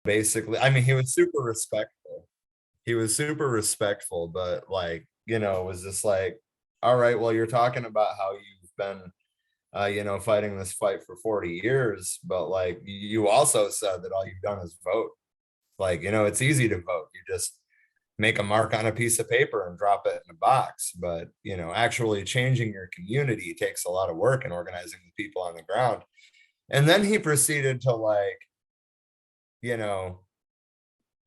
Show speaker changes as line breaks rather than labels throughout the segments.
basically, I mean, he was super respectful. He was super respectful, but like, it was just like, all right, well, you're talking about how you've been, fighting this fight for 40 years, but like, you also said that all you've done is vote. Like, it's easy to vote. You just make a mark on a piece of paper and drop it in a box. But, actually changing your community takes a lot of work and organizing the people on the ground. And then he proceeded to like, you know,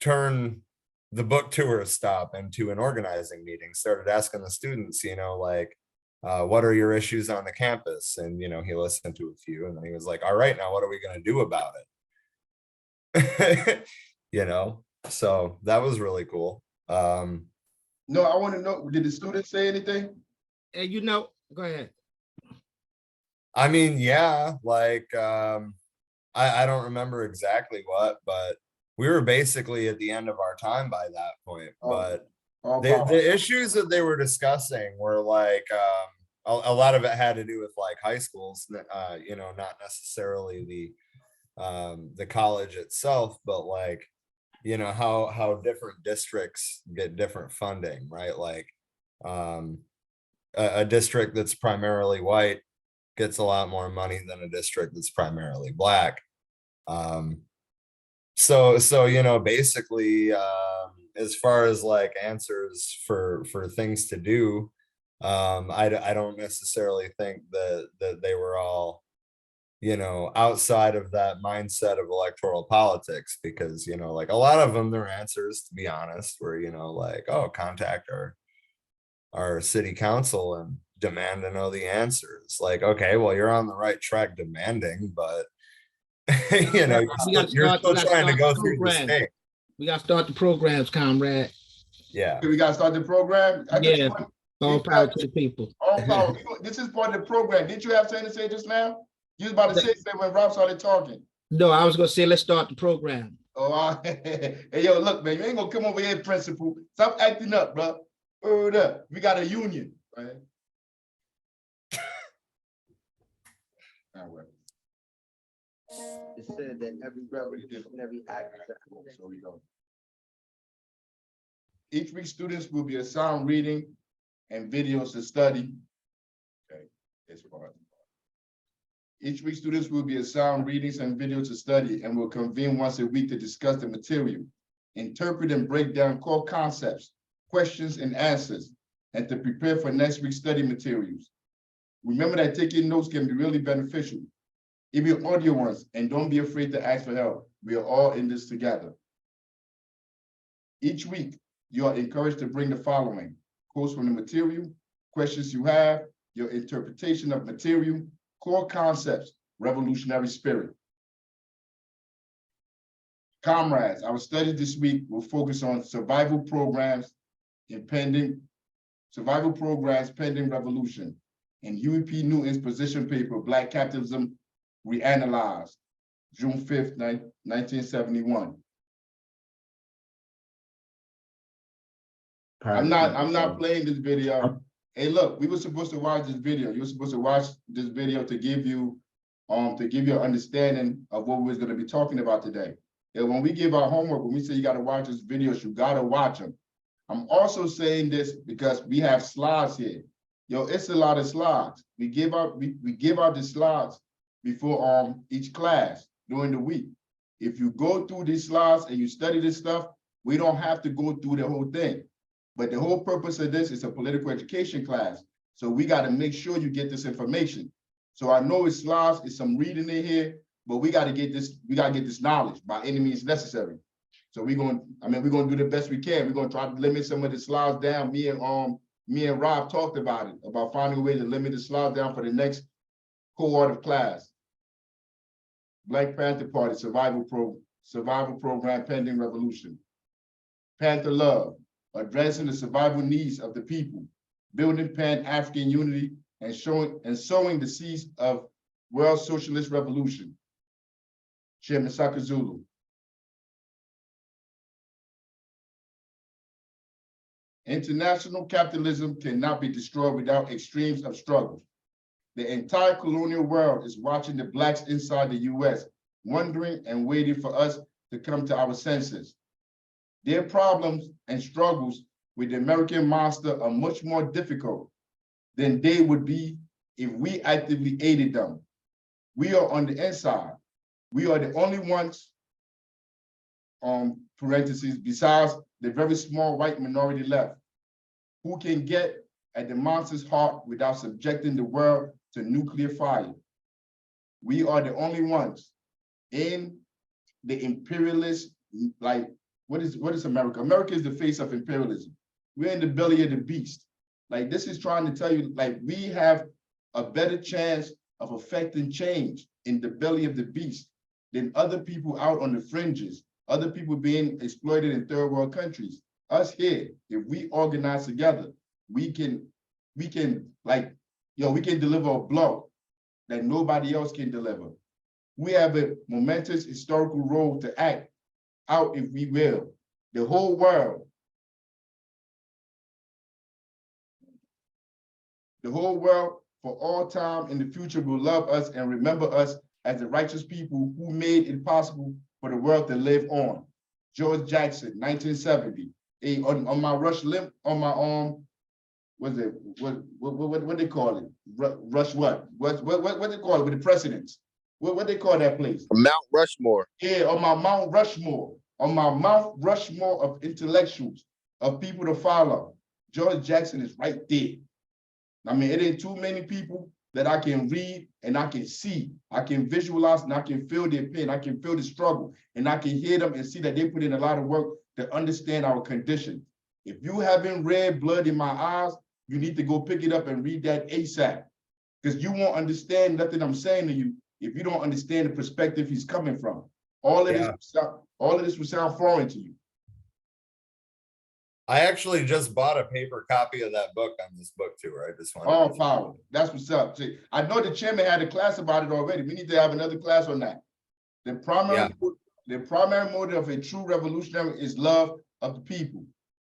turn the book tour stop into an organizing meeting, started asking the students, like, what are your issues on the campus? And, he listened to a few and then he was like, all right, now what are we going to do about it? So that was really cool.
No, I want to know, did the students say anything?
And go ahead.
I mean, yeah, like, I don't remember exactly what, but we were basically at the end of our time by that point. But the issues that they were discussing were like, a lot of it had to do with like high schools, not necessarily the college itself, but like, how different districts get different funding, right? Like, a district that's primarily white gets a lot more money than a district that's primarily black. So basically, as far as like answers for things to do, I don't necessarily think that they were all, outside of that mindset of electoral politics, because, like a lot of them, their answers, to be honest, were, like, oh, contact our city council and demand to know the answers. Like, okay, well, you're on the right track demanding, but you're still trying to go through the state.
We got to start the programs, comrade.
Yeah.
We got to start the program?
Yeah. All power to the people.
All power. This is part of the program. Didn't you have something to say just now? You was about to say when Rob started talking.
No, I was going to say, let's start the program.
Oh, hey, yo, look, man, you ain't going to come over here, principal. Stop acting up, bro. Word up. We got a union, right?
It said that every revolution, every act.
So we go. Each week, students will be assigned reading and videos to study. Okay, it's hard. Each week, students will be assigned readings and videos to study and will convene once a week to discuss the material, interpret and break down core concepts, questions and answers, and to prepare for next week's study materials. Remember that taking notes can be really beneficial. Even audio ones, and don't be afraid to ask for help. We are all in this together. Each week, you are encouraged to bring the following: quotes from the material, questions you have, your interpretation of material, core concepts, revolutionary spirit. Comrades, our study this week will focus on survival programs pending revolution, and Huey P. Newton's position paper, Black Capitalism Reanalyzed, June 5th, 1971. I'm not playing this video. Hey, look, we were supposed to watch this video. You were supposed to watch this video to give you an understanding of what we was going to be talking about today. And when we give our homework, when we say you got to watch this videos, you got to watch them. I'm also saying this because we have slides here. Yo, it's a lot of slides. We give out the slides before each class during the week. If you go through these slides and you study this stuff, we don't have to go through the whole thing. But the whole purpose of this is a political education class. So we got to make sure you get this information. So I know it's slides, it's some reading in here, but we got to get this knowledge by any means necessary. So we're going to do the best we can. We're going to try to limit some of the slides down. Me and Rob talked about it, about finding a way to limit the slides down for the next cohort of class. Black Panther Party survival program pending revolution. Panther Love, addressing the survival needs of the people, building Pan-African unity, and sowing the seeds of world socialist revolution. Chairman Shakur Zulu. International capitalism cannot be destroyed without extremes of struggle. The entire colonial world is watching the Blacks inside the US, wondering and waiting for us to come to our senses. Their problems and struggles with the American monster are much more difficult than they would be if we actively aided them. We are on the inside. We are the only ones, parentheses, besides the very small white minority left, who can get at the monster's heart without subjecting the world to nuclear fire. We are the only ones in the imperialist, like, what is America? America is the face of imperialism. We're in the belly of the beast. Like, this is trying to tell you, like, we have a better chance of affecting change in the belly of the beast than other people out on the fringes, other people being exploited in third world countries. Us here, if we organize together, we can like, we can deliver a blow that nobody else can deliver. We have a momentous historical role to act out if we will. The whole world for all time in the future will love us and remember us as the righteous people who made it possible for the world to live on. George Jackson, 1970. On my rush limp, on my arm, what they call it? Rush what? What they call it with the presidents? What they call that place?
Mount Rushmore.
Yeah, on my Mount Rushmore, of intellectuals, of people to follow. George Jackson is right there. I mean, it ain't too many people that I can read and I can see, I can visualize and I can feel their pain, I can feel the struggle, and I can hear them and see that they put in a lot of work to understand our condition. If you haven't read Blood in My Eyes, you need to go pick it up and read that ASAP, because you won't understand nothing I'm saying to you if you don't understand the perspective he's coming from. All of this will sound foreign to you.
I actually just bought a paper copy of that book on this book tour. I just want
All power. That's what's up. See, I know the chairman had a class about it already. We need to have another class on that. The primary motive of a true revolutionary is love of the people,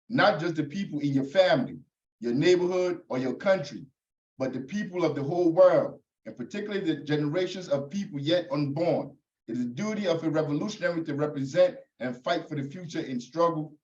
not just the people in your family, your neighborhood, or your country, but the people of the whole world, and particularly the generations of people yet unborn. It is the duty of a revolutionary to represent and fight for the future in struggle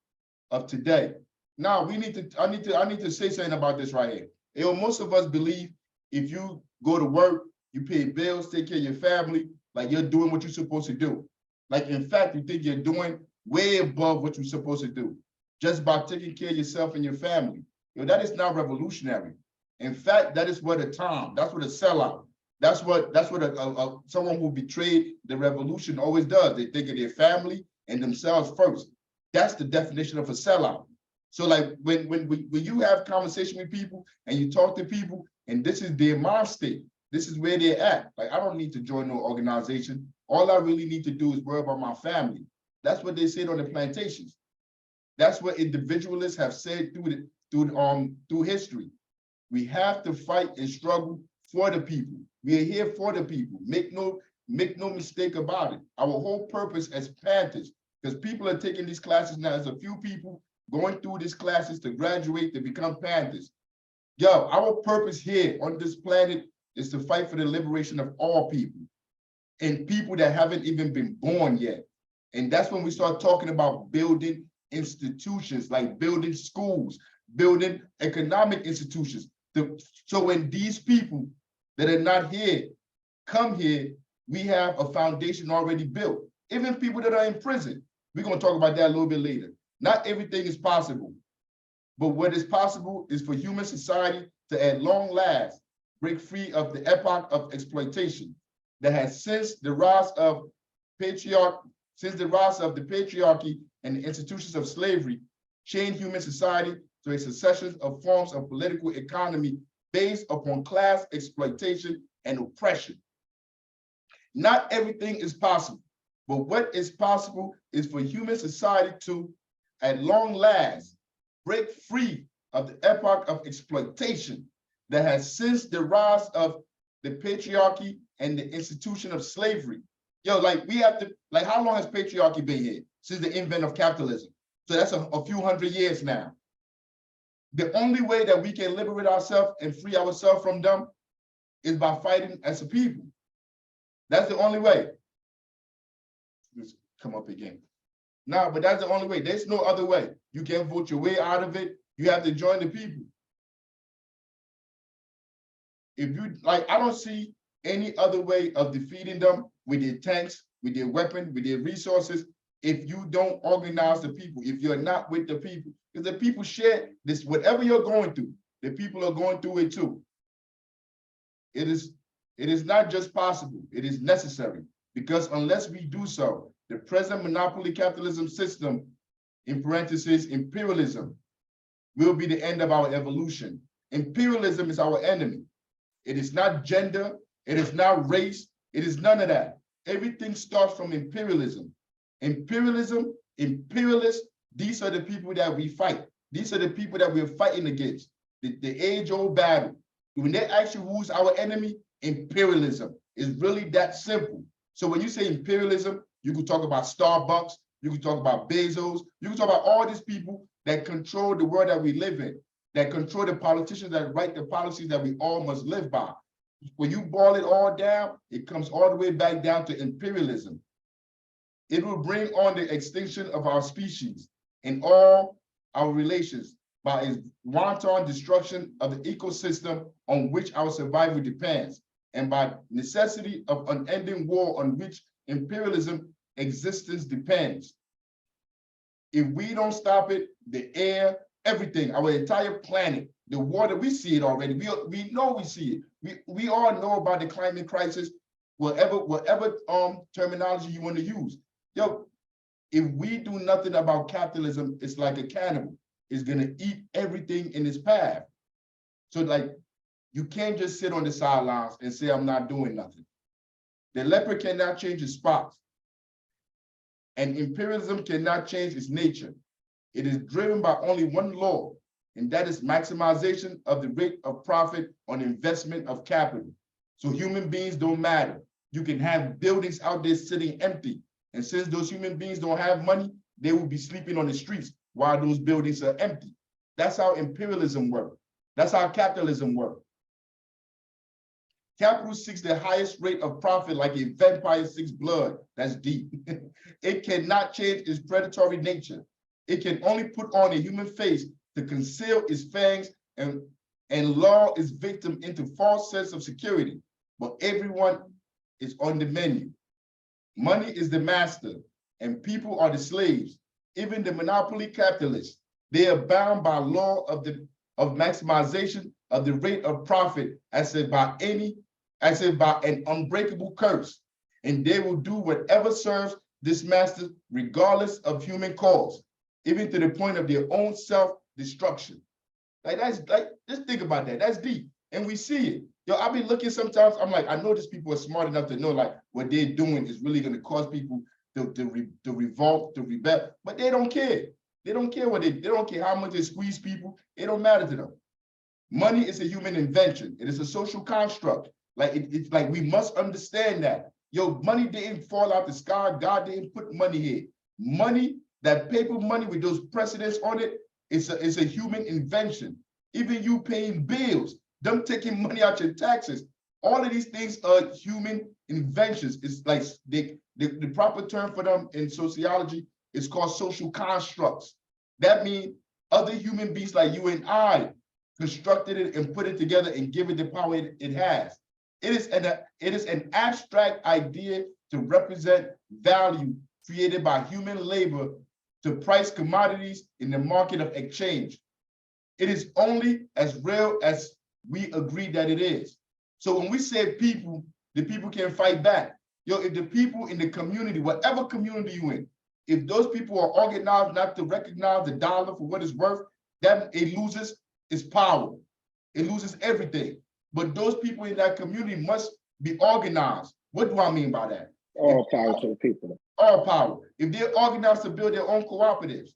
of today. Now I need to say something about this right here. Most of us believe if you go to work, you pay bills, take care of your family, like you're doing what you're supposed to do. Like, in fact, you think you're doing way above what you're supposed to do just by taking care of yourself and your family. That is not revolutionary. In fact, that is what that's what a sellout. That's what someone who betrayed the revolution always does. They think of their family and themselves first. That's the definition of a sellout. So like when you have conversation with people and you talk to people and this is their mind state, this is where they're at. Like, I don't need to join no organization. All I really need to do is worry about my family. That's what they said on the plantations. That's what individualists have said through history. We have to fight and struggle for the people. We are here for the people. Make no mistake about it. Our whole purpose as Panthers, because people are taking these classes now. There's a few people going through these classes to graduate to become Panthers. Our purpose here on this planet is to fight for the liberation of all people and people that haven't even been born yet. And that's when we start talking about building institutions, like building schools, building economic institutions. So when these people that are not here come here, we have a foundation already built. Even people that are in prison, we're going to talk about that a little bit later. Not everything is possible, but what is possible is for human society to, at long last, break free of the epoch of exploitation that has since the rise of the patriarchy and the institutions of slavery, chained human society to a succession of forms of political economy based upon class exploitation and oppression. Not everything is possible, but what is possible is for human society to, at long last, break free of the epoch of exploitation that has since the rise of the patriarchy and the institution of slavery. We have to, how long has patriarchy been here? Since the invent of capitalism. So that's a few hundred years now. The only way that we can liberate ourselves and free ourselves from them is by fighting as a people. That's the only way. Let's come up again. No, but that's the only way. There's no other way. You can't vote your way out of it. You have to join the people. If you like, I don't see any other way of defeating them with their tanks, with their weapons, with their resources, if you don't organize the people, if you're not with the people, because the people share this, whatever you're going through, the people are going through it too. It is not just possible, it is necessary, because unless we do so, the present monopoly capitalism system, in parentheses, imperialism, will be the end of our evolution. Imperialism is our enemy. It is not gender, it is not race, it is none of that. Everything starts from imperialism. Imperialism, imperialists, these are the people that we fight. These are the people that we're fighting against. The age-old battle. When they ask you who's our enemy, imperialism is really that simple. So when you say imperialism, you can talk about Starbucks, you can talk about Bezos, you can talk about all these people that control the world that we live in, that control the politicians that write the policies that we all must live by. When you boil it all down, it comes all the way back down to imperialism. It will bring on the extinction of our species and all our relations by its wanton destruction of the ecosystem on which our survival depends, and by necessity of unending war on which imperialism existence depends. If we don't stop it, the air, everything, our entire planet, the water, we see it already. We know we see it. We all know about the climate crisis, whatever terminology you want to use. Yo, if we do nothing about capitalism, it's like a cannibal. It's gonna eat everything in its path. So like, you can't just sit on the sidelines and say, I'm not doing nothing. The leopard cannot change its spots. And imperialism cannot change its nature. It is driven by only one law, and that is maximization of the rate of profit on investment of capital. So human beings don't matter. You can have buildings out there sitting empty. And since those human beings don't have money, they will be sleeping on the streets while those buildings are empty. That's how imperialism works. That's how capitalism works. Capital seeks the highest rate of profit like a vampire seeks blood. That's deep. It cannot change its predatory nature. It can only put on a human face to conceal its fangs and lull its victim into false sense of security. But everyone is on the menu. Money is the master and people are the slaves. Even the monopoly capitalists, they are bound by law of maximization of the rate of profit as if by an unbreakable curse. And they will do whatever serves this master regardless of human cause, even to the point of their own self-destruction. Like that's like, just think about that. That's deep. And we see it. Yo, I be looking sometimes, I'm like, I know these people are smart enough to know like what they're doing is really gonna cause people to revolt, to rebel, but they don't care. They don't care they don't care how much they squeeze people. It don't matter to them. Money is a human invention. It is a social construct. Like it's like we must understand that. Yo, money didn't fall out the sky. God didn't put money here. Money, that paper money with those precedents on it, it's a human invention. Even you paying bills, them taking money out your taxes, all of these things are human inventions. It's like the proper term for them in sociology is called social constructs. That means other human beings like you and I constructed it and put it together and give it the power it has. It is an abstract idea to represent value created by human labor to price commodities in the market of exchange. It is only as real as we agree that it is. So when we say people, the people can fight back. Yo, if the people in the community, whatever community you in, if those people are organized not to recognize the dollar for what it's worth, then it loses its power. It loses everything. But those people in that community must be organized. What do I mean by that?
All power to the people.
All power. If they're organized to build their own cooperatives,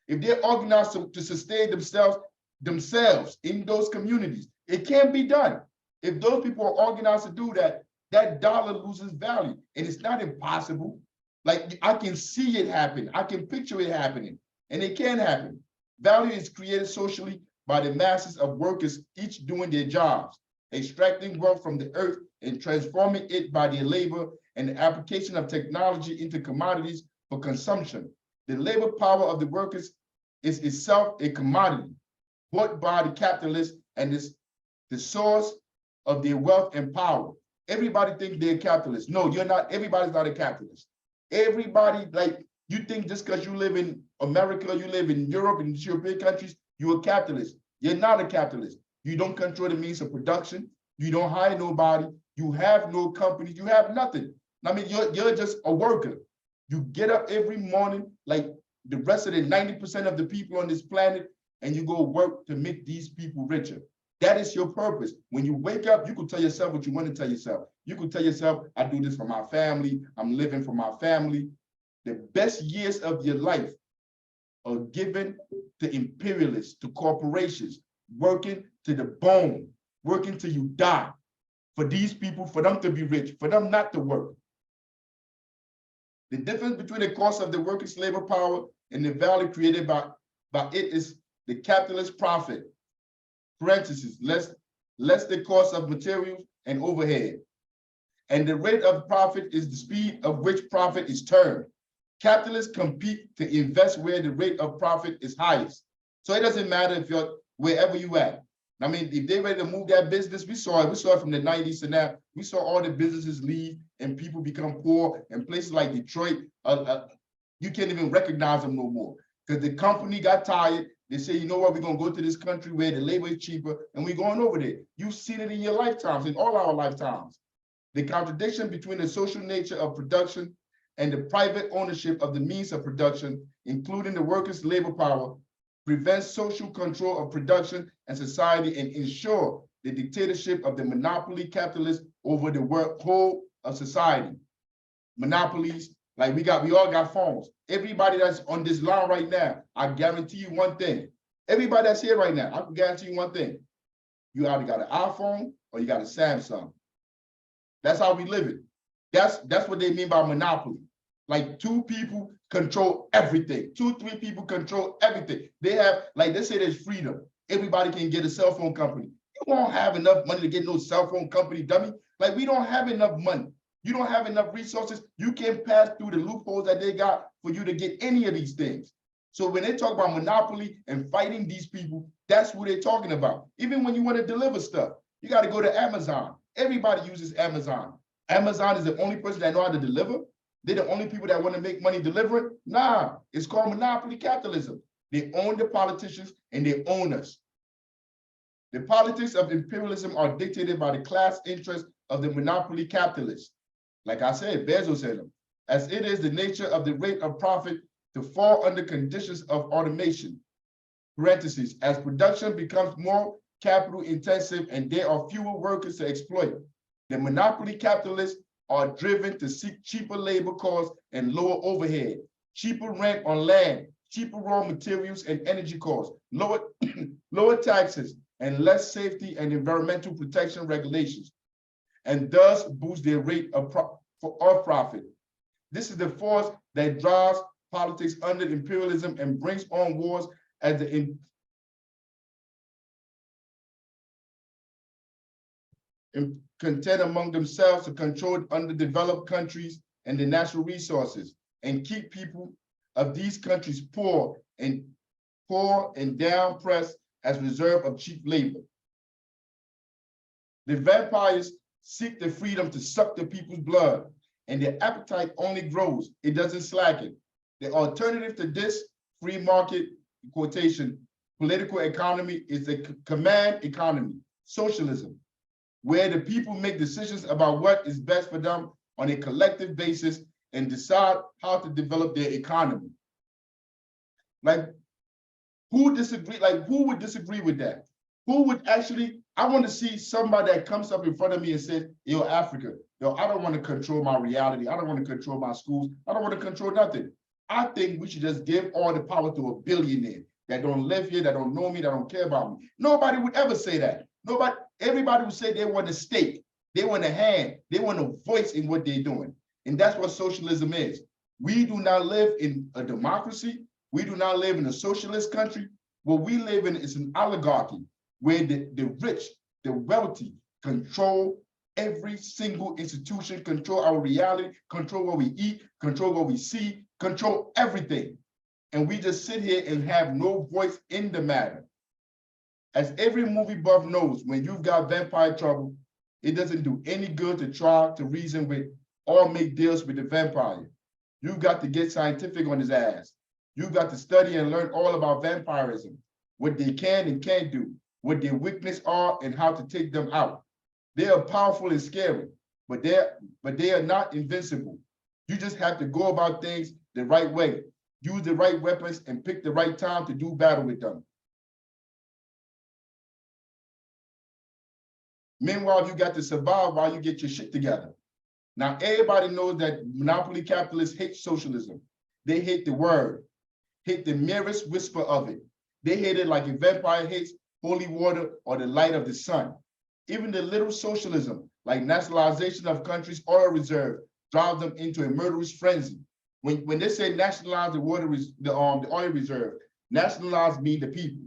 if they're organized to sustain themselves in those communities, it can be done. If those people are organized to do that, that dollar loses value. And it's not impossible. Like I can see it happen. I can picture it happening. And it can happen. Value is created socially by the masses of workers, each doing their jobs, extracting wealth from the earth and transforming it by their labor and the application of technology into commodities for consumption. The labor power of the workers is itself a commodity bought by the capitalists and is the source of their wealth and power. Everybody thinks they're capitalists. No, you're not. Everybody's not a capitalist. Everybody, like, you think just because you live in America, you live in Europe and European countries, you're a capitalist. You're not a capitalist. You don't control the means of production. You don't hire nobody. You have no company. You have nothing. I mean, you're just a worker. You get up every morning like the rest of the 90% of the people on this planet, and you go work to make these people richer. That is your purpose. When you wake up, you can tell yourself what you want to tell yourself. You can tell yourself, I do this for my family. I'm living for my family. The best years of your life are given to imperialists, to corporations, working to the bone, working till you die. For these people, for them to be rich, for them not to work. The difference between the cost of the workers' labor power and the value created by it is the capitalist profit, parentheses, less the cost of materials and overhead. And the rate of profit is the speed of which profit is turned. Capitalists compete to invest where the rate of profit is highest. So it doesn't matter if you're wherever you at. I mean, if they're ready to move that business, we saw it from the 90s to now. We saw all the businesses leave and people become poor, and places like Detroit, you can't even recognize them no more because the company got tired. They say, you know what, we're gonna go to this country where the labor is cheaper, and we're going over there. You've seen it in your lifetimes, in all our lifetimes. The contradiction between the social nature of production and the private ownership of the means of production, including the workers' labor power, prevents social control of production and society and ensure the dictatorship of the monopoly capitalists over the whole of society. Monopolies, like we all got phones. Everybody that's on this line right now, I guarantee you one thing. Everybody that's here right now, I can guarantee you one thing. You either got an iPhone or you got a Samsung. That's how we live it. That's what they mean by monopoly. Like two people control everything. 2-3 people control everything. They have, like they say there's freedom. Everybody can get a cell phone company. You won't have enough money to get no cell phone company, dummy. Like we don't have enough money. You don't have enough resources. You can't pass through the loopholes that they got for you to get any of these things. So when they talk about monopoly and fighting these people, that's what they're talking about. Even when you want to deliver stuff, you got to go to Amazon. Everybody uses Amazon. Amazon is the only person that know how to deliver. They're the only people that want to make money delivering. Nah, it's called monopoly capitalism. They own the politicians and they own us. The politics of imperialism are dictated by the class interests of the monopoly capitalists. Like I said, Bezos said them, as it is the nature of the rate of profit to fall under conditions of automation. Parentheses, as production becomes more capital intensive and there are fewer workers to exploit. The monopoly capitalists are driven to seek cheaper labor costs and lower overhead, cheaper rent on land, cheaper raw materials and energy costs, lower taxes, and less safety and environmental protection regulations, and thus boost their rate of profit. This is the force that drives politics under imperialism and brings on wars as the contend among themselves to control underdeveloped countries and the natural resources and keep people of these countries poor and down pressed as reserve of cheap labor. The vampires seek the freedom to suck the people's blood, and their appetite only grows. It doesn't slacken. The alternative to this free market, quotation, political economy is the command economy, socialism, where the people make decisions about what is best for them on a collective basis and decide how to develop their economy. Like, who would disagree with that? Who would actually, I want to see somebody that comes up in front of me and says, yo, Africa, yo, I don't want to control my reality. I don't want to control my schools. I don't want to control nothing. I think we should just give all the power to a billionaire that don't live here, that don't know me, that don't care about me. Nobody would ever say that. Everybody would say they want a stake, they want a hand, they want a voice in what they're doing. And that's what socialism is. We do not live in a democracy. We do not live in a socialist country. What we live in is an oligarchy where the rich, the wealthy control every single institution, control our reality, control what we eat, control what we see, control everything. and we just sit here and have no voice in the matter. As every movie buff knows, when you've got vampire trouble, it doesn't do any good to try to reason with or make deals with the vampire. You've got to get scientific on his ass. You've got to study and learn all about vampirism, what they can and can't do, what their weaknesses are, and how to take them out. They are powerful and scary, but they are not invincible. You just have to go about things the right way, use the right weapons, and pick the right time to do battle with them. Meanwhile, you got to survive while you get your shit together. Now, everybody knows that monopoly capitalists hate socialism. They hate the word, hate the merest whisper of it. They hate it like a vampire hates holy water or the light of the sun. Even the little socialism, like nationalization of countries' oil reserve, drives them into a murderous frenzy. When they say nationalize the oil reserve, nationalize mean the people,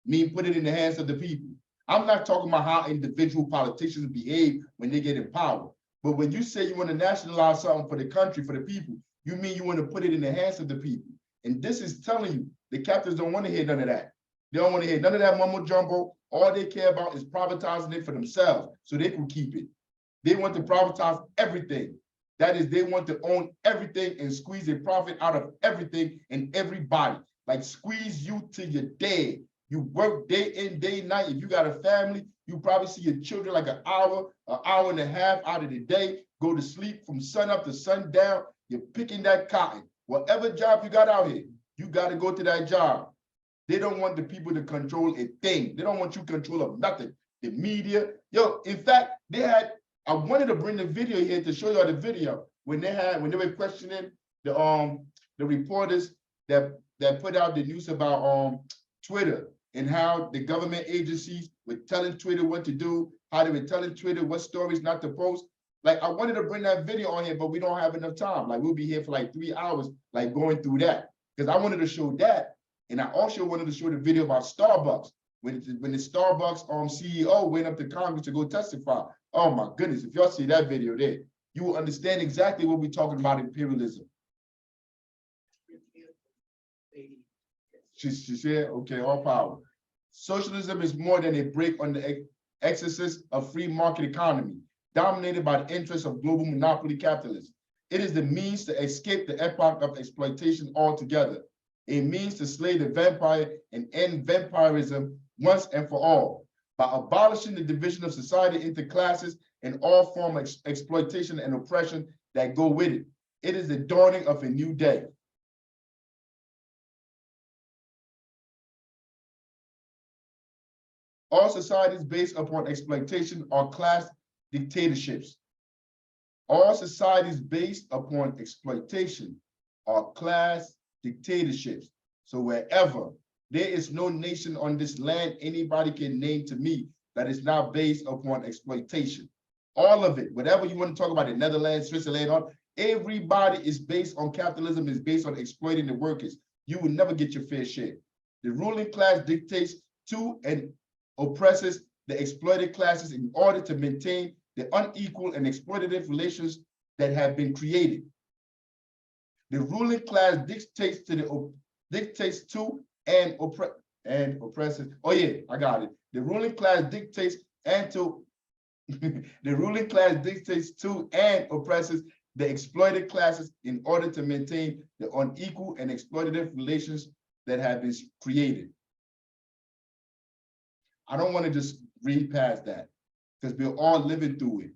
mean put it in the hands of the people. I'm not talking about how individual politicians behave when they get in power. But when you say you want to nationalize something for the country, for the people, you mean you want to put it in the hands of the people. And this is telling you, the capitalists don't want to hear none of that. They don't want to hear none of that mumbo jumbo. All they care about is privatizing it for themselves so they can keep it. They want to privatize everything. That is, they want to own everything and squeeze a profit out of everything and everybody. Like squeeze you till you're dead. You work day in, day night. If you got a family, you probably see your children like an hour and a half out of the day, go to sleep from sun up to sundown. You're picking that cotton. Whatever job you got out here, you got to go to that job. They don't want the people to control a thing. They don't want you control of nothing. The media, yo, in fact, I wanted to bring the video here to show y'all the video when they were questioning the reporters that put out the news about Twitter and how the government agencies were telling Twitter what to do, how they were telling Twitter what stories not to post. Like, I wanted to bring that video on here, but we don't have enough time. Like, we'll be here for like 3 hours, like going through that. Because I wanted to show that. And I also wanted to show the video about Starbucks. When the Starbucks CEO went up to Congress to go testify. Oh my goodness, if y'all see that video there, you will understand exactly what we're talking about imperialism. She said, okay, all power. Socialism is more than a break on the excesses of free market economy, dominated by the interests of global monopoly capitalism. It is the means to escape the epoch of exploitation altogether, a means to slay the vampire and end vampirism once and for all, by abolishing the division of society into classes and all form of exploitation and oppression that go with it. It is the dawning of a new day. All societies based upon exploitation are class dictatorships. All societies based upon exploitation are class dictatorships. So wherever, there is no nation on this land anybody can name to me that is not based upon exploitation. All of it, whatever you want to talk about, the Netherlands, Switzerland, everybody is based on capitalism, is based on exploiting the workers. You will never get your fair share. The ruling class dictates to and oppresses the exploited classes in order to maintain the unequal and exploitative relations that have been created. The ruling class dictates to and oppresses. Oh yeah, I got it. The ruling class dictates and to the ruling class dictates to and oppresses the exploited classes in order to maintain the unequal and exploitative relations that have been created. I don't want to just read past that because we're all living through it.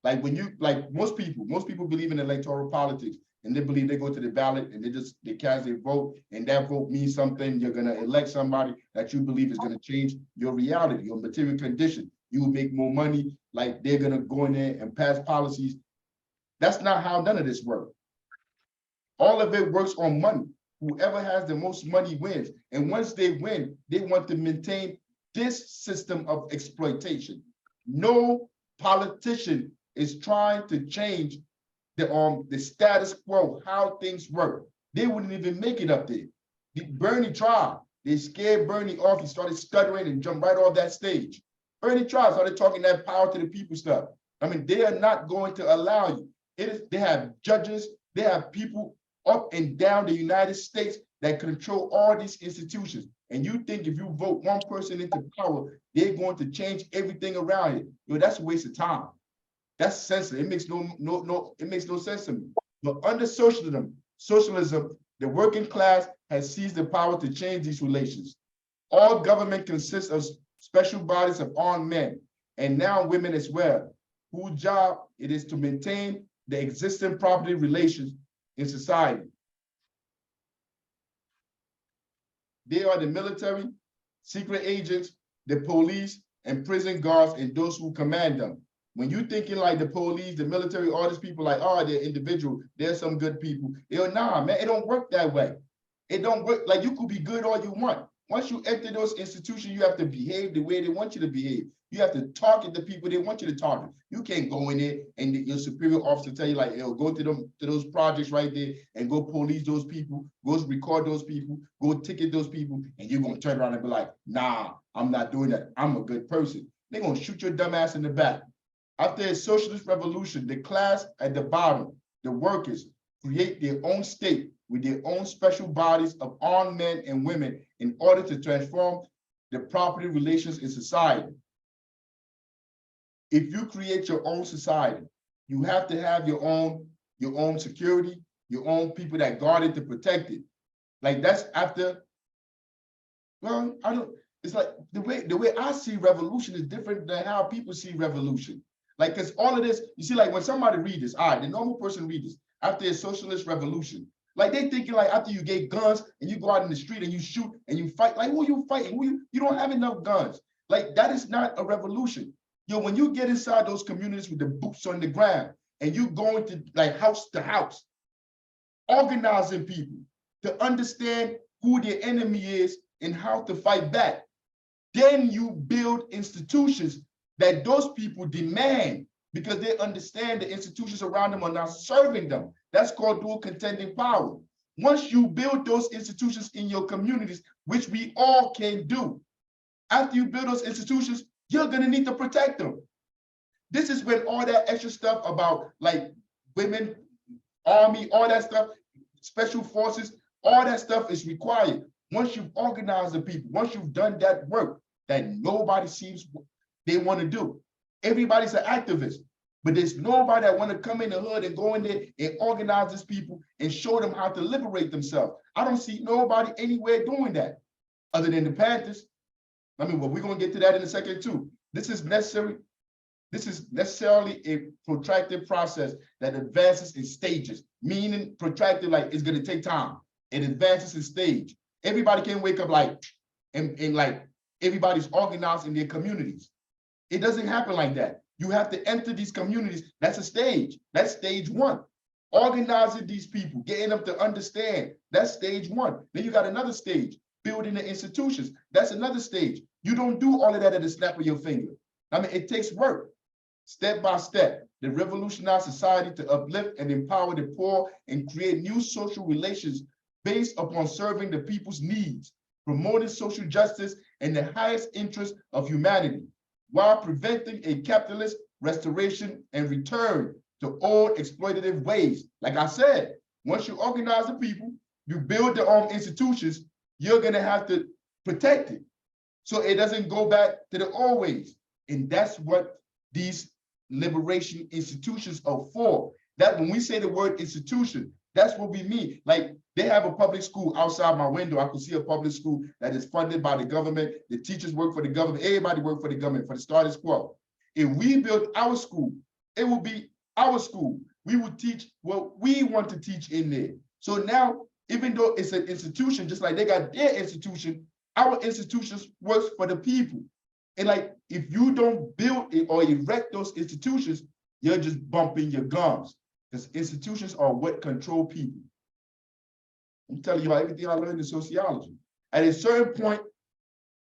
Like when you, like most people believe in electoral politics and they believe they go to the ballot and they cast their vote and that vote means something. You're going to elect somebody that you believe is going to change your reality, your material condition. You will make more money, like they're going to go in there and pass policies. That's not how none of this works. All of it works on money. Whoever has the most money wins. And once they win, they want to maintain this system of exploitation. No politician is trying to change the status quo, how things work. They wouldn't even make it up there. Bernie tried. They scared Bernie off. He started stuttering and jumped right off that stage. Bernie tried, started talking that power to the people stuff. I mean, they are not going to allow you. They have judges, they have people up and down the United States that control all these institutions. And you think if you vote one person into power, they're going to change everything around it. Yo, that's a waste of time. That's senseless. It makes it makes no sense to me. But under socialism, the working class has seized the power to change these relations. All government consists of special bodies of armed men, and now women as well, whose job it is to maintain the existing property relations in society. They are the military, secret agents, the police, and prison guards, and those who command them. When you thinking like the police, the military, all these people like, oh, they're individual, there's some good people. Yo, nah, man, it don't work that way. It don't work. Like, you could be good all you want. Once you enter those institutions, you have to behave the way they want you to behave. You have to target the people they want you to target. You can't go in there and your superior officer tell you like, yo, go to those projects right there and go police those people, go record those people, go ticket those people, and you're gonna turn around and be like, nah, I'm not doing that. I'm a good person. They're gonna shoot your dumb ass in the back. After a socialist revolution, the class at the bottom, the workers, create their own state with their own special bodies of armed men and women in order to transform the property relations in society. If you create your own society, you have to have your own security, your own people that guard it to protect it. Like that's after, well, it's like the way I see revolution is different than how people see revolution. Like, cause all of this, you see, like when somebody read this, all right, the normal person read this, after a socialist revolution, like they thinking like after you get guns and you go out in the street and you shoot and you fight, like who you fighting? You don't have enough guns. Like that is not a revolution. Yo, when you get inside those communities with the boots on the ground and you going to like house to house, organizing people to understand who their enemy is and how to fight back, then you build institutions that those people demand because they understand the institutions around them are not serving them. That's called dual contending power. Once you build those institutions in your communities, which we all can do, after you build those institutions, you're gonna need to protect them. This is when all that extra stuff about like women, army, all that stuff, special forces, all that stuff is required. Once you've organized the people, once you've done that work that nobody seems they want to do. Everybody's an activist, but there's nobody that want to come in the hood and go in there and organize these people and show them how to liberate themselves. I don't see nobody anywhere doing that other than the Panthers. I mean, well, we're going to get to that in a second too. This is necessarily a protracted process that advances in stages, meaning protracted like it's going to take time. It advances in stage. Everybody can wake up like, and like everybody's organized in their communities. It doesn't happen like that. You have to enter these communities. That's a stage. That's stage one. Organizing these people, getting them to understand. That's stage one. Then you got another stage, building the institutions. That's another stage. You don't do all of that at the snap of your finger. I mean, it takes work. Step by step, the revolutionized society to uplift and empower the poor and create new social relations based upon serving the people's needs, promoting social justice and the highest interest of humanity, while preventing a capitalist restoration and return to old exploitative ways. Like I said, once you organize the people, you build their own institutions, you're gonna have to protect it so it doesn't go back to the old ways. And that's what these liberation institutions are for. That when we say the word institution, that's what we mean. Like they have a public school outside my window. I could see a public school that is funded by the government. The teachers work for the government. Everybody work for the government, for the status quo. If we built our school, it will be our school. We would teach what we want to teach in there. So now, even though it's an institution, just like they got their institution, our institutions works for the people. And like, if you don't build it or erect those institutions, you're just bumping your gums. Because institutions are what control people. I'm telling you about everything I learned in sociology. At a certain point,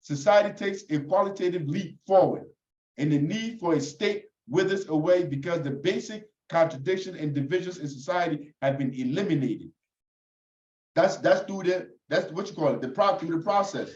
society takes a qualitative leap forward, and the need for a state withers away because the basic contradictions and divisions in society have been eliminated. That's through that's what you call it, through the process.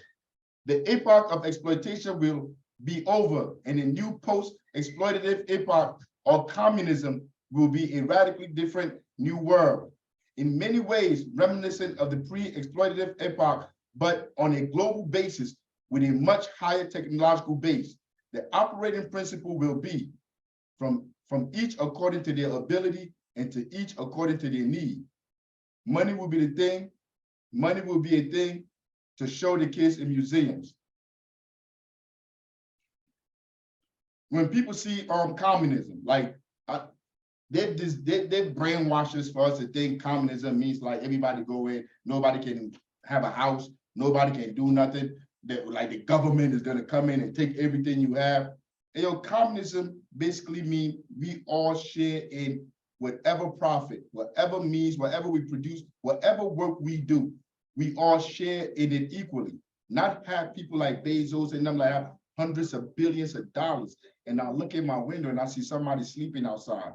The epoch of exploitation will be over, and a new post-exploitative epoch or communism will be a radically different new world. in many ways reminiscent of the pre-exploitative epoch, but on a global basis with a much higher technological base. The operating principle will be from each according to their ability and to each according to their need. Money will be the thing. Money will be a thing to show the kids in museums. When people see communism, like they brainwash us for us to think communism means like everybody go in, nobody can have a house, nobody can do nothing, that like the government is gonna come in and take everything you have. And, communism basically means we all share in whatever profit, whatever means, whatever we produce, whatever work we do, we all share in it equally. Not have people like Bezos and them like have hundreds of billions of dollars. And I look in my window and I see somebody sleeping outside.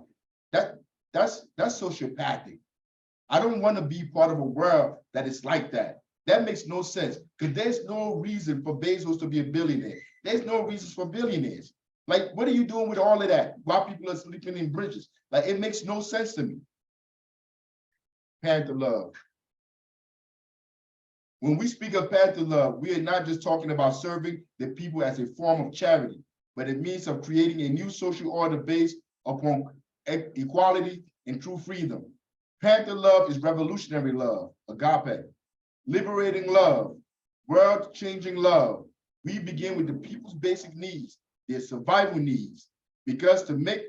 That's sociopathic. I don't want to be part of a world that is like that. That makes no sense because there's no reason for Bezos to be a billionaire. There's no reasons for billionaires. Like, what are you doing with all of that while people are sleeping in bridges? Like, it makes no sense to me. Panther love. When we speak of Panther love, we are not just talking about serving the people as a form of charity, but it means of creating a new social order based upon equality and true freedom. Panther love is revolutionary love, agape, liberating love, world-changing love. We begin with the people's basic needs, their survival needs, because to make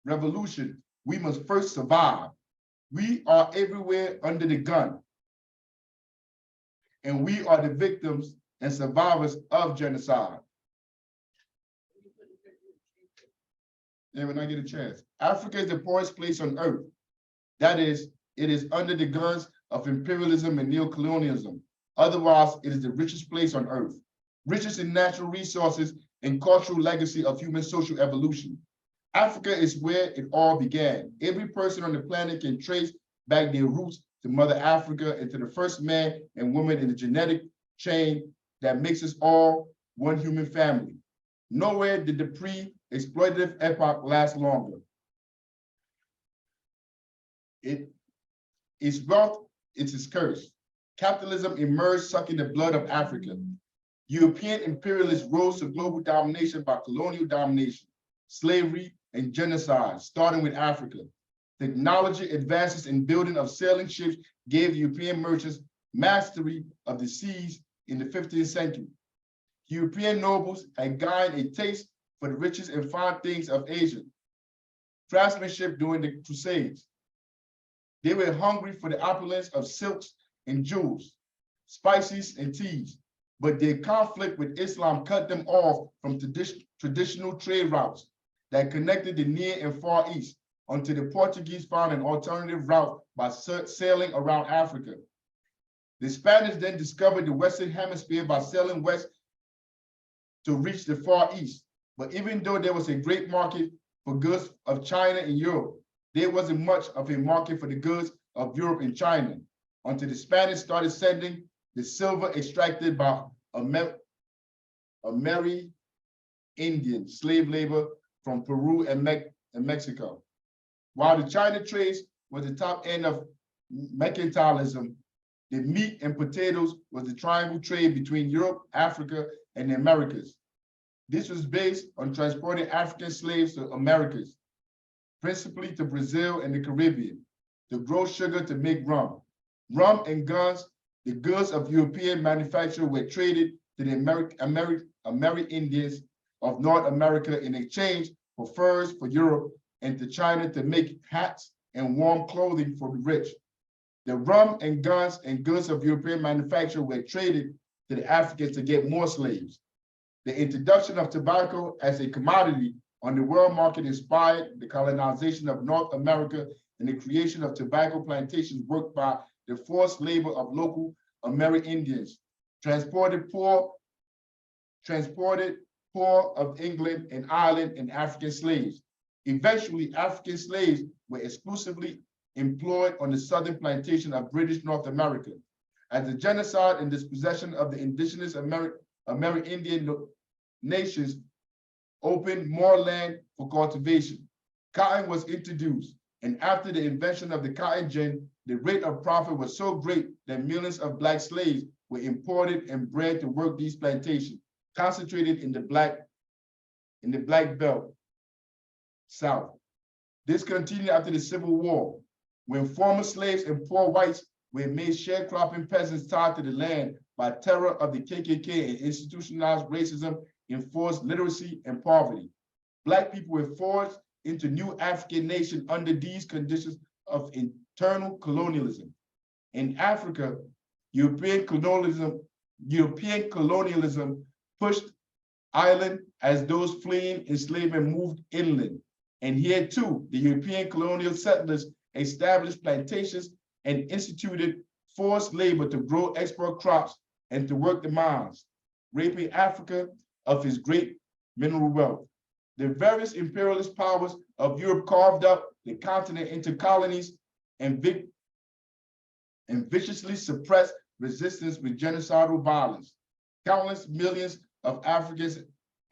revolution, we must first survive. We are everywhere under the gun, and we are the victims and survivors of genocide. And when I get a chance, Africa is the poorest place on earth. That is, it is under the guns of imperialism and neocolonialism. Otherwise, it is the richest place on earth, richest in natural resources and cultural legacy of human social evolution. Africa is where it all began. Every person on the planet can trace back their roots to Mother Africa and to the first man and woman in the genetic chain that makes us all one human family. Nowhere did the pre-exploitative epoch last longer. Its wealth, it's its curse. Capitalism emerged sucking the blood of Africa. European imperialists rose to global domination by colonial domination, slavery, and genocide, starting with Africa. Technology advances in building of sailing ships gave European merchants mastery of the seas in the 15th century. European nobles had gained a taste for the riches and fine things of Asia. Craftsmanship during the Crusades. They were hungry for the opulence of silks and jewels, spices and teas, but their conflict with Islam cut them off from traditional trade routes that connected the Near and Far East until the Portuguese found an alternative route by sailing around Africa. The Spanish then discovered the Western Hemisphere by sailing west to reach the Far East. But even though there was a great market for goods of China and Europe, there wasn't much of a market for the goods of Europe and China until the Spanish started sending the silver extracted by Amerindian slave labor from Peru and Mexico. While the China trade was the top end of mercantilism, the meat and potatoes was the triangle trade between Europe, Africa, and the Americas. This was based on transporting African slaves to Americas, principally to Brazil and the Caribbean, to grow sugar to make rum. Rum and guns, the goods of European manufacture, were traded to the Amerindians of North America in exchange for furs for Europe and to China to make hats and warm clothing for the rich. The rum and guns and goods of European manufacture were traded to the Africans to get more slaves. The introduction of tobacco as a commodity on the world market inspired the colonization of North America and the creation of tobacco plantations worked by the forced labor of local Amerindians, transported poor of England and Ireland and African slaves. Eventually, African slaves were exclusively employed on the southern plantation of British North America. As the genocide and dispossession of the indigenous Amerindian nations opened more land for cultivation, cotton was introduced, and after the invention of the cotton gin, The rate of profit was so great that millions of Black slaves were imported and bred to work these plantations, concentrated in the Black Belt South. This continued after the Civil War, when former slaves and poor whites were made sharecropping peasants tied to the land by terror of the KKK and institutionalized racism, enforced literacy and poverty. Black people were forced into new African nation under these conditions of internal colonialism. In Africa, European colonialism pushed island as those fleeing enslavement moved inland. And here too, the European colonial settlers established plantations and instituted forced labor to grow export crops and to work the mines, raping Africa of its great mineral wealth. The various imperialist powers of Europe carved up the continent into colonies and viciously suppressed resistance with genocidal violence. Countless millions of Africans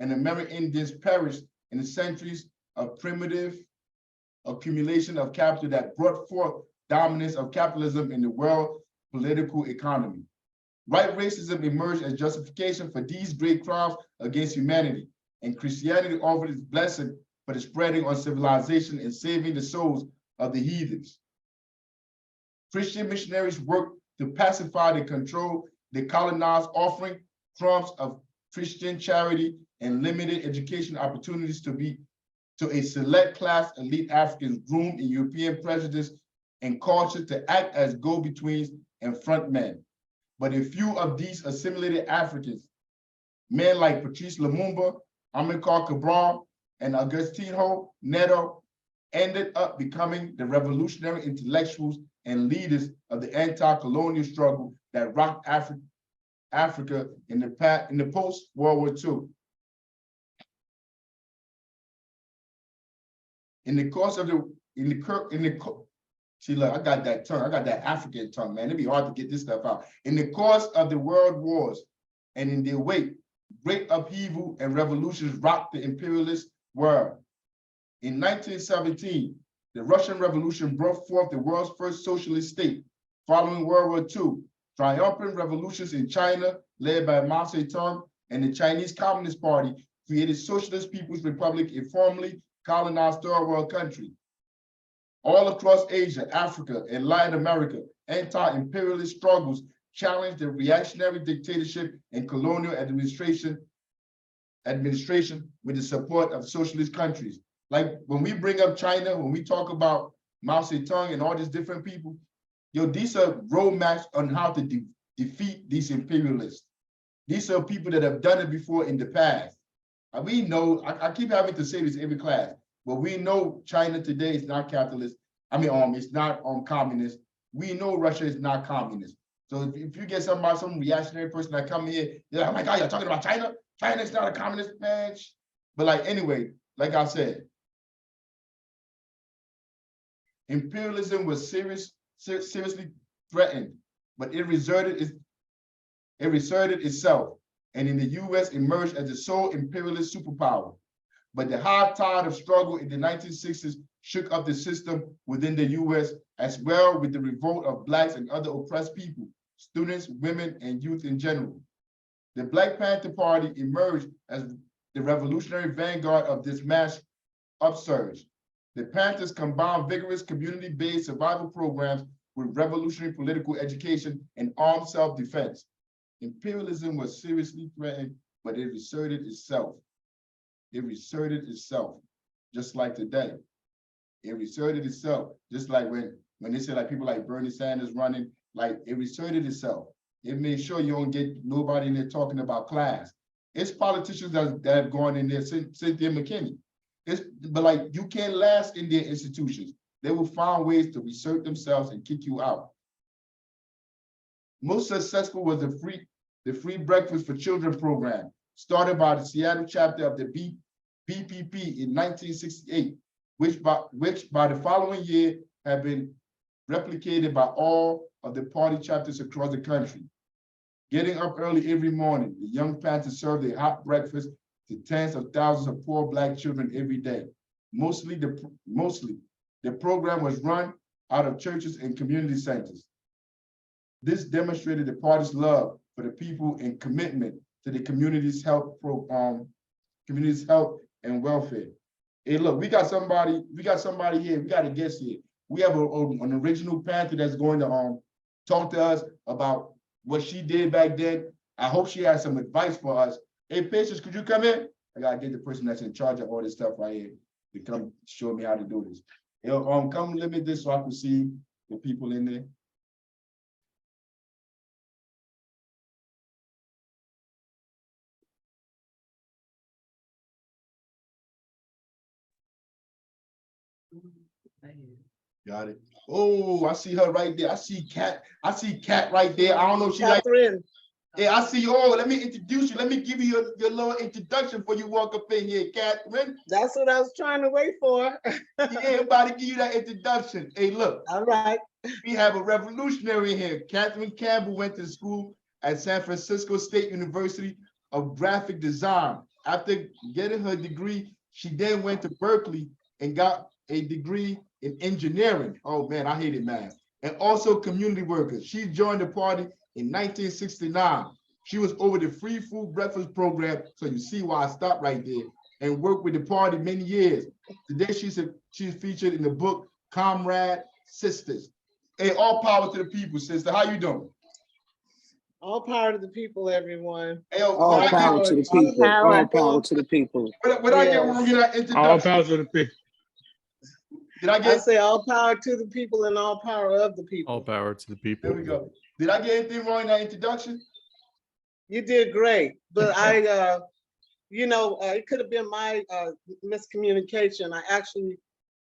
and American Indians perished in the centuries of primitive accumulation of capital that brought forth dominance of capitalism in the world political economy. White racism emerged as justification for these great crimes against humanity, and Christianity offered its blessing for the spreading on civilization and saving the souls of the heathens. Christian missionaries worked to pacify and control the colonized, offering crumbs of Christian charity and limited education opportunities to a select class elite Africans groomed in European prejudice and culture to act as go-betweens and front men. But a few of these assimilated Africans, men like Patrice Lumumba, Amilcar Cabral, and Agostinho Neto, ended up becoming the revolutionary intellectuals and leaders of the anti-colonial struggle that rocked Africa in the post-World War II. In the course of see, look, I got that tongue, I got that African tongue, man. It'd be hard to get this stuff out. In the course of the world wars and in their wake, great upheaval and revolutions rocked the imperialist world. In 1917, the Russian Revolution brought forth the world's first socialist state. Following World War II, triumphant revolutions in China, led by Mao Zedong and the Chinese Communist Party, created Socialist People's Republic, a formerly colonized third world country. All across Asia, Africa, and Latin America, anti-imperialist struggles challenged the reactionary dictatorship and colonial administration with the support of socialist countries. Like when we bring up China, when we talk about Mao Zedong and all these different people, these are roadmaps on how to defeat these imperialists. These are people that have done it before in the past. And we know, I keep having to say this in every class, but we know China today is not capitalist. I mean, it's not communist. We know Russia is not communist. So if you get some reactionary person that come here, they're like, oh my God, you're talking about China? China is not a communist, man. But like, anyway, like I said, imperialism was seriously threatened, but it reasserted itself, and in the US emerged as the sole imperialist superpower. But the high tide of struggle in the 1960s shook up the system within the US, as well with the revolt of Blacks and other oppressed people, students, women, and youth in general. The Black Panther Party emerged as the revolutionary vanguard of this mass upsurge. The Panthers combined vigorous community-based survival programs with revolutionary political education and armed self-defense. Imperialism was seriously threatened, but it reasserted itself. It reasserted itself, just like today. It reasserted itself, just like when they say like people like Bernie Sanders running, like it reasserted itself. It made sure you don't get nobody in there talking about class. It's politicians that have gone in there, Cynthia McKinney. But like you can't last in their institutions. They will find ways to reassert themselves and kick you out. Most successful was the free breakfast for children program, started by the Seattle chapter of the BPP in 1968, which by the following year had been replicated by all of the party chapters across the country. Getting up early every morning, the young Panthers served a hot breakfast to tens of thousands of poor Black children every day. Mostly the program was run out of churches and community centers. This demonstrated the party's love for the people and commitment to the community's health and welfare. Hey, look, we got somebody here, we got a guest here. We have an original Panther that's going to talk to us about what she did back then. I hope she has some advice for us. Hey, Patience, could you come in? I gotta get the person that's in charge of all this stuff right here to come show me how to do this. Yo, come limit this so I can see the people in there. Got it. Oh, I see her right there. I see Kat right there. I don't know if she like.
Catherine.
Yeah, I see you. Oh, let me introduce you. Let me give you your little introduction before you walk up in here, Catherine.
That's what I was trying to wait for.
Yeah, everybody give you that introduction. Hey, look.
All right.
We have a revolutionary here. Catherine Campbell went to school at San Francisco State University of Graphic Design. After getting her degree, she then went to Berkeley and got a degree in engineering. Oh man, I hated math. And also community workers. She joined the party in 1969. She was over the free food breakfast program, so you see why I stopped right there, and worked with the party many years. Today she's featured in the book Comrade Sisters. Hey, all power to the people, sister. How you doing?
All power to the people, everyone.
Hey, yo,
All power to the people. All power to the people.
What I get wrong in that introduction?
All power to the people.
Did I
I
get?
say all power to the people and all power of the people.
All power to the people.
There we go. Did I get anything wrong in that introduction?
You did great, but it could have been my miscommunication. I actually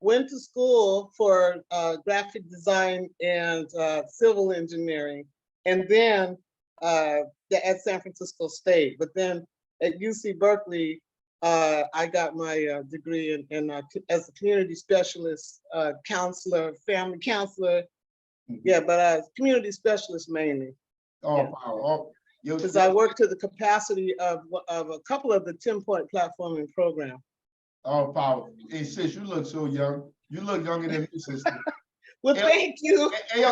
went to school for graphic design and civil engineering, and then at San Francisco State. But then at UC Berkeley, I got my degree in as a community specialist, counselor, family counselor. Yeah, but community specialist mainly.
Oh,
Yeah.
power.
Because I work to the capacity of a couple of the 10-point platforming program.
Oh, power. Hey, sis, you look so young. You look younger than me, sister.
Well, thank you.
Hey,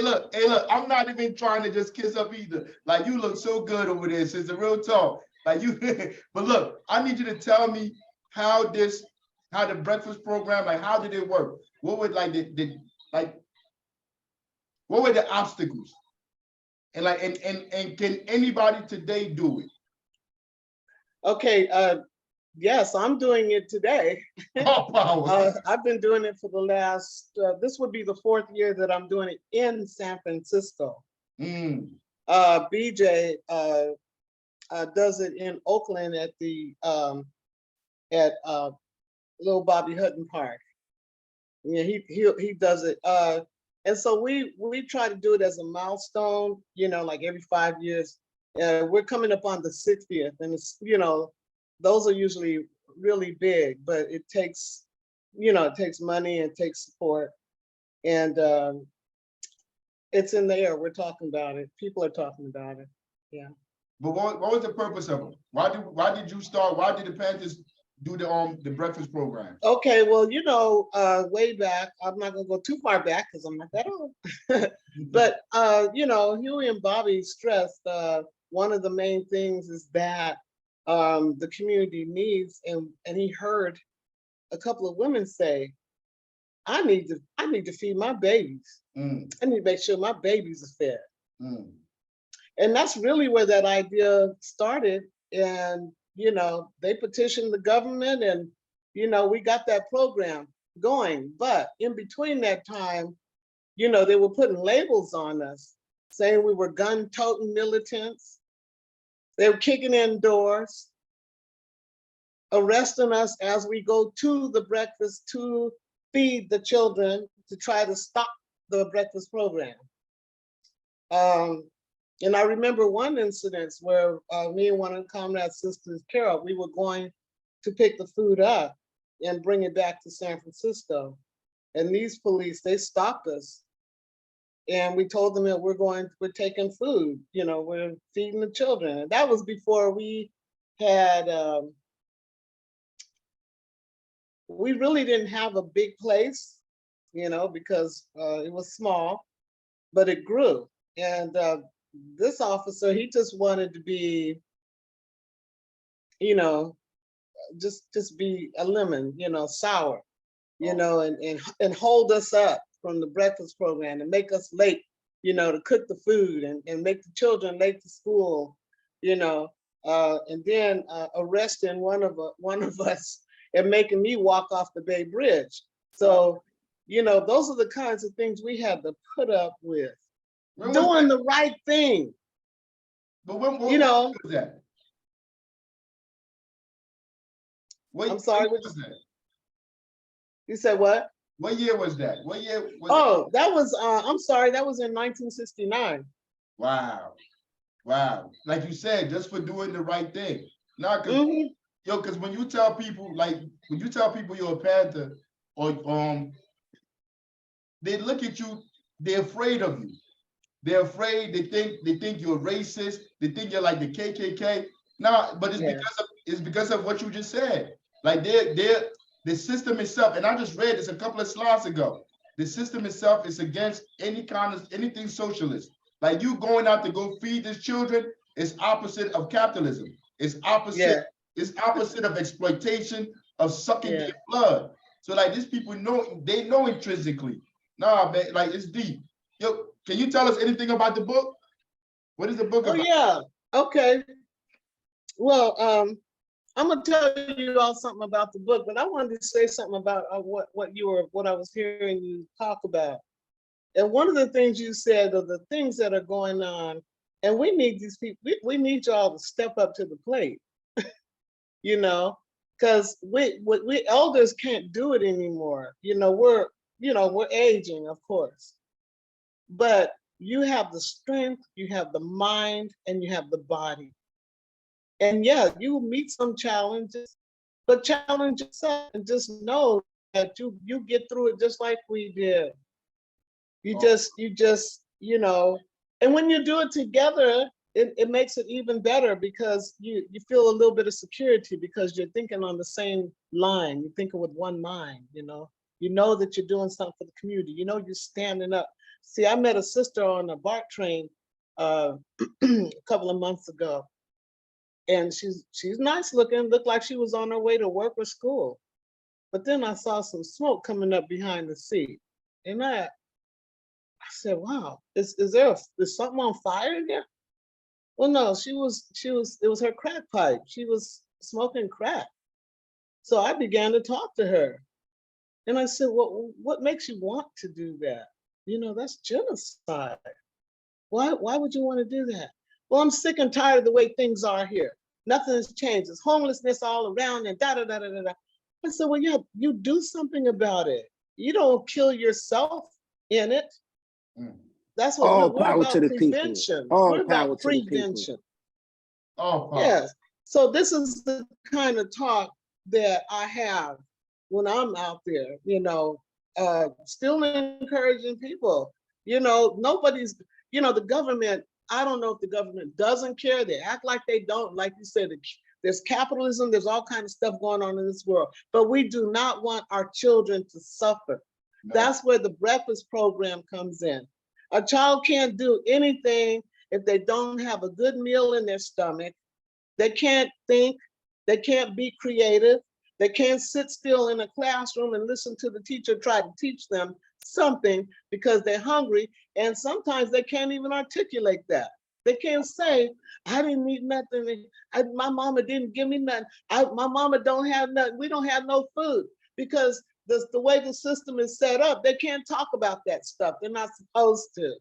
look, I'm not even trying to just kiss up either. Like, you look so good over there, sister, real talk. Like you, but look, I need you to tell me how the breakfast program, like how did it work? What would what were the obstacles? And and can anybody today do it?
Okay, yes, I'm doing it today.
Oh, power.
I've been doing it for the last, this would be the 4th year that I'm doing it in San Francisco. BJ does it in Oakland at the Little Bobby Hutton Park. Yeah, he does it. And so we try to do it as a milestone, like every 5 years. We're coming up on the 60th, and it's, those are usually really big, but it takes, it takes money and takes support. And it's in the air. We're talking about it. People are talking about it. Yeah.
But what was the purpose of it? Why did you start? Why did the Panthers do the breakfast program?
Okay, well, way back, I'm not gonna go too far back because I'm not that old. But Huey and Bobby stressed one of the main things is that the community needs, and he heard a couple of women say, I need to feed my babies. I need to make sure my babies are fed. And that's really where that idea started. And, they petitioned the government and, we got that program going. But in between that time, they were putting labels on us saying we were gun-toting militants. They were kicking in doors, arresting us as we go to the breakfast to feed the children to try to stop the breakfast program. And I remember one incident where me and one of the comrade sisters, Carol, we were going to pick the food up and bring it back to San Francisco. And these police, they stopped us. And we told them that we're taking food, we're feeding the children. And that was before we had, we really didn't have a big place. you know, because it was small, but it grew. And this officer, he just wanted to be, you know, just be a lemon, you know, sour, you know, and hold us up from the breakfast program and make us late, you know, to cook the food and make the children late to school, you know, and then arresting one of us and making me walk off the Bay Bridge. So, you know, those are the kinds of things we had to put up with. Doing the right thing.
But when
you know,
was that?
I'm sorry,
what was that?
You said what?
What year was that? What year was
Oh, that was, I'm sorry, that was in 1969.
Wow. Wow. Like you said, just for doing the right thing. Nah, because when you tell people, you're a Panther, or they look at you, they're afraid of you. They're afraid, they think you're racist, they think you're like the KKK. No, but it's because of what you just said. Like the system itself, and I just read this a couple of slides ago. The system itself is against anything socialist. Like you going out to go feed these children is opposite of capitalism. It's opposite. It's opposite of exploitation, of sucking their blood. So like these people know, they know intrinsically. Nah, man, like it's deep. Yo, can you tell us anything about the book? What is the book about?
Oh yeah. Okay. Well, I'm gonna tell you all something about the book, but I wanted to say something about what I was hearing you talk about. And one of the things you said are the things that are going on, and we need these people. We need y'all to step up to the plate, you know, because we elders can't do it anymore. You know, we're aging, of course, but you have the strength, you have the mind, and you have the body. And yeah, you meet some challenges, but challenge yourself and just know that you get through it just like we did. You just, you know, and when you do it together, it makes it even better because you feel a little bit of security because you're thinking on the same line. You're thinking with one mind, you know. You know that you're doing something for the community. You know you're standing up. See, I met a sister on a BART train a couple of months ago. And she's nice looking, looked like she was on her way to work or school. But then I saw some smoke coming up behind the seat. And I said, wow, is something on fire there? Well, no, it was her crack pipe. She was smoking crack. So I began to talk to her. And I said, well, what makes you want to do that? You know, that's genocide. Why would you want to do that? Well, I'm sick and tired of the way things are here. Nothing has changed. There's homelessness all around and da da da da da. I said, well, yeah, you do something about it. You don't kill yourself in it. That's what
all
we're
power
about.
To the
prevention.
People. All
we're
power
about
to
prevention.
The people.
Oh,
yes. So this is the kind of talk that I have when I'm out there. You know, still encouraging people. You know, nobody's. You know, the government. I don't know if the government doesn't care. They act like they don't. Like you said, there's capitalism. There's all kinds of stuff going on in this world. But we do not want our children to suffer. No. That's where the breakfast program comes in. A child can't do anything if they don't have a good meal in their stomach. They can't think. They can't be creative. They can't sit still in a classroom and listen to the teacher try to teach them something because they're hungry. And sometimes they can't even articulate that. They can't say, I didn't eat nothing. My mama didn't give me nothing. My mama don't have nothing. We don't have no food because the way the system is set up, they can't talk about that stuff. They're not supposed to.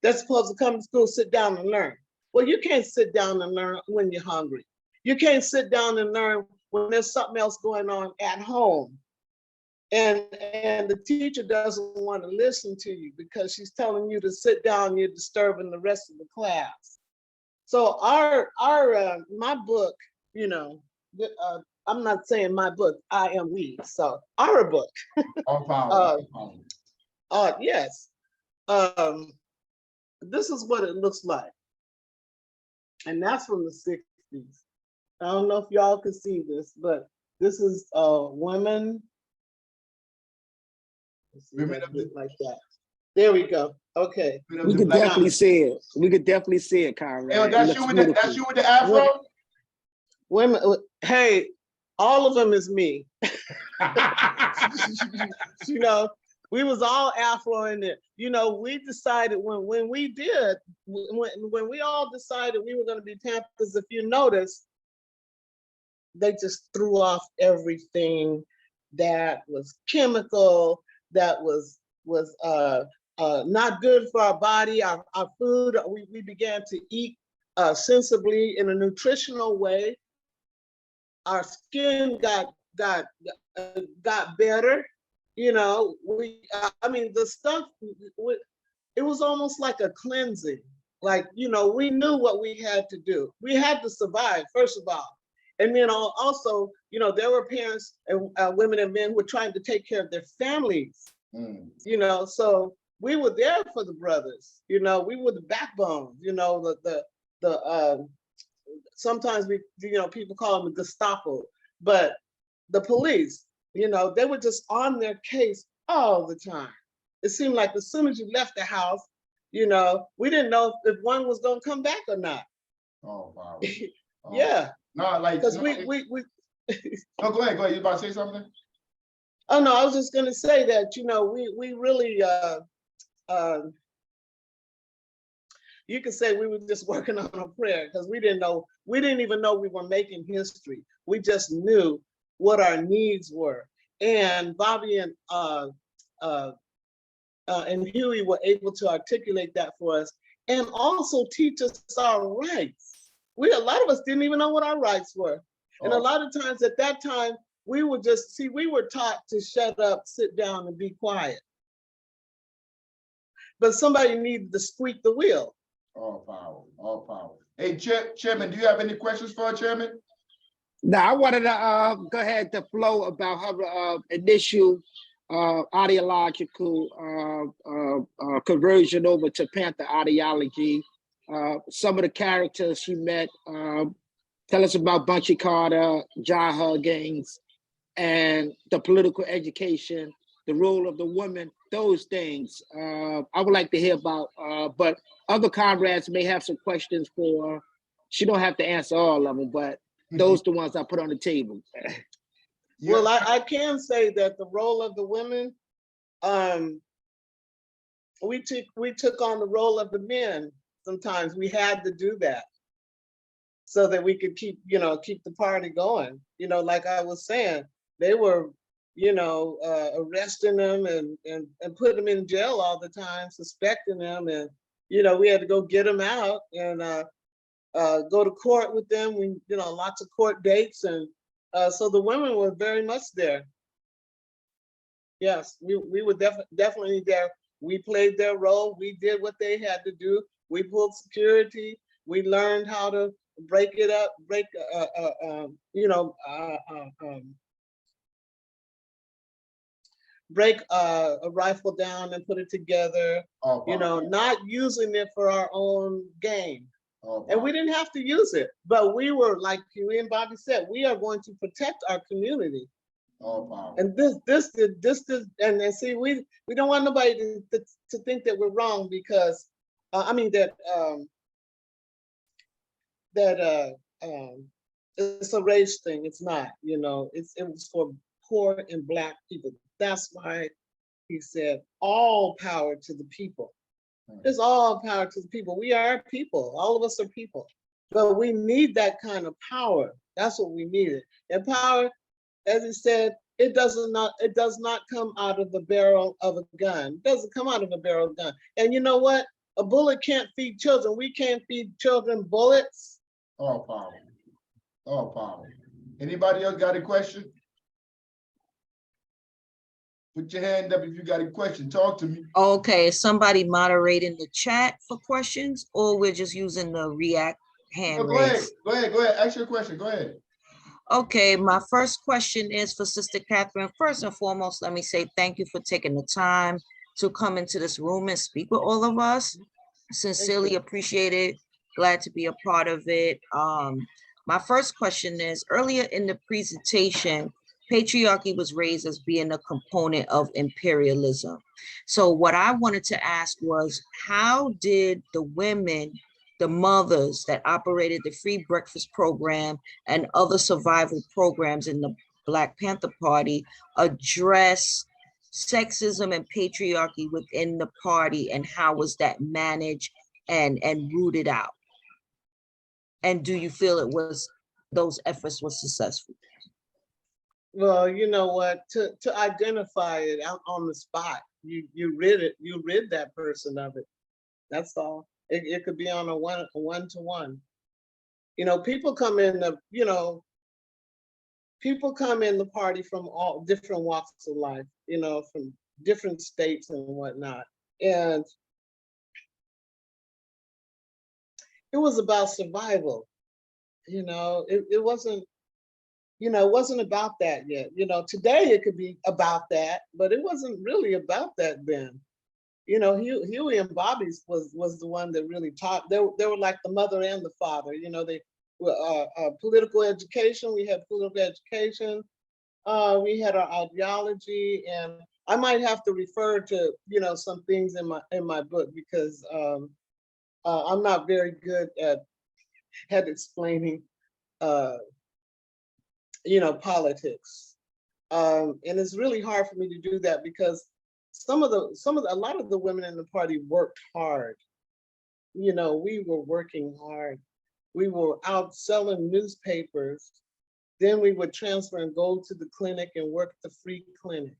They're supposed to come to school, sit down and learn. Well, you can't sit down and learn when you're hungry. You can't sit down and learn when there's something else going on at home. And the teacher doesn't want to listen to you because she's telling you to sit down, you're disturbing the rest of the class. So my book, you know, I'm not saying my book, I am we. So our book.
All power.
Yes. This is what it looks like. And that's from the 60s. I don't know if y'all can see this, but this is women Let's see,
Women
let's
of
do
the,
it like that. There we go. Okay.
women of
We
the
could
black.
definitely see it. We could definitely see it, Conrad.
Hey,
It
that's
looks
you with the, that's
beautiful.
you with the afro?
Women, hey, all of them is me. You know, we was all Afro in there. You know, we decided when we did, when we all decided we were going to be Panthers, if you notice, they just threw off everything that was chemical, that was not good for our body, our food. We began to eat sensibly in a nutritional way. Our skin got better. You know, I mean, the stuff, it was almost like a cleansing. Like, you know, we knew what we had to do. We had to survive, first of all. And then also, you know, there were parents and women and men who were trying to take care of their families. You know, so we were there for the brothers. You know, we were the backbone. You know, the sometimes you know, people call them the Gestapo, but the police, you know, they were just on their case all the time. It seemed like as soon as you left the house, you know, we didn't know if one was going to come back or not.
Oh, wow. Oh.
Yeah.
No, like,
Because
no,
we
no, go ahead. You about to say something?
Oh no, I was just going to say that, you know, we really you could say we were just working on a prayer, because we didn't even know we were making history. We just knew what our needs were. And Bobby and Huey were able to articulate that for us and also teach us our rights. A lot of us didn't even know what our rights were. And a lot of times at that time, we were taught to shut up, sit down, and be quiet. But somebody needed to squeak the wheel.
All power, all power. Hey, Chairman, do you have any questions for our chairman?
Now, I wanted to go ahead to flow about her initial ideological conversion over to Panther ideology. Some of the characters she met. Tell us about Bunchy Carter, John Huggins, and the political education, the role of the woman, those things. I would like to hear about, but other comrades may have some questions for her. She don't have to answer all of them, but those are the ones I put on the table.
Well, I can say that the role of the women, we took on the role of the men. Sometimes we had to do that so that we could keep the party going. You know, like I was saying, they were, you know, arresting them and putting them in jail all the time, suspecting them, and you know, we had to go get them out and go to court with them. We, you know, lots of court dates, and so the women were very much there. Yes, we were definitely there. We played their role. We did what they had to do. We pulled security. We learned how to break it up, break a rifle down and put it together, you know, not using it for our own gain. And we didn't have to use it, but we were, like Huey and Bobby said, we are going to protect our community. And this, and see, we don't want nobody to think that we're wrong, because I mean that it's a race thing. It's not, you know, it was for poor and Black people. That's why he said all power to the people. It's all power to the people. We are people. All of us are people, but we need that kind of power. That's what we needed. And power, as he said, it does not come out of the barrel of a gun. It doesn't come out of a barrel of a gun. And you know what? A bullet can't feed children. We can't feed children bullets.
All power. All power. Anybody else got a question? Put your hand up if you got a question. Talk to me.
Okay, is somebody moderating the chat for questions, or we're just using the React hand raise?
Go ahead. Ask your question. Go ahead.
Okay, my first question is for Sister Catherine. First and foremost, let me say thank you for taking the time to come into this room and speak with all of us. Sincerely appreciate it. Glad to be a part of it. My first question is, earlier in the presentation, patriarchy was raised as being a component of imperialism. So what I wanted to ask was, how did the women, the mothers that operated the free breakfast program and other survival programs in the Black Panther Party address sexism and patriarchy within the party, and how was that managed and rooted out? And do you feel those efforts were successful?
Well, you know what, to identify it out on the spot, you rid that person of it. That's all. It could be on a one-to-one. You know, people come in the party from all different walks of life, you know, from different states and whatnot. And it was about survival. You know, it wasn't, you know, it wasn't about that yet. You know, today it could be about that, but it wasn't really about that then. You know, Huey and Bobby's was the one that really taught. They were like the mother and the father. You know, they were political education. We had political education. We had our ideology, and I might have to refer to, you know, some things in my book, because I'm not very good at explaining, you know, politics, and it's really hard for me to do that, because a lot of the women in the party worked hard. You know, we were working hard. We were out selling newspapers. Then we would transfer and go to the clinic and work at the free clinic.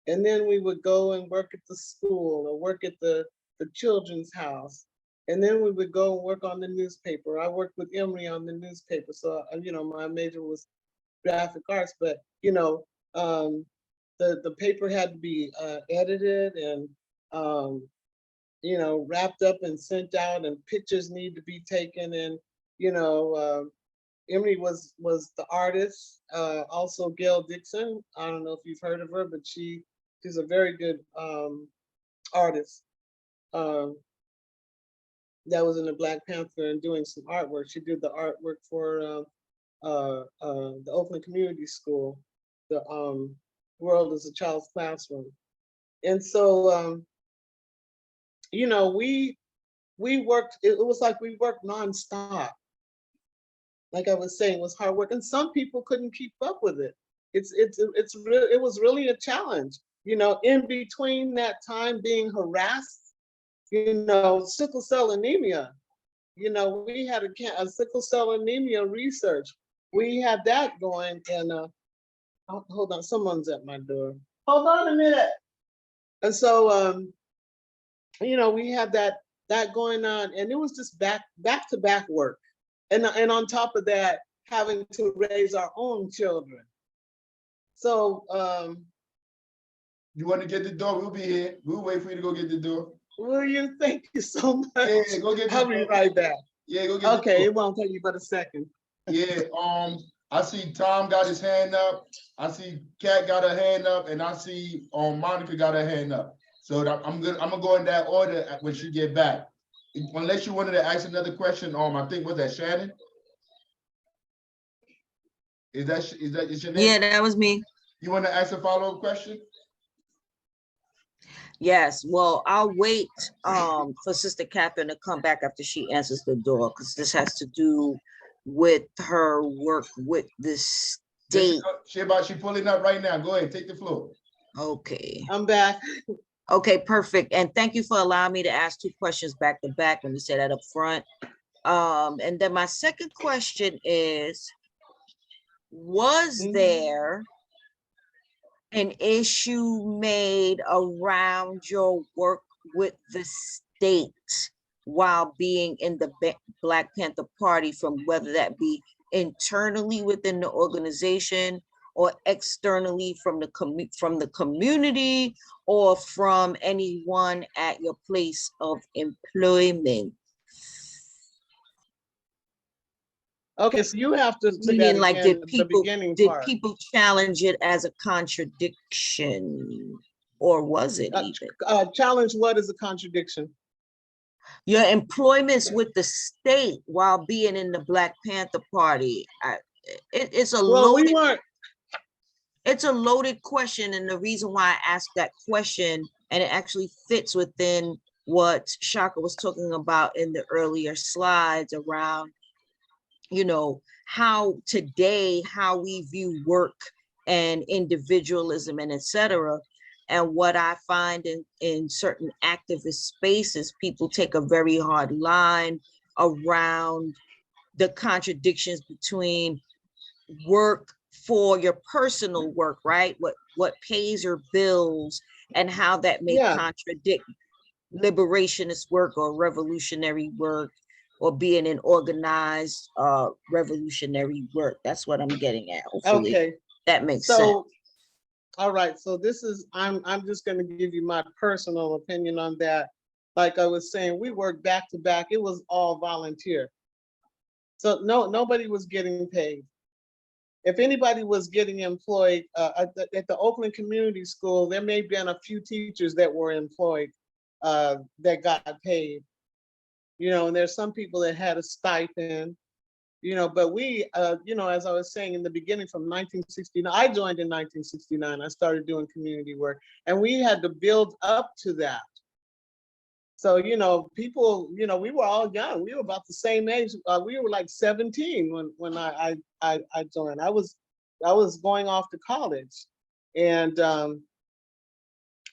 And then we would go and work at the school or work at the children's house. And then we would go and work on the newspaper. I worked with Emory on the newspaper. So, you know, my major was graphic arts, but, you know, the paper had to be edited and, you know, wrapped up and sent out, and pictures need to be taken. And, you know, Emory was the artist. Also Gail Dixon. I don't know if you've heard of her, but she's a very good artist that was in the Black Panther and doing some artwork. She did the artwork for the Oakland Community School, the World is a Child's Classroom. And so, you know, we worked, it was like we worked nonstop. Like I was saying, it was hard work, and some people couldn't keep up with it. It was really a challenge. You know, in between that time being harassed, you know, sickle cell anemia. You know, we had a sickle cell anemia research. We had that going, and oh, hold on, someone's at my door. Hold on a minute. And so, you know, we had that going on, and it was just back to back work. And on top of that, having to raise our own children. So,
You want to get the door? We'll be here. We'll wait for you to go get the door.
William, thank you so much.
Yeah, go get the
I'll
door.
be right back.
Yeah, go get the
Okay,
door.
it won't take you but a second.
Yeah, I see Tom got his hand up. I see Kat got her hand up, and I see Monica got her hand up. So I'm gonna go in that order when she get back. Unless you wanted to ask another question, I think was that Shannon? Is your name?
Yeah, that was me.
You want to ask a follow-up question?
Yes, well, I'll wait for Sister Catherine to come back after she answers the door, because this has to do with her work with the state.
She pulling up right now. Go ahead, take the floor.
Okay.
I'm back.
Okay, perfect. And thank you for allowing me to ask 2 questions back to back. Let me say that up front. And then my second question is, was there an issue made around your work with the state while being in the Black Panther Party, from whether that be internally within the organization or externally from the community or from anyone at your place of employment?
Okay, so you have to say
Meaning,
that
like,
again,
did people challenge it as a contradiction, or was it even?
Challenge what is a contradiction?
Your employments with the state while being in the Black Panther Party. It's a
Well,
loaded. it's a loaded question, and the reason why I asked that question, and it actually fits within what Shakur was talking about in the earlier slides around, you know, how today, how we view work and individualism and etc. And what I find in certain activist spaces, people take a very hard line around the contradictions between work for your personal work, right? What pays your bills, and how that may
Yeah.
contradict liberationist work or revolutionary work, or being an organized revolutionary work. That's what I'm getting at. Hopefully
Okay.
that makes sense.
So, all right. So this is, I'm just going to give you my personal opinion on that. Like I was saying, we worked back to back. It was all volunteer. So nobody was getting paid. If anybody was getting employed at the Oakland Community School, there may have been a few teachers that were employed that got paid. You know, and there's some people that had a stipend, you know, but we, you know, as I was saying in the beginning, from 1969, I joined in 1969, I started doing community work, and we had to build up to that. So, you know, people, you know, we were all young. We were about the same age. We were like 17 when I joined. I was going off to college, and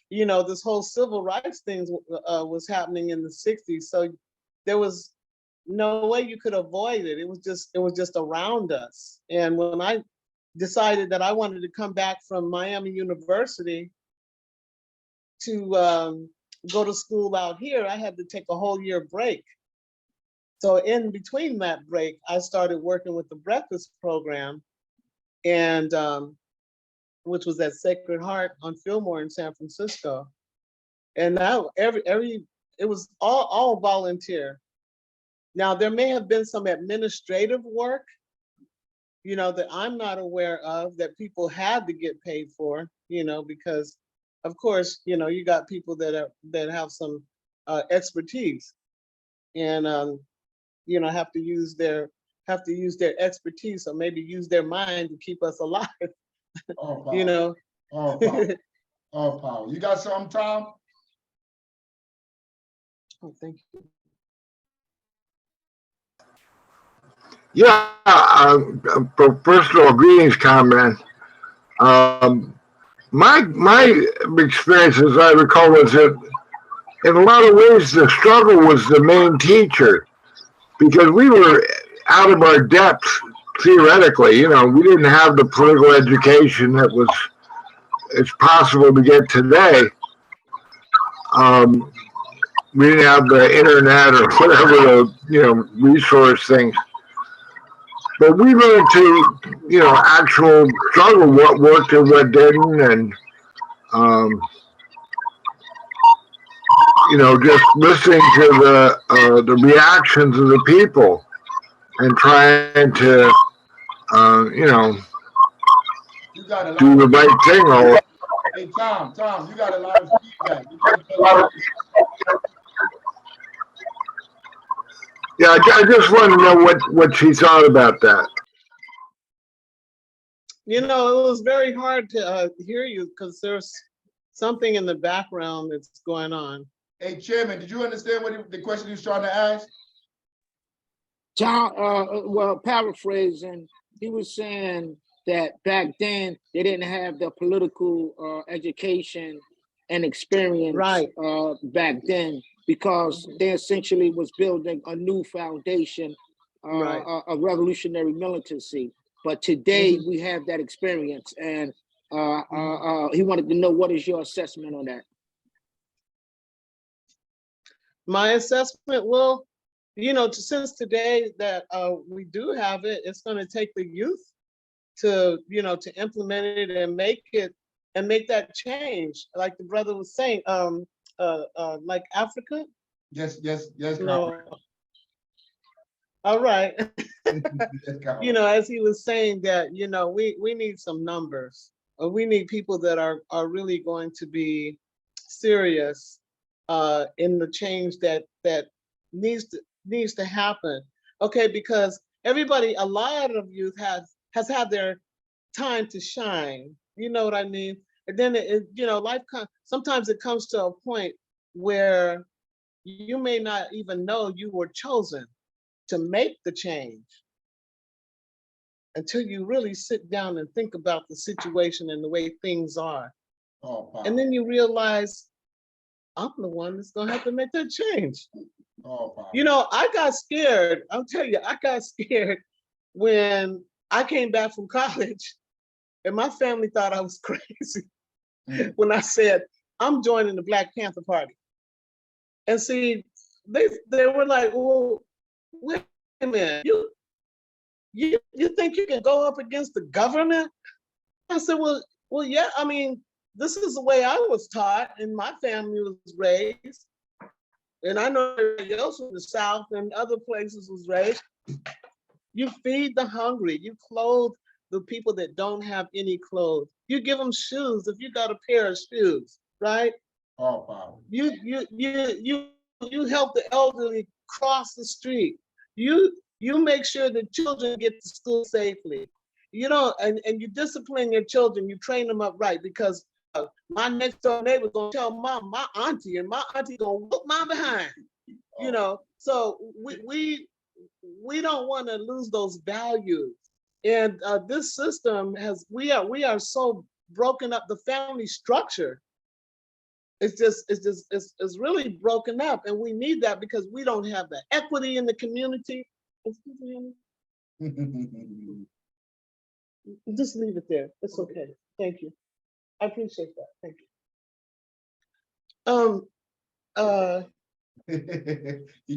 you know, this whole civil rights thing was happening in the 60s. So there was no way you could avoid it. It was just around us. And when I decided that I wanted to come back from Miami University to go to school out here, I had to take a whole year break. So in between that break, I started working with the breakfast program, and which was at Sacred Heart on Fillmore in San Francisco. And now it was all volunteer. Now there may have been some administrative work, you know, that I'm not aware of that people had to get paid for, you know, because of course, you know, you got people that have some expertise, and you know, have to use their expertise, or maybe use their mind to keep us alive.
All power.
You know.
All power. All power. You got something, Tom?
Oh, thank you.
Yeah, first of all, greetings, comrade. My experience, as I recall, was that in a lot of ways the struggle was the main teacher, because we were out of our depth theoretically. You know, we didn't have the political education that it's possible to get today. We didn't have the internet or whatever the, you know, resource things. But we learned to, you know, actual struggle, what worked and what didn't, and you know, just listening to the reactions of the people and trying to, you know, do the right thing.
Hey, Tom, you got a lot of feedback.
Yeah, I just want to know what she thought about that.
You know, it was very hard to hear you because there's something in the background that's going on.
Hey, Chairman, did you understand what the question he was trying to ask?
John, well, paraphrasing, he was saying that back then they didn't have the political education and experience
Right.
Back then, because they essentially was building a new foundation,
Right.
a revolutionary militancy. But today we have that experience, and he wanted to know, what is your assessment on that?
My assessment, well, you know, since today that we do have it, it's going to take the youth to, you know, to implement it and make that change. Like the brother was saying, like Africa.
Yes.
No. All right. You know, as he was saying that, you know, we need some numbers. We need people that are really going to be serious in the change that needs to happen. Okay, because everybody, a lot of youth has had their time to shine. You know what I mean? And then life sometimes it comes to a point where you may not even know you were chosen to make the change until you really sit down and think about the situation and the way things are.
Oh, wow.
And then you realize, I'm the one that's gonna have to make that change.
Oh, wow.
You know, I got scared. I'll tell you, I got scared when I came back from college and my family thought I was crazy when I said, I'm joining the Black Panther Party. And see, they were like, well, wait a minute, you think you can go up against the government? I said, well, yeah, I mean, this is the way I was taught and my family was raised. And I know everybody else in the South and other places was raised. You feed the hungry, you clothe the people that don't have any clothes. You give them shoes if you got a pair of shoes, right?
Oh, wow.
You help the elderly cross the street. You make sure that children get to school safely. You know, and you discipline your children, you train them up right, because my next door neighbor gonna tell mom, my auntie, and my auntie gonna whoop my behind. You know, so we don't want to lose those values. And this system we are so broken up, the family structure. It's really broken up, and we need that because we don't have the equity in the community. Excuse me. Just leave it there. It's okay. Thank you. I appreciate that. Thank you.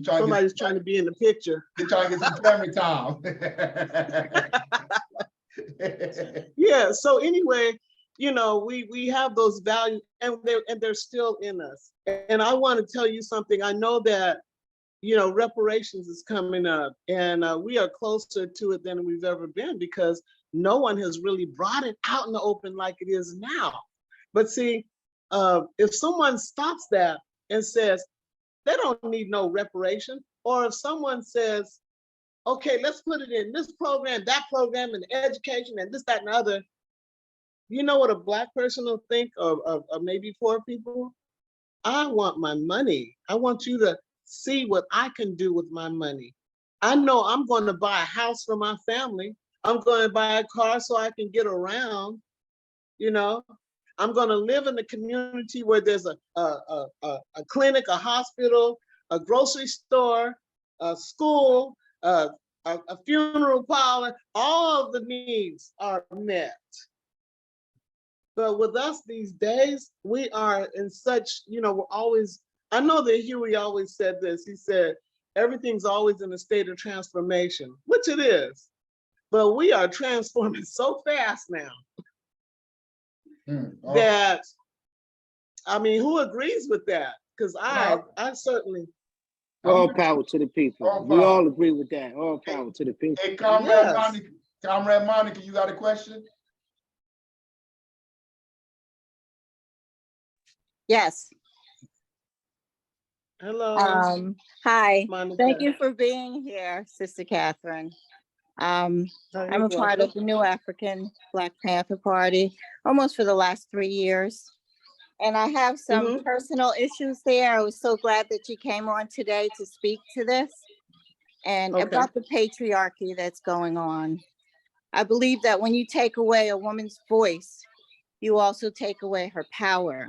Somebody's trying to be in the picture.
You're trying to get some family time.
Yeah. So anyway, you know, we have those values, and they're still in us. And I want to tell you something. I know that, you know, reparations is coming up, and we are closer to it than we've ever been, because no one has really brought it out in the open like it is now. But see, if someone stops that and says they don't need no reparation, or if someone says, okay, let's put it in this program, that program, and education, and this, that, and the other, you know what a Black person will think of maybe poor people? I want my money. I want you to see what I can do with my money. I know I'm going to buy a house for my family. I'm going to buy a car so I can get around. You know, I'm going to live in a community where there's a clinic, a hospital, a grocery store, a school, a funeral parlor. All of the needs are met. But with us these days, we are in such, you know, we're always, I know that Huey always said this. He said, everything's always in a state of transformation, which it is. But we are transforming so fast now that, I mean, who agrees with that? Because I certainly.
All power to the people. We all agree with that. All power to the people.
Hey, Comrade Monica, you got a question?
Yes.
Hello.
Hi.
Monica.
Thank you for being here, Sister Catherine. I'm a part of the New African Black Panther Party almost for the last 3 years. And I have some personal issues there. I was so glad that you came on today to speak to this and about the patriarchy that's going on. I believe that when you take away a woman's voice, you also take away her power,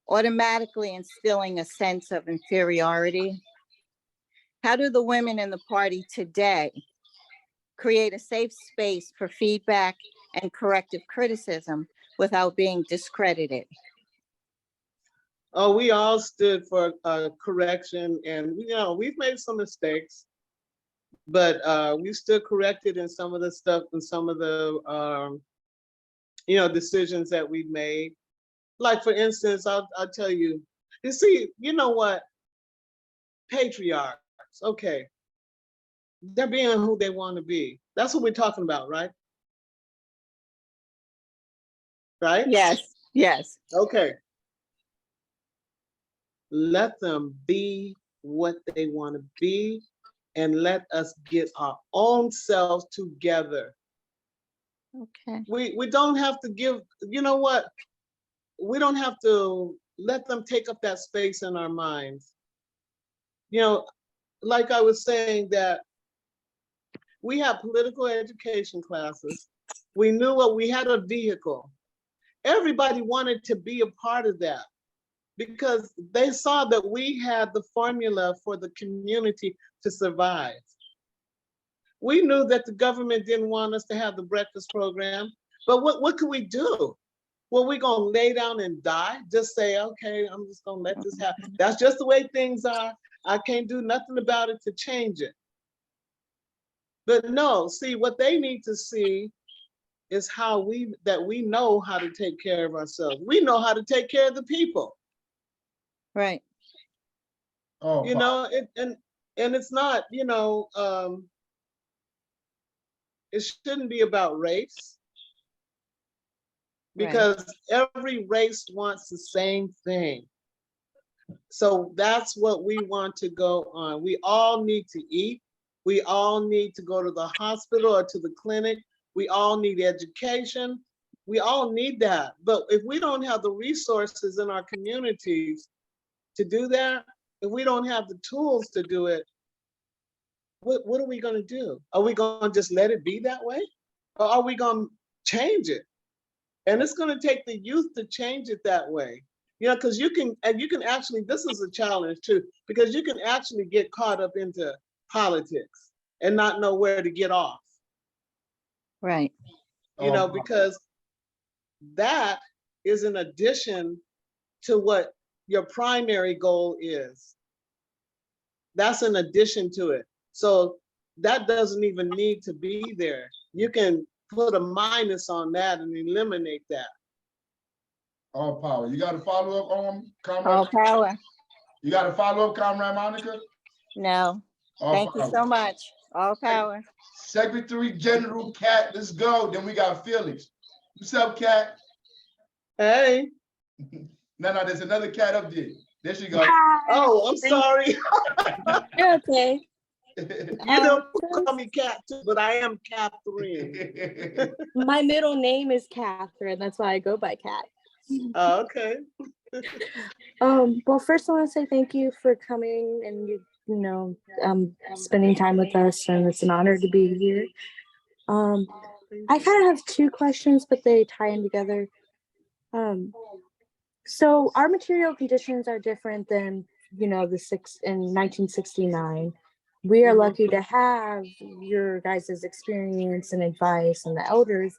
automatically instilling a sense of inferiority. How do the women in the party today create a safe space for feedback and corrective criticism without being discredited?
Oh, we all stood for correction, and you know, we've made some mistakes, but we still corrected in some of the stuff and some of the you know, decisions that we've made. Like for instance, I'll tell you, you see, you know what? Patriarchs, okay. They're being who they want to be. That's what we're talking about, right? Right?
Yes, yes.
Okay. Let them be what they want to be, and let us get our own selves together.
Okay.
We don't have to give, you know what? We don't have to let them take up that space in our minds. You know, like I was saying, that we have political education classes. We knew what we had, a vehicle. Everybody wanted to be a part of that because they saw that we had the formula for the community to survive. We knew that the government didn't want us to have the breakfast program, but what could we do? Well, we gonna lay down and die? Just say, okay, I'm just gonna let this happen. That's just the way things are. I can't do nothing about it to change it. But no, see, what they need to see is how we know how to take care of ourselves. We know how to take care of the people.
Right.
Oh,
You know, and it's not, you know, it shouldn't be about race, because every race wants the same thing. So that's what we want to go on. We all need to eat. We all need to go to the hospital or to the clinic. We all need education. We all need that. But if we don't have the resources in our communities to do that, if we don't have the tools to do it, what are we going to do? Are we going to just let it be that way? Or are we going to change it? And it's going to take the youth to change it that way. You know, because you can actually, this is a challenge too, because you can actually get caught up into politics and not know where to get off.
Right.
You know, because that is in addition to what your primary goal is. That's in addition to it. So that doesn't even need to be there. You can put a minus on that and eliminate that.
all power. You got a follow up, comrade?
All power.
You got a follow up, comrade Monica?
No.
All
Thank you
power.
so much. All power.
Secretary General Cat, let's go. Then we got Felix. What's up, Cat?
Hey.
No, there's another cat up there. There she go.
Oh, I'm sorry.
You're okay.
You know, call me Cat too, but I am Catherine.
My middle name is Catherine. That's why I go by Cat.
Oh, okay.
Well, first I want to say thank you for coming and spending time with us, and it's an honor to be here. I kind of have two questions, but they tie in together. So our material conditions are different than in 1969. We are lucky to have your guys' experience and advice and the elders,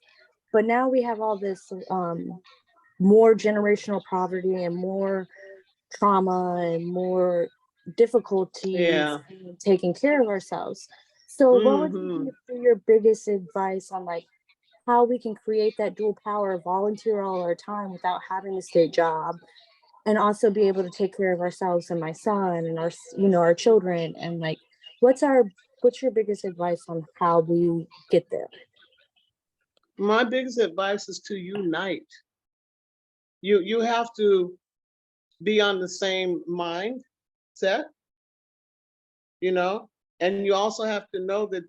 but now we have all this more generational poverty and more trauma and more difficulties taking care of ourselves. So what would be your biggest advice on how we can create that dual power, volunteer all our time without having a state job, and also be able to take care of ourselves and my son and our children, and what's your biggest advice on how we get there?
My biggest advice is to unite. You have to be on the same mindset, and you also have to know that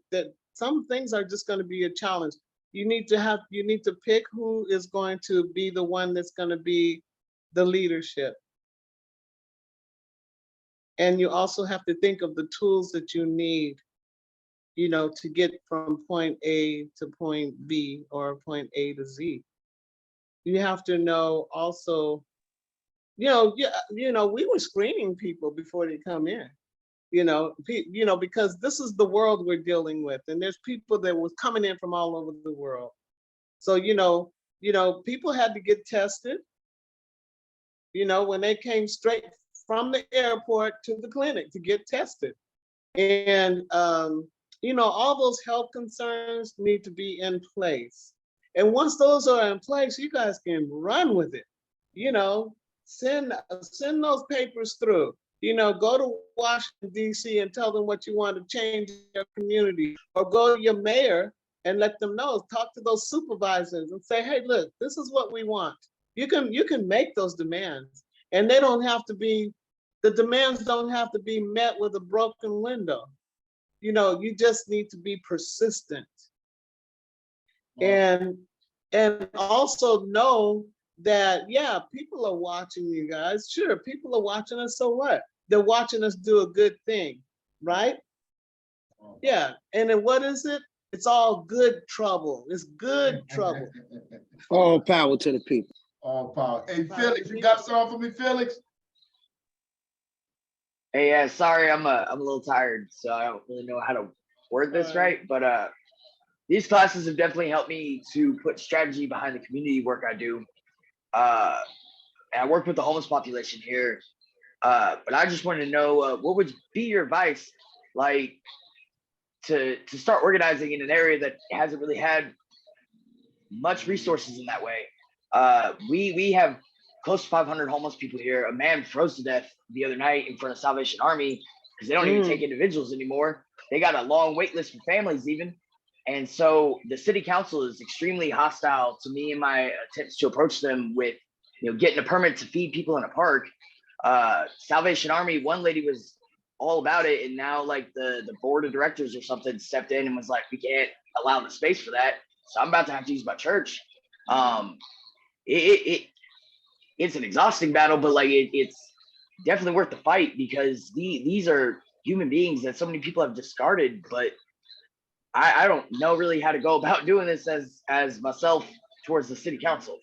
some things are just going to be a challenge. You need to pick who is going to be the one that's going to be the leadership. And you also have to think of the tools that you need, to get from point A to point B or point A to Z. You have to know also, we were screening people before they come in, because this is the world we're dealing with, and there's people that was coming in from all over the world. So, people had to get tested, when they came straight from the airport to the clinic to get tested. And, all those health concerns need to be in place. And once those are in place, you guys can run with it, send those papers through, go to Washington, D.C. and tell them what you want to change in your community, or go to your mayor and let them know, talk to those supervisors and say, hey, look, this is what we want. You can make those demands, and the demands don't have to be met with a broken window. You just need to be persistent. and also know that, yeah, people are watching you guys. Sure, people are watching us, so what? They're watching us do a good thing, right? Yeah, and then what is it? It's all good trouble. It's good trouble.
All power to the people.
All power. Hey, Felix, you got something for me, Felix?
Hey, yeah, sorry, I'm a little tired, so I don't really know how to word this right. But these classes have definitely helped me to put strategy behind the community work I do. And I work with the homeless population here. But I just wanted to know what would be your advice, like to start organizing in an area that hasn't really had much resources in that way. We have close to 500 homeless people here. A man froze to death the other night in front of Salvation Army because they don't even take individuals anymore. They got a long wait list for families even. And so the city council is extremely hostile to me and my attempts to approach them with, getting a permit to feed people in a park. Salvation Army, one lady was all about it, and now like the board of directors or something stepped in and was like, we can't allow the space for that. So I'm about to have to use my church. It's an exhausting battle, but like it's definitely worth the fight because these are human beings that so many people have discarded. But I don't know really how to go about doing this as myself towards the city council.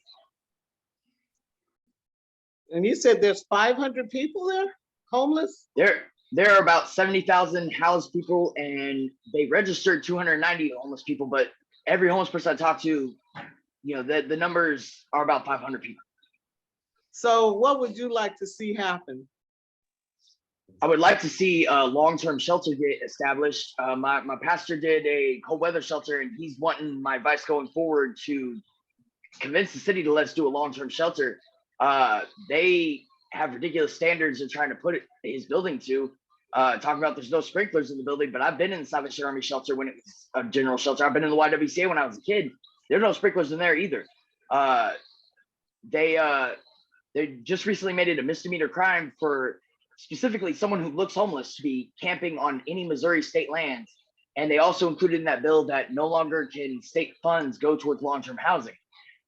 And you said there's 500 people there, homeless?
There are about 70,000 housed people, and they registered 290 homeless people. But every homeless person I talk to, the numbers are about 500 people.
So what would you like to see happen?
I would like to see a long-term shelter get established. My pastor did a cold weather shelter, and he's wanting my advice going forward to convince the city to let's do a long-term shelter. They have ridiculous standards they're trying to put his building to. Talking about there's no sprinklers in the building, but I've been in the Salvation Army shelter when it was a general shelter. I've been in the YWCA when I was a kid. There's no sprinklers in there either. They just recently made it a misdemeanor crime for specifically someone who looks homeless to be camping on any Missouri state lands. And they also included in that bill that no longer can state funds go towards long-term housing.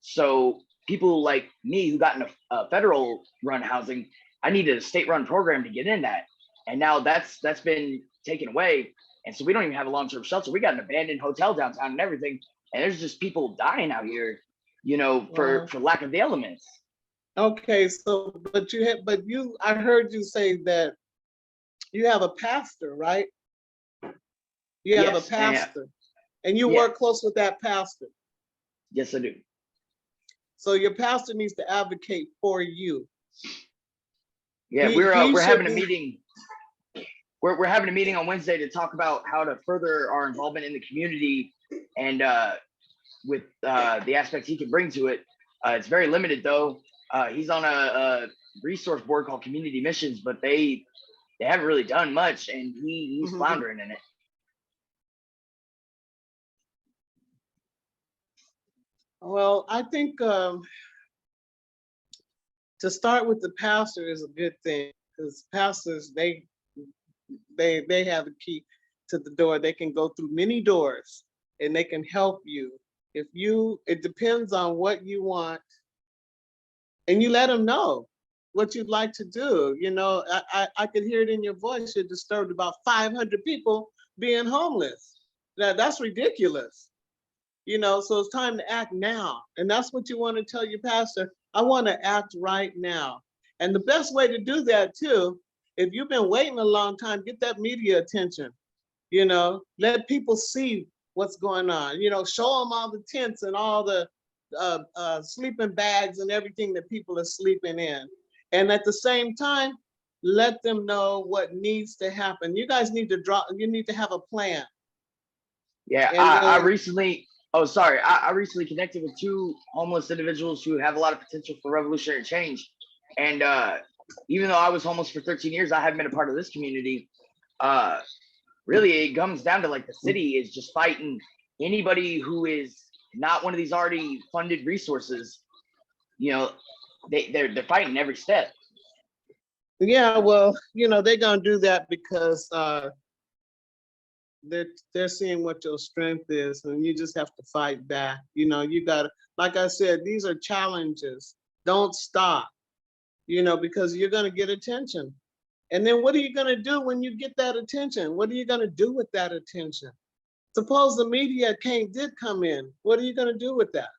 So people like me who got in a federal run housing, I needed a state-run program to get in that. And now that's been taken away. And so we don't even have a long-term shelter. We got an abandoned hotel downtown and everything. And there's just people dying out here, for lack of the elements. Okay,
so I heard you say that you have a pastor, right? You have a pastor, and you work close with that pastor.
Yes, I do.
So your pastor needs to advocate for you.
Yeah, we're having a meeting. We're having a meeting on Wednesday to talk about how to further our involvement in the community and with the aspects he can bring to it. It's very limited though. He's on a resource board called Community Missions, but they haven't really done much, and he's floundering in it.
Well, I think to start with the pastor is a good thing, because pastors, they have the key to the door. They can go through many doors and they can help you. It depends on what you want, and you let them know what you'd like to do. I could hear it in your voice. You're disturbed about 500 people being homeless. That's ridiculous. So it's time to act now. And that's what you want to tell your pastor. I want to act right now. And the best way to do that too, if you've been waiting a long time, get that media attention. Let people see what's going on. Show them all the tents and all the sleeping bags and everything that people are sleeping in. And at the same time, let them know what needs to happen. You guys need to have a plan.
Yeah, I recently connected with two homeless individuals who have a lot of potential for revolutionary change. And even though I was homeless for 13 years, I haven't been a part of this community. Really, it comes down to like the city is just fighting anybody who is not one of these already funded resources. They're fighting every step.
Yeah, well, they're gonna do that because they're seeing what your strength is, and you just have to fight back. You know, you gotta, like I said, these are challenges. Don't stop, you know, because you're gonna get attention. And then what are you gonna do when you get that attention? What are you gonna do with that attention? Suppose the media did come in. What are you gonna do with that?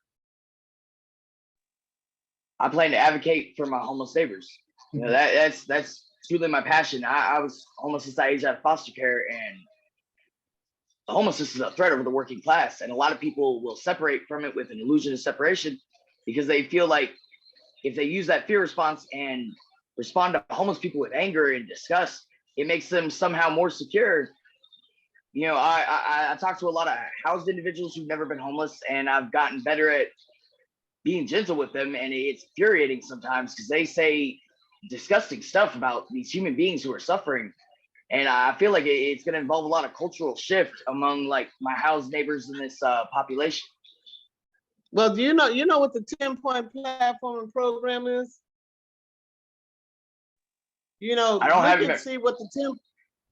I plan to advocate for my homeless neighbors. You know, that's truly my passion. I was homeless since I aged out of foster care, and homelessness is a threat over the working class. And a lot of people will separate from it with an illusion of separation because they feel like if they use that fear response and respond to homeless people with anger and disgust, it makes them somehow more secure. You know, I talk to a lot of housed individuals who've never been homeless, and I've gotten better at being gentle with them. And it's infuriating sometimes because they say disgusting stuff about these human beings who are suffering. And I feel like it's going to involve a lot of cultural shift among like my housed neighbors in this population.
Well, do you know what the 10-point platform and program is? You know,
I don't have
look and
it.
see what the 10.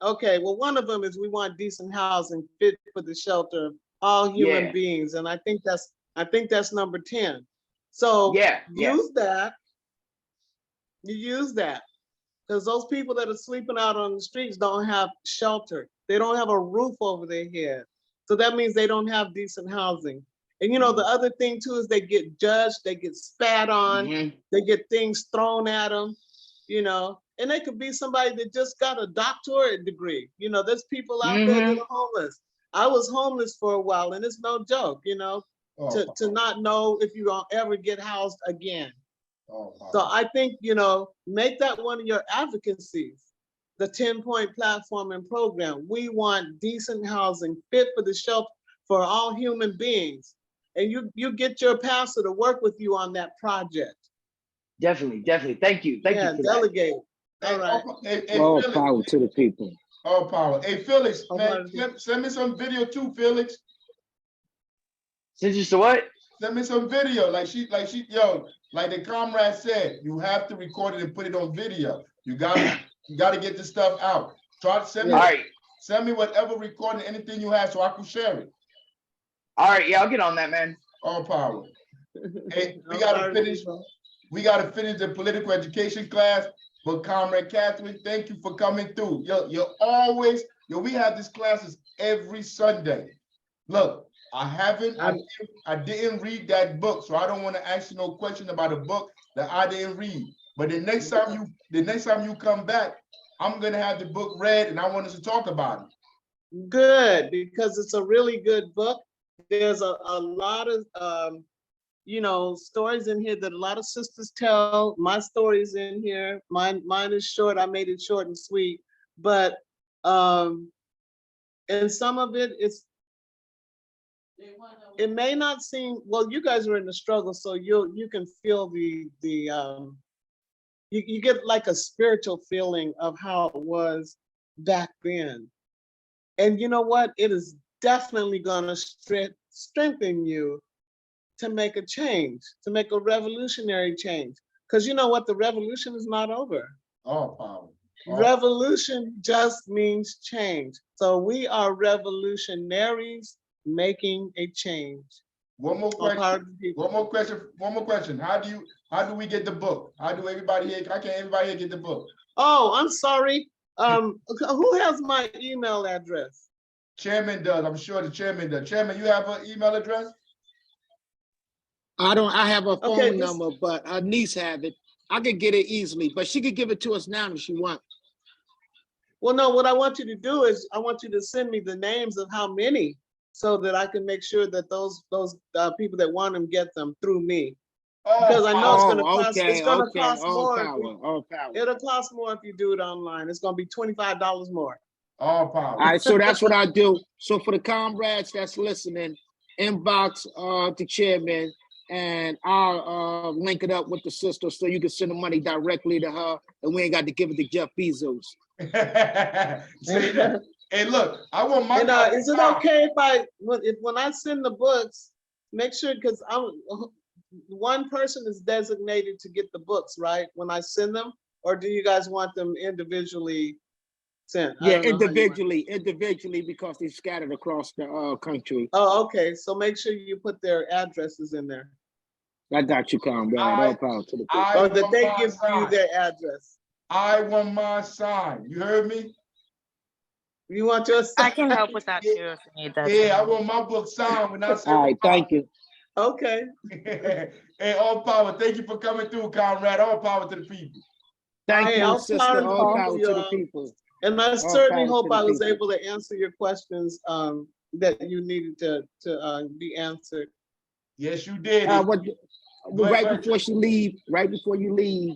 Okay, well, one of them is we want decent housing fit for the shelter of all human beings, and I think that's number 10. So use that. You use that because those people that are sleeping out on the streets don't have shelter. They don't have a roof over their head. So that means they don't have decent housing. And you know, the other thing too is they get judged, they get spat on, they get things thrown at them, you know, and they could be somebody that just got a doctorate degree. You know, there's people out there that are homeless. I was homeless for a while, and it's no joke, you know, to not know if you're gonna ever get housed again. So I think, you know, make that one of your advocacies, the 10-point platform and program. We want decent housing fit for the shelter for all human beings. And you get your pastor to work with you on that project.
Definitely. Thank you. Thank you for
delegate.
That.
All right.
All power to the people.
All power. Hey, Felix, man, send me some video too, Felix.
Send you some what?
Send me some video. Like the comrade said, you have to record it and put it on video. You gotta get this stuff out. Try to send me. Send me whatever recording, anything you have, so I can share it.
All right, yeah, I'll get on that, man.
All power. Hey, we gotta finish. We gotta finish the political education class. But Comrade Catherine, thank you for coming through. You're always. We have these classes every Sunday. Look, I didn't read that book, so I don't want to ask you no question about a book that I didn't read. But the next time you come back, I'm gonna have the book read, and I want us to talk about it.
Good, because it's a really good book. There's a lot of you know, stories in here that a lot of sisters tell. My story's in here. Mine is short. I made it short and sweet, but and some of it may not seem, well, you guys are in the struggle, so you can feel you get like a spiritual feeling of how it was back then. And you know what? It is definitely gonna strengthen you to make a change, to make a revolutionary change. Because you know what? The revolution is not over. Revolution just means change. So we are revolutionaries making a change.
One more question. How do we get the book? How can everybody here get the book?
Oh, I'm sorry. Who has my email address?
Chairman does. I'm sure the chairman does. Chairman, you have an email address?
I have a phone number, but her niece have it. I could get it easily, but she could give it to us now if she wants.
Well, no, what I want you to do is I want you to send me the names of how many, so that I can make sure that those people that want them get them through me. Because I know it's going to cost. It's going to cost more. It'll cost more if you do it online. It's going to be $25 more.
All power.
All right, so that's what I do. So for the comrades that's listening, inbox the chairman, and I'll link it up with the sister so you can send the money directly to her, and we ain't got to give it to Jeff Bezos.
Hey, look, I want my.
Is it okay if when I send the books, make sure, because one person is designated to get the books, right? When I send them, or do you guys want them individually sent? I
Yeah,
don't know how you want-
individually, because they're scattered across the country.
Oh, okay, so make sure you put their addresses in there.
I got you, comrade. All power to the people.
Or that
want
they
mine
give you
signed.
their address.
I want mine signed. You heard me?
You want yours?
I can help with that too if you need that.
Yeah, I
too.
want my book signed when I say.
All right, thank you.
Okay.
Hey, all power. Thank you for coming through, comrade. All power to the people.
Thank
Hey,
you,
all
sister.
power to the
All
people,
power to the
y'all.
people.
And I
All
certainly
power
hope
to the
I was
people.
able to answer your questions that you needed to be answered.
Yes, you did.
Right before you leave,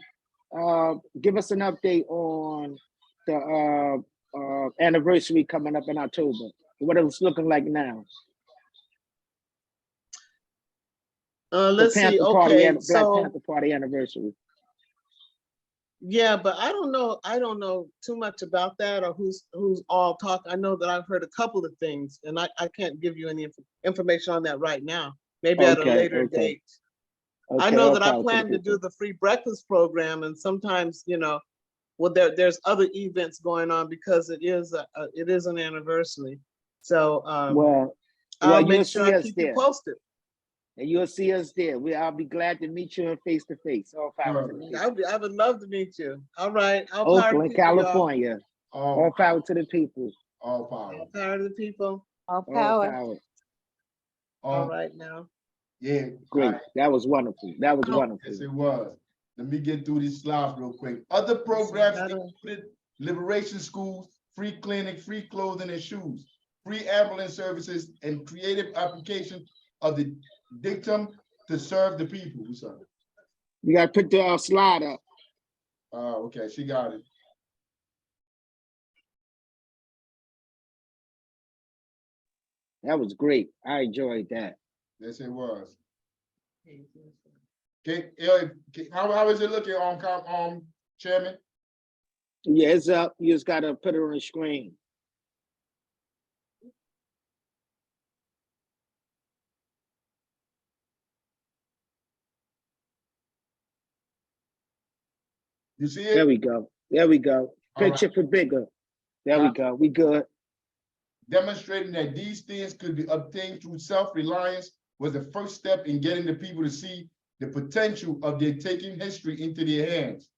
give us an update on the anniversary coming up in October. What it's looking like now.
Let's see.
Panther Party,
Okay,
Black
so
Panther Party anniversary.
yeah, but I don't know too much about that or who's all talk. I know that I've heard a couple of things, and I can't give you any information on that right now. Maybe at a later date. I know that I plan to do the free breakfast program, and sometimes, well, there's other events going on because it is an anniversary. So I'll make sure I keep you posted.
And you'll see us there. I'll be glad to meet you face to face. All power to the people.
I would love to meet you. All right.
Oakland, California. All power to the people.
All power.
All power to the people.
All power.
All right now.
Yeah.
Great. That was wonderful. That was wonderful.
Yes, it was. Let me get through these slides real quick. Other programs included liberation schools, free clinic, free clothing and shoes, free ambulance services, and creative application of the dictum to serve the people.
You got to put the slide up.
Oh, okay. She got it.
That was great. I enjoyed that.
Yes, it was. Okay, how is it looking, Chairman?
Yeah, it's up. You just got to put it on the screen.
You see it?
There we go. There we go. Picture for bigger. There we go. We good.
Demonstrating that these things could be obtained through self-reliance was the first step in getting the people to see the potential of their taking history into their hands.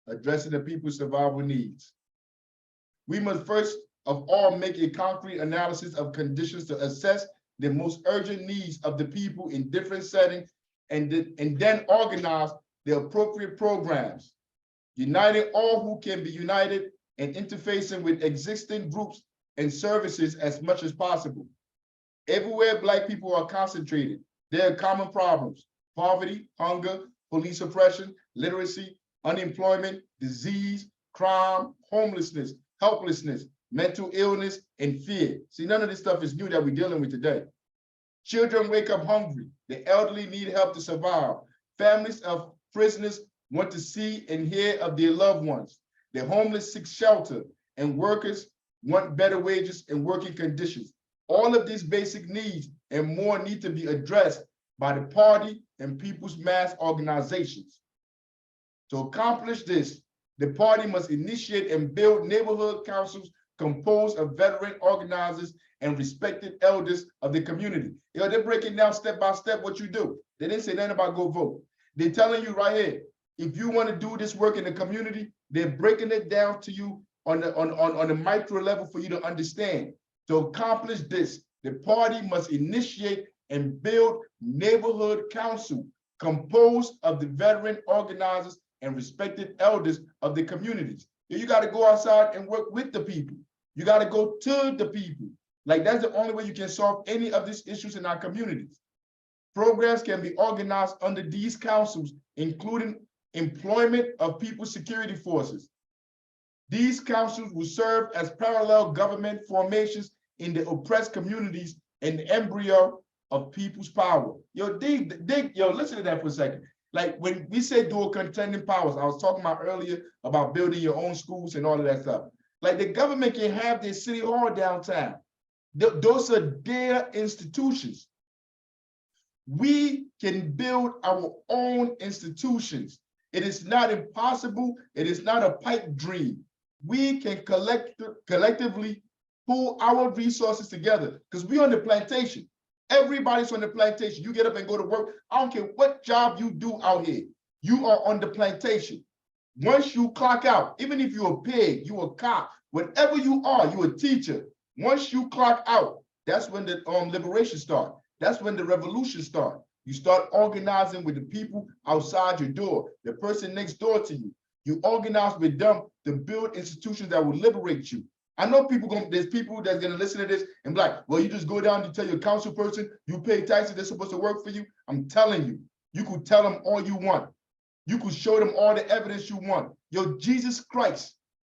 Addressing the people's survival needs. We must first of all make a concrete analysis of conditions to assess the most urgent needs of the people in different settings and then organize the appropriate programs, uniting all who can be united and interfacing with existing groups and services as much as possible. Everywhere Black people are concentrated, there are common problems: poverty, hunger, police oppression, literacy, unemployment, disease, crime, homelessness, helplessness, mental illness, and fear. See, none of this stuff is new that we're dealing with today. Children wake up hungry. The elderly need help to survive. Families of prisoners want to see and hear of their loved ones. The homeless seek shelter, and workers want better wages and working conditions. All of these basic needs and more need to be addressed by the party and people's mass organizations. To accomplish this, the party must initiate and build neighborhood councils composed of veteran organizers and respected elders of the community. They're breaking down step by step what you do. They didn't say nothing about go vote. They're telling you right here, if you want to do this work in the community, they're breaking it down to you on the micro level for you to understand. To accomplish this, the party must initiate and build neighborhood council composed of the veteran organizers and respected elders of the communities. You got to go outside and work with the people. You got to go to the people. Like, that's the only way you can solve any of these issues in our communities. Programs can be organized under these councils, including employment of people's security forces. These councils will serve as parallel government formations in the oppressed communities and the embryo of people's power. Listen to that for a second. Like, when we say dual contending powers, I was talking about earlier about building your own schools and all of that stuff. Like, the government can have their city hall downtown. Those are their institutions. We can build our own institutions. It is not impossible. It is not a pipe dream. We can collectively pull our resources together because we're on the plantation. Everybody's on the plantation. You get up and go to work. I don't care what job you do out here. You are on the plantation. Once you clock out, even if you're a pig, you're a cop, whatever you are, you're a teacher. Once you clock out, that's when the liberation starts. That's when the revolution starts. You start organizing with the people outside your door, the person next door to you. You organize with them to build institutions that will liberate you. I know there's people that's gonna listen to this and be like, well, you just go down and tell your council person, you pay taxes, they're supposed to work for you. I'm telling you, you could tell them all you want. You could show them all the evidence you want. Yo, Jesus Christ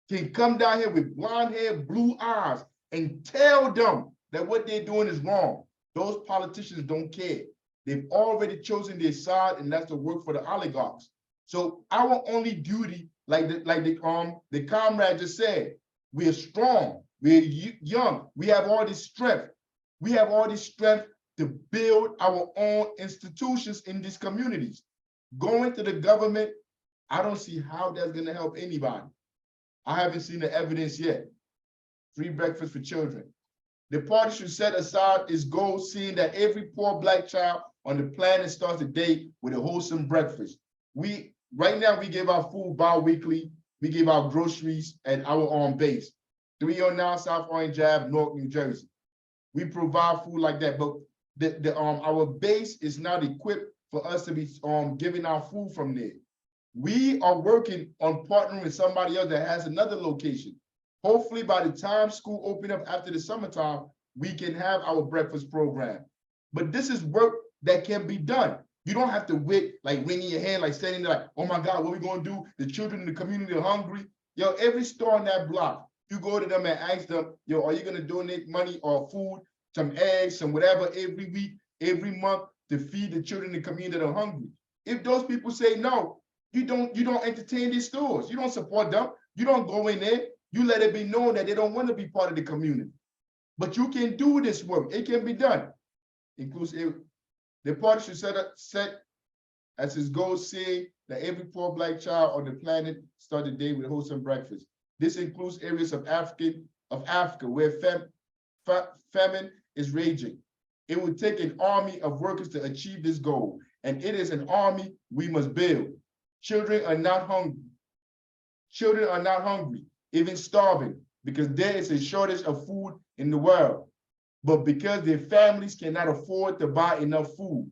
can come down here with blonde hair, blue eyes, and tell them that what they're doing is wrong. Those politicians don't care. They've already chosen their side, and that's to work for the oligarchs. So our only duty, like the comrade just said, we are strong, we're young, we have all this strength. We have all this strength to build our own institutions in these communities. Going to the government, I don't see how that's gonna help anybody. I haven't seen the evidence yet. Free breakfast for children. The party should set aside its goal, seeing that every poor Black child on the planet starts the day with a wholesome breakfast. Right now, we give our food bi-weekly. We give our groceries at our own base. 309 South Orange Ave, Newark, New Jersey. We provide food like that, but our base is not equipped for us to be giving our food from there. We are working on partnering with somebody else that has another location. Hopefully by the time school open up after the summertime, we can have our breakfast program. But this is work that can be done. You don't have to wait, like wringing your hand, like standing there like, oh my God, what are we gonna do? The children in the community are hungry. Yo, every store on that block, you go to them and ask them, yo, are you gonna donate money or food, some eggs, some whatever every week, every month to feed the children in the community that are hungry? If those people say no, you don't entertain these stores. You don't support them. You don't go in there. You let it be known that they don't want to be part of the community. But you can do this work. It can be done. Inclusive. The party should set as its goal, saying that every poor Black child on the planet start the day with a wholesome breakfast. This includes areas of Africa where famine is raging. It would take an army of workers to achieve this goal, and it is an army we must build. Children are not hungry. Children are not hungry, even starving, because there is a shortage of food in the world. But because their families cannot afford to buy enough food,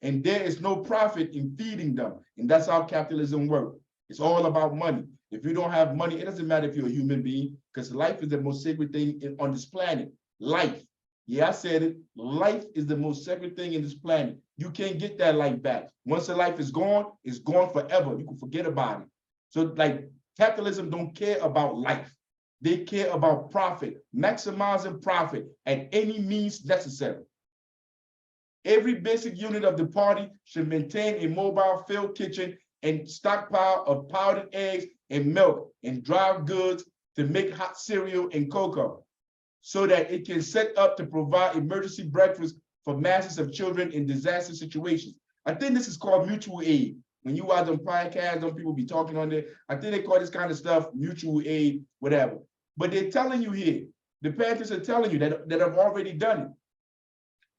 and there is no profit in feeding them. And that's how capitalism works. It's all about money. If you don't have money, it doesn't matter if you're a human being, because life is the most sacred thing on this planet. Life. Yeah, I said it. Life is the most sacred thing in this planet. You can't get that life back. Once the life is gone, it's gone forever. You can forget about it. So like capitalism don't care about life. They care about profit, maximizing profit at any means necessary. Every basic unit of the party should maintain a mobile field kitchen and stockpile of powdered eggs and milk and dry goods to make hot cereal and cocoa, so that it can set up to provide emergency breakfast for masses of children in disaster situations. I think this is called mutual aid. When you watch them podcasts, them people be talking on there, I think they call this kind of stuff mutual aid, whatever. But they're telling you here, the Panthers are telling you that have already done it.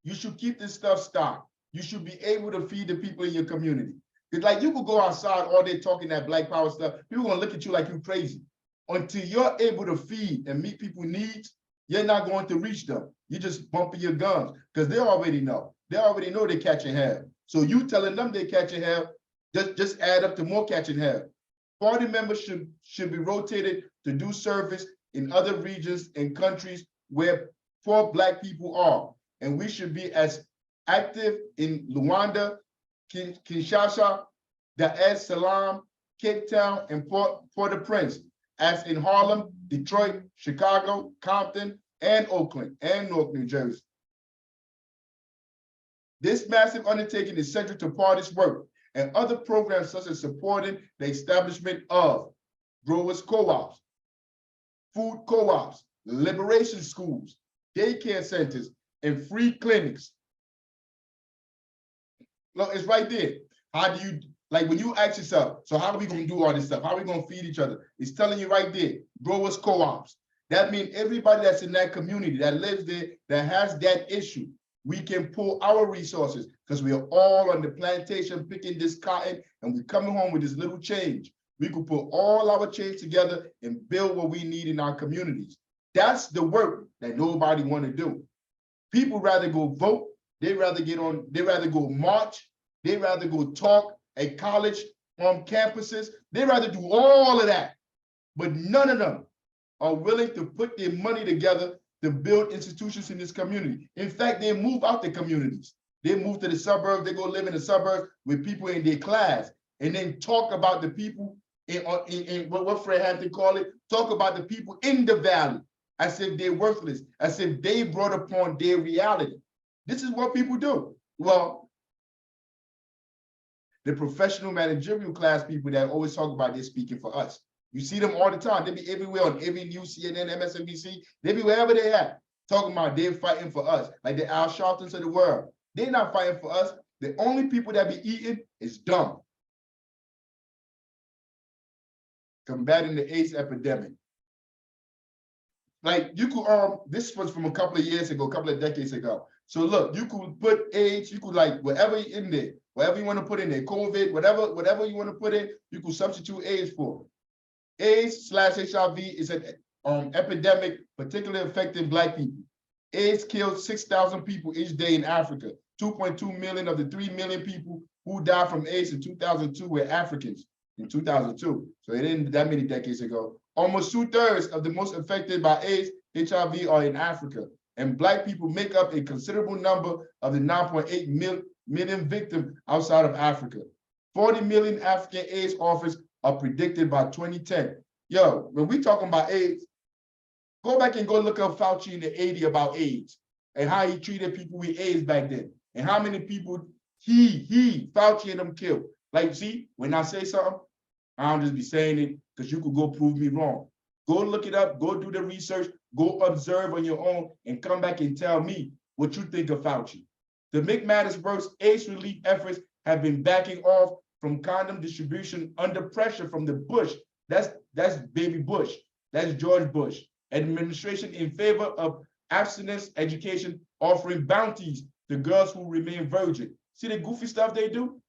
You should keep this stuff stocked. You should be able to feed the people in your community. It's like you could go outside all day talking that Black Power stuff. People gonna look at you like you're crazy. Until you're able to feed and meet people's needs, you're not going to reach them. You're just bumping your guns because they already know. They already know they're catching hell. So you telling them they're catching hell, just add up to more catching hell. Party members should be rotated to do service in other regions and countries where poor Black people are. And we should be as active in Luanda, Kinshasa, Dar es Salaam, Cape Town, and Port-au-Prince as in Harlem, Detroit, Chicago, Compton, and Oakland, and Newark, New Jersey. This massive undertaking is central to party's work and other programs such as supporting the establishment of growers co-ops, food co-ops, liberation schools, daycare centers, and free clinics. Look, it's right there. How do Like when you ask yourself, so how are we gonna do all this stuff? How are we gonna feed each other? It's telling you right there, growers co-ops. That means everybody that's in that community that lives there, that has that issue, we can pull our resources because we are all on the plantation picking this cotton and we're coming home with this little change. We could put all our change together and build what we need in our communities. That's the work that nobody want to do. People rather go vote, they rather go march, they rather go talk at college campuses, they rather do all of that. But none of them are willing to put their money together to build institutions in this community. In fact, they move out the communities. They move to the suburbs, they go live in the suburbs with people in their class, and then talk about the people in what Fred Hampton called it, talk about the people in the valley as if they're worthless, as if they brought upon their reality. This is what people do. Well, the professional managerial class people that always talk about they're speaking for us. You see them all the time. They be everywhere on every news, CNN, MSNBC. They be wherever they at, talking about they're fighting for us, like the Al Sharptons of the world. They're not fighting for us. The only people that be eating is dumb. Combating the AIDS epidemic. Like you could, this was from a couple of years ago, a couple of decades ago. So look, you could put AIDS, you could like whatever in there, whatever you want to put in there, COVID, whatever you want to put in, you could substitute AIDS for. AIDS/HIV is an epidemic particularly affecting Black people. AIDS killed 6,000 people each day in Africa. 2.2 million of the 3 million people who died from AIDS in 2002 were Africans in 2002. So it isn't that many decades ago. Almost 2/3 of the most affected by AIDS, HIV are in Africa. And Black people make up a considerable number of the 9.8 million victims outside of Africa. 40 million African AIDS orphans are predicted by 2010. Yo, when we talking about AIDS, go back and go look up Fauci in the 80s about AIDS and how he treated people with AIDS back then and how many people Fauci and them killed. Like, see, when I say something, I don't just be saying it because you could go prove me wrong. Go look it up, go do the research, go observe on your own and come back and tell me what you think of Fauci. To make matters worse, AIDS relief efforts have been backing off from condom distribution under pressure from the Bush. That's baby Bush. That's George Bush. Administration in favor of abstinence education, offering bounties to girls who remain virgin. See the goofy stuff they do?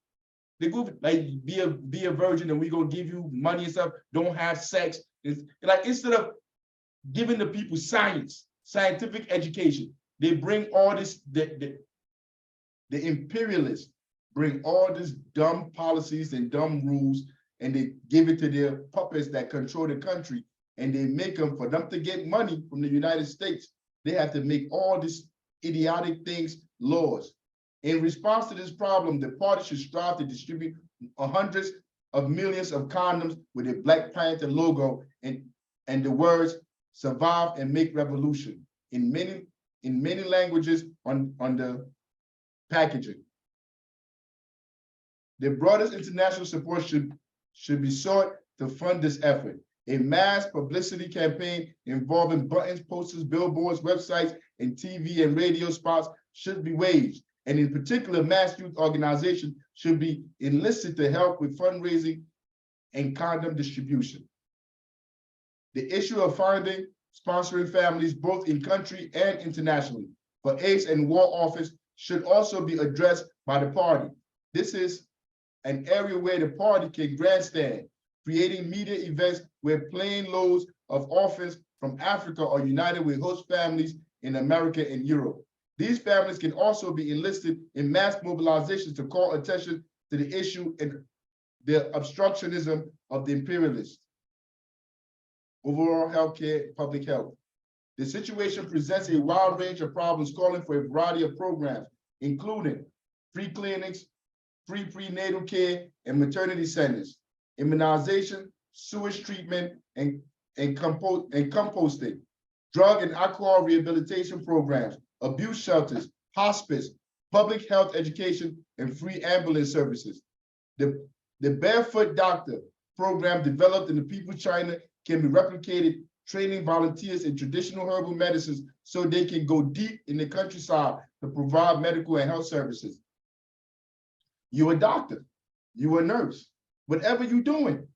They goofy, like be a virgin and we gonna give you money and stuff. Don't have sex. It's like instead of giving the people scientific education, they bring all this. The imperialists bring all these dumb policies and dumb rules, and they give it to their puppets that control the country, and they make them, for them to get money from the United States, they have to make all these idiotic things laws. In response to this problem, the party should strive to distribute hundreds of millions of condoms with a Black Panther logo and the words "survive and make revolution" in many languages on the packaging. The broadest international support should be sought to fund this effort. A mass publicity campaign involving buttons, posters, billboards, websites, and TV and radio spots should be waged. And in particular, mass youth organizations should be enlisted to help with fundraising and condom distribution. The issue of funding, sponsoring families, both in country and internationally, for AIDS and War Office should also be addressed by the party. This is an area where the party can grandstand, creating media events where plain loads of orphans from Africa are united with host families in America and Europe. These families can also be enlisted in mass mobilizations to call attention to the issue and the obstructionism of the imperialists. Overall healthcare, public health. The situation presents a wide range of problems calling for a variety of programs, including free clinics, free prenatal care and maternity centers, immunization, sewage treatment, and composting, drug and alcohol rehabilitation programs, abuse shelters, hospice, public health education, and free ambulance services. The Barefoot Doctor program developed in the People's China can be replicated, training volunteers in traditional herbal medicines so they can go deep in the countryside to provide medical and health services. You're a doctor. You a nurse. Whatever you doing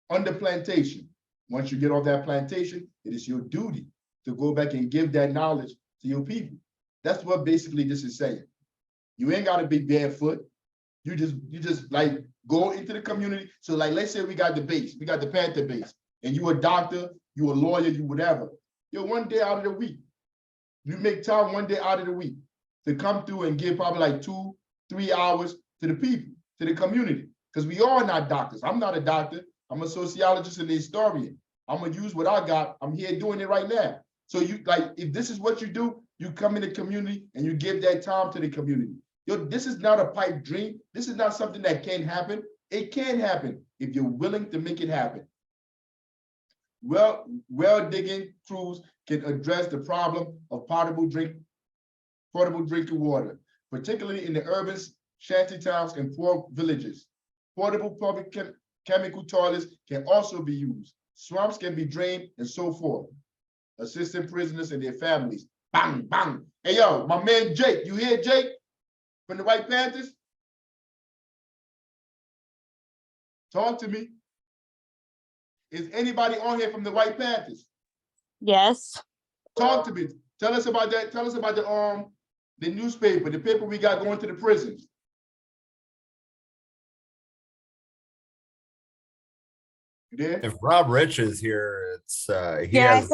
on the plantation. Once you get off that plantation, it is your duty to go back and give that knowledge to your people. That's what basically this is saying. You ain't gotta be barefoot. You just like go into the community. So like, let's say we got the base, we got the Panther base, and you a doctor, you a lawyer, you whatever. You're 1 day out of the week. You make time 1 day out of the week to come through and give probably like 2-3 hours to the people, to the community. Because we are not doctors. I'm not a doctor. I'm a sociologist and a historian. I'm gonna use what I got. I'm here doing it right now. So you like, if this is what you do, you come in the community and you give that time to the community. Yo, this is not a pipe dream. This is not something that can't happen. It can happen if you're willing to make it happen. Well digging crews can address the problem of portable drinking water, particularly in the urban shanty towns and poor villages. Portable public chemical toilets can also be used. Swamps can be drained and so forth. Assisting prisoners and their families. Bang, bang. Hey, yo, my man Jake, you hear Jake from the White Panthers? Talk to me. Is anybody on here from the White Panthers?
Yes.
Talk to me. Tell us about that. Tell us about the newspaper, the paper we got going to the prisons. You there?
If Rob Rich is here, it's he
Yeah,
has.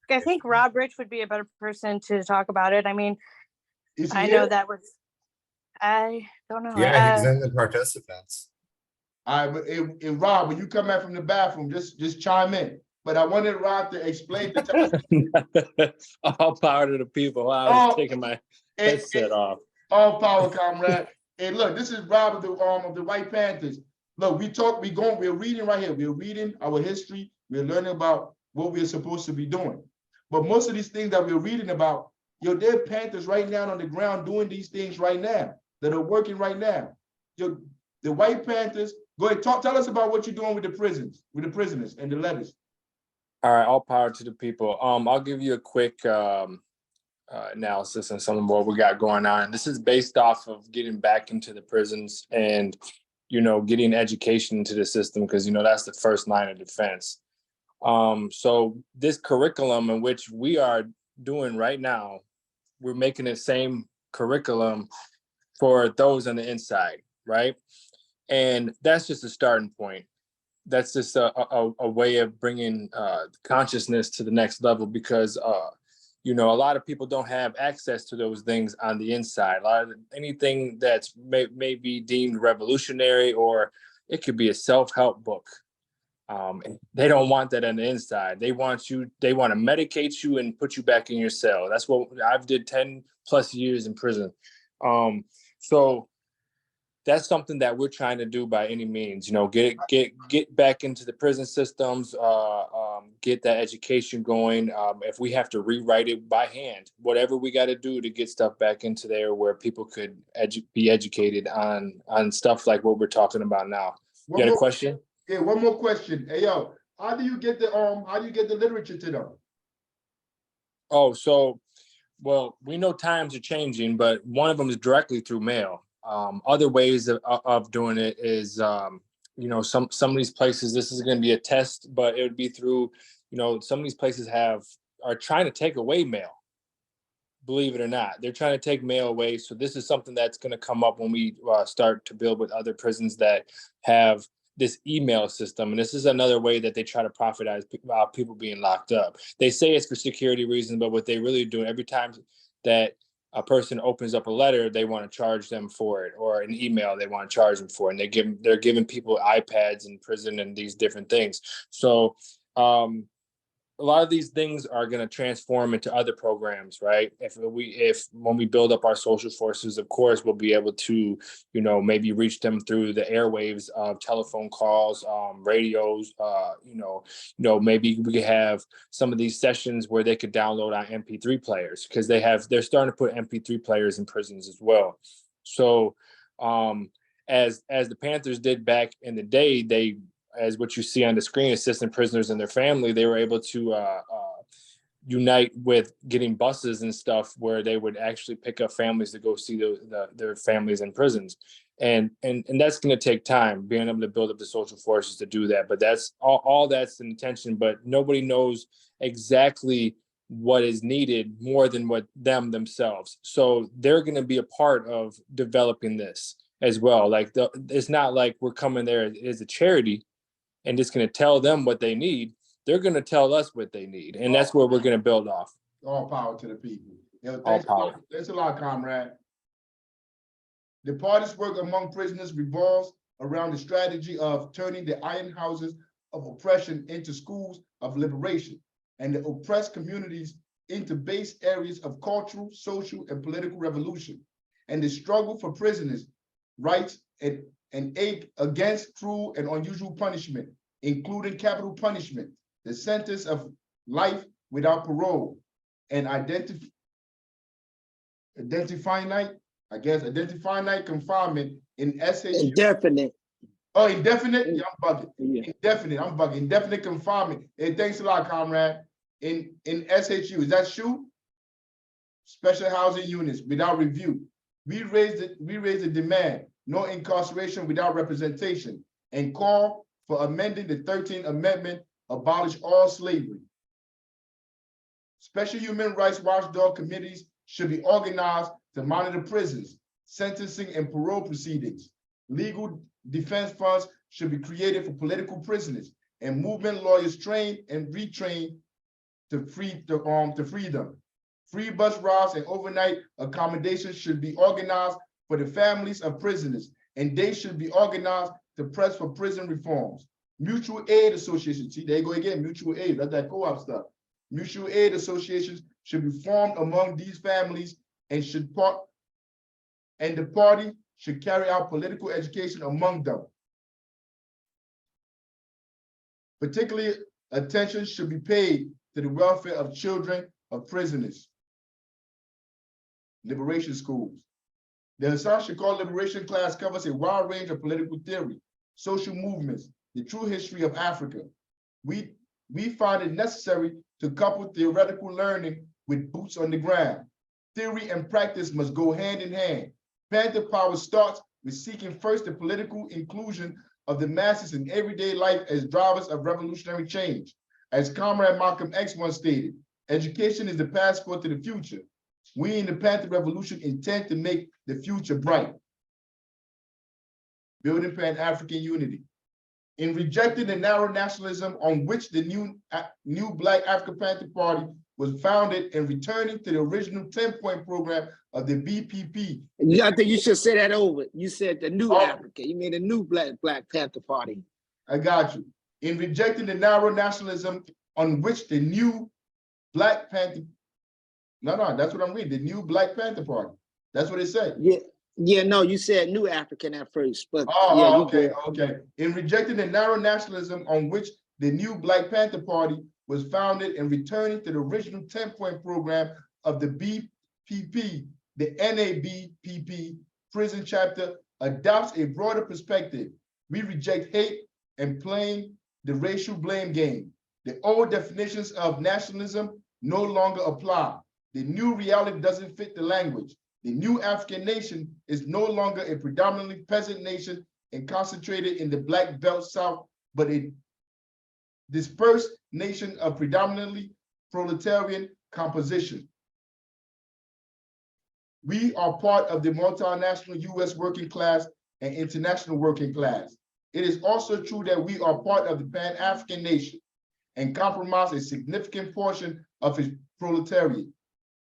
I think Rob Rich would be a better person to talk about it. I mean,
Is he
I
here?
know that was, I don't know.
Yeah, he's in the participants.
All right, but Rob, when you come back from the bathroom, just chime in. But I wanted Rob to explain to
All power to the people. I was taking my headset off.
All power, comrade. And look, this is Rob of the White Panthers. Look, we're reading right here. We're reading our history. We're learning about what we're supposed to be doing. But most of these things that we're reading about, yo, there are Panthers right now on the ground doing these things right now that are working right now. Yo, the White Panthers, go ahead, tell us about what you're doing with the prisoners and the letters.
All right, all power to the people. I'll give you a quick analysis on some of what we got going on. This is based off of getting back into the prisons and, getting education into the system because, that's the first line of defense. So this curriculum in which we are doing right now, we're making the same curriculum for those on the inside, right? And that's just a starting point. That's just a way of bringing consciousness to the next level because, a lot of people don't have access to those things on the inside. Anything that's may be deemed revolutionary, or it could be a self-help book. They don't want that on the inside. They want to medicate you and put you back in your cell. That's what I've did 10 plus years in prison. So that's something that we're trying to do by any means, get back into the prison systems, get that education going. If we have to rewrite it by hand, whatever we got to do to get stuff back into there where people could be educated on stuff like what we're talking about now. You had a question?
Yeah, one more question. Hey, yo, how do you get the literature to them?
Oh, so, well, we know times are changing, but one of them is directly through mail. Other ways of doing it is, some of these places, this is going to be a test, but it would be through, some of these places are trying to take away mail. Believe it or not, they're trying to take mail away. So this is something that's going to come up when we start to build with other prisons that have this email system. And this is another way that they try to profitize people being locked up. They say it's for security reasons, but what they really do every time that a person opens up a letter, they want to charge them for it, or an email, they want to charge them for it. And they're giving people iPads in prison and these different things. So a lot of these things are going to transform into other programs, right? When we build up our social forces, of course, we'll be able to, maybe reach them through the airwaves of telephone calls, radios, maybe we could have some of these sessions where they could download on MP3 players because they're starting to put MP3 players in prisons as well. So as the Panthers did back in the day, as what you see on the screen, assistant prisoners and their family, they were able to unite with getting buses and stuff where they would actually pick up families to go see their families in prisons. And that's going to take time, being able to build up the social forces to do that. But that's all that's the intention, but nobody knows exactly what is needed more than what themselves. So they're going to be a part of developing this as well. Like it's not like we're coming there as a charity and just going to tell them what they need. They're going to tell us what they need. And that's where we're going to build off.
All power to the people.
All power.
Thanks a lot, comrade. The party's work among prisoners revolves around the strategy of turning the iron houses of oppression into schools of liberation, and the oppressed communities into base areas of cultural, social, and political revolution, and the struggle for prisoners' rights and aid against cruel and unusual punishment, including capital punishment, the sentence of life without parole, and indefinite confinement in SHU.
Indefinite.
Oh, indefinite? Yeah, I'm bugging.
Yeah.
Indefinite, I'm bugging. Indefinite confinement. Hey, thanks a lot, comrade. In SHU, is that SHU? Special housing units without review. We raised the demand, no incarceration without representation, and call for amending the 13th Amendment, abolish all slavery. Special human rights watchdog committees should be organized to monitor prisons, sentencing, and parole proceedings. Legal defense funds should be created for political prisoners, and movement lawyers trained and retrained to free them. Free bus rides and overnight accommodations should be organized for the families of prisoners, and they should be organized to press for prison reforms. Mutual aid associations, see, there you go again, mutual aid, that's that co-op stuff. Mutual aid associations should be formed among these families and the party should carry out political education among them. Particularly, attention should be paid to the welfare of children of prisoners. Liberation schools. The Hasan Shakur liberation class covers a wide range of political theory, social movements, the true history of Africa. We find it necessary to couple theoretical learning with boots on the ground. Theory and practice must go hand in hand. Panther power starts with seeking first the political inclusion of the masses in everyday life as drivers of revolutionary change. As Comrade Malcolm X once stated, education is the passport to the future. We in the Panther Revolution intend to make the future bright. Building Pan-African unity. In rejecting the narrow nationalism on which the new Black African Panther Party was founded and returning to the original 10-point program of the BPP.
I think you should say that over. You said the new Africa. You mean the new Black Panther Party.
I got you. In rejecting the narrow nationalism on which the new Black Panther, no, that's what I'm reading, the new Black Panther Party. That's what it said.
Yeah, no, you said new African at first, but
okay. In rejecting the narrow nationalism on which the new Black Panther Party was founded and returning to the original 10-point program of the BPP, the NABPP prison chapter adopts a broader perspective. We reject hate and playing the racial blame game. The old definitions of nationalism no longer apply. The new reality doesn't fit the language. The new African nation is no longer a predominantly peasant nation and concentrated in the Black Belt South, but a dispersed nation of predominantly proletarian composition. We are part of the multinational US working class and international working class. It is also true that we are part of the Pan-African nation and comprise a significant portion of its proletariat.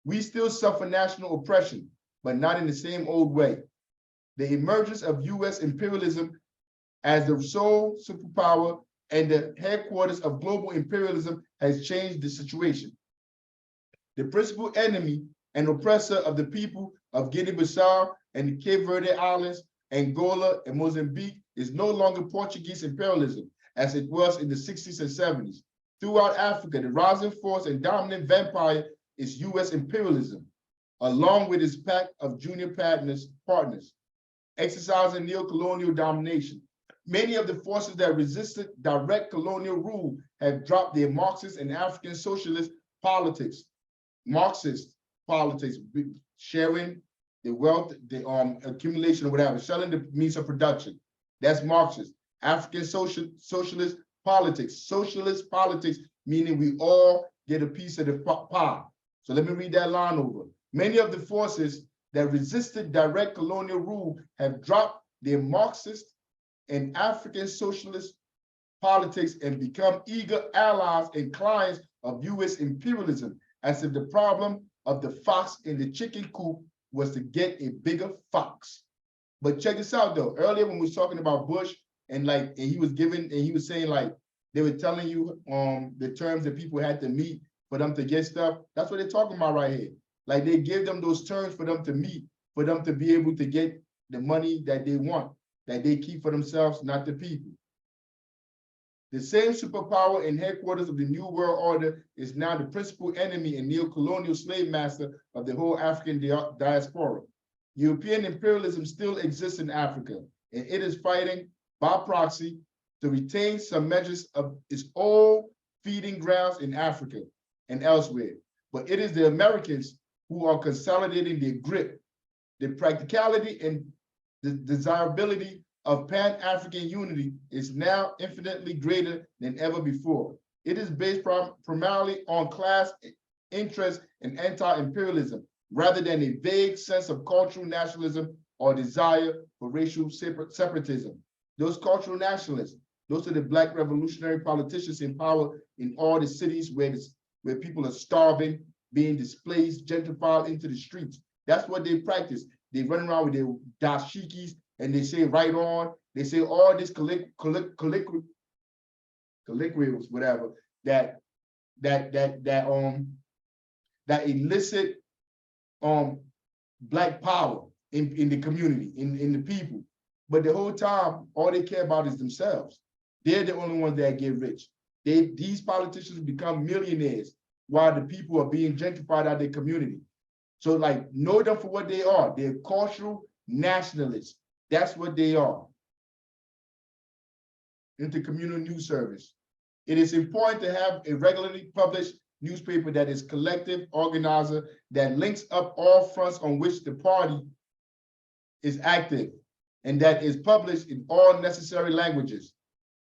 We still suffer national oppression, but not in the same old way. The emergence of US imperialism as the sole superpower and the headquarters of global imperialism has changed the situation. The principal enemy and oppressor of the people of Guinea-Bissau and the Cape Verde Islands, Angola, and Mozambique is no longer Portuguese imperialism as it was in the 60s and 70s. Throughout Africa, the rising force and dominant vampire is US imperialism, along with its pack of junior partners exercising neo-colonial domination. Many of the forces that resisted direct colonial rule have dropped their Marxist and African socialist politics, sharing the wealth, the accumulation or whatever, selling the means of production. That's Marxist. African socialist politics, meaning we all get a piece of the pie. So let me read that line over. Many of the forces that resisted direct colonial rule have dropped their Marxist and African socialist politics and become eager allies and clients of US imperialism, as if the problem of the fox in the chicken coop was to get a bigger fox. But check this out though, earlier when we was talking about Bush and he was saying like, they were telling you the terms that people had to meet for them to get stuff. That's what they're talking about right here. Like they give them those terms for them to meet, for them to be able to get the money that they want, that they keep for themselves, not the people. The same superpower and headquarters of the New World Order is now the principal enemy and neo-colonial slave master of the whole African diaspora. European imperialism still exists in Africa, and it is fighting by proxy to retain some measures of its old feeding grounds in Africa and elsewhere. But it is the Americans who are consolidating their grip. The practicality and the desirability of Pan-African unity is now infinitely greater than ever before. It is based primarily on class interest and anti-imperialism, rather than a vague sense of cultural nationalism or desire for racial separatism. Those cultural nationalists, those are the Black revolutionary politicians in power in all the cities where people are starving, being displaced, gentrified into the streets. That's what they practice. They run around with their dashikis and they say right on. They say all this colloquials, whatever, that elicit Black power in the community, in the people. But the whole time, all they care about is themselves. They're the only ones that get rich. These politicians become millionaires while the people are being gentrified out of their community. So like, know them for what they are. They're cultural nationalists. That's what they are. Intercommunal news service. It is important to have a regularly published newspaper that is collective organizer, that links up all fronts on which the party is active, and that is published in all necessary languages.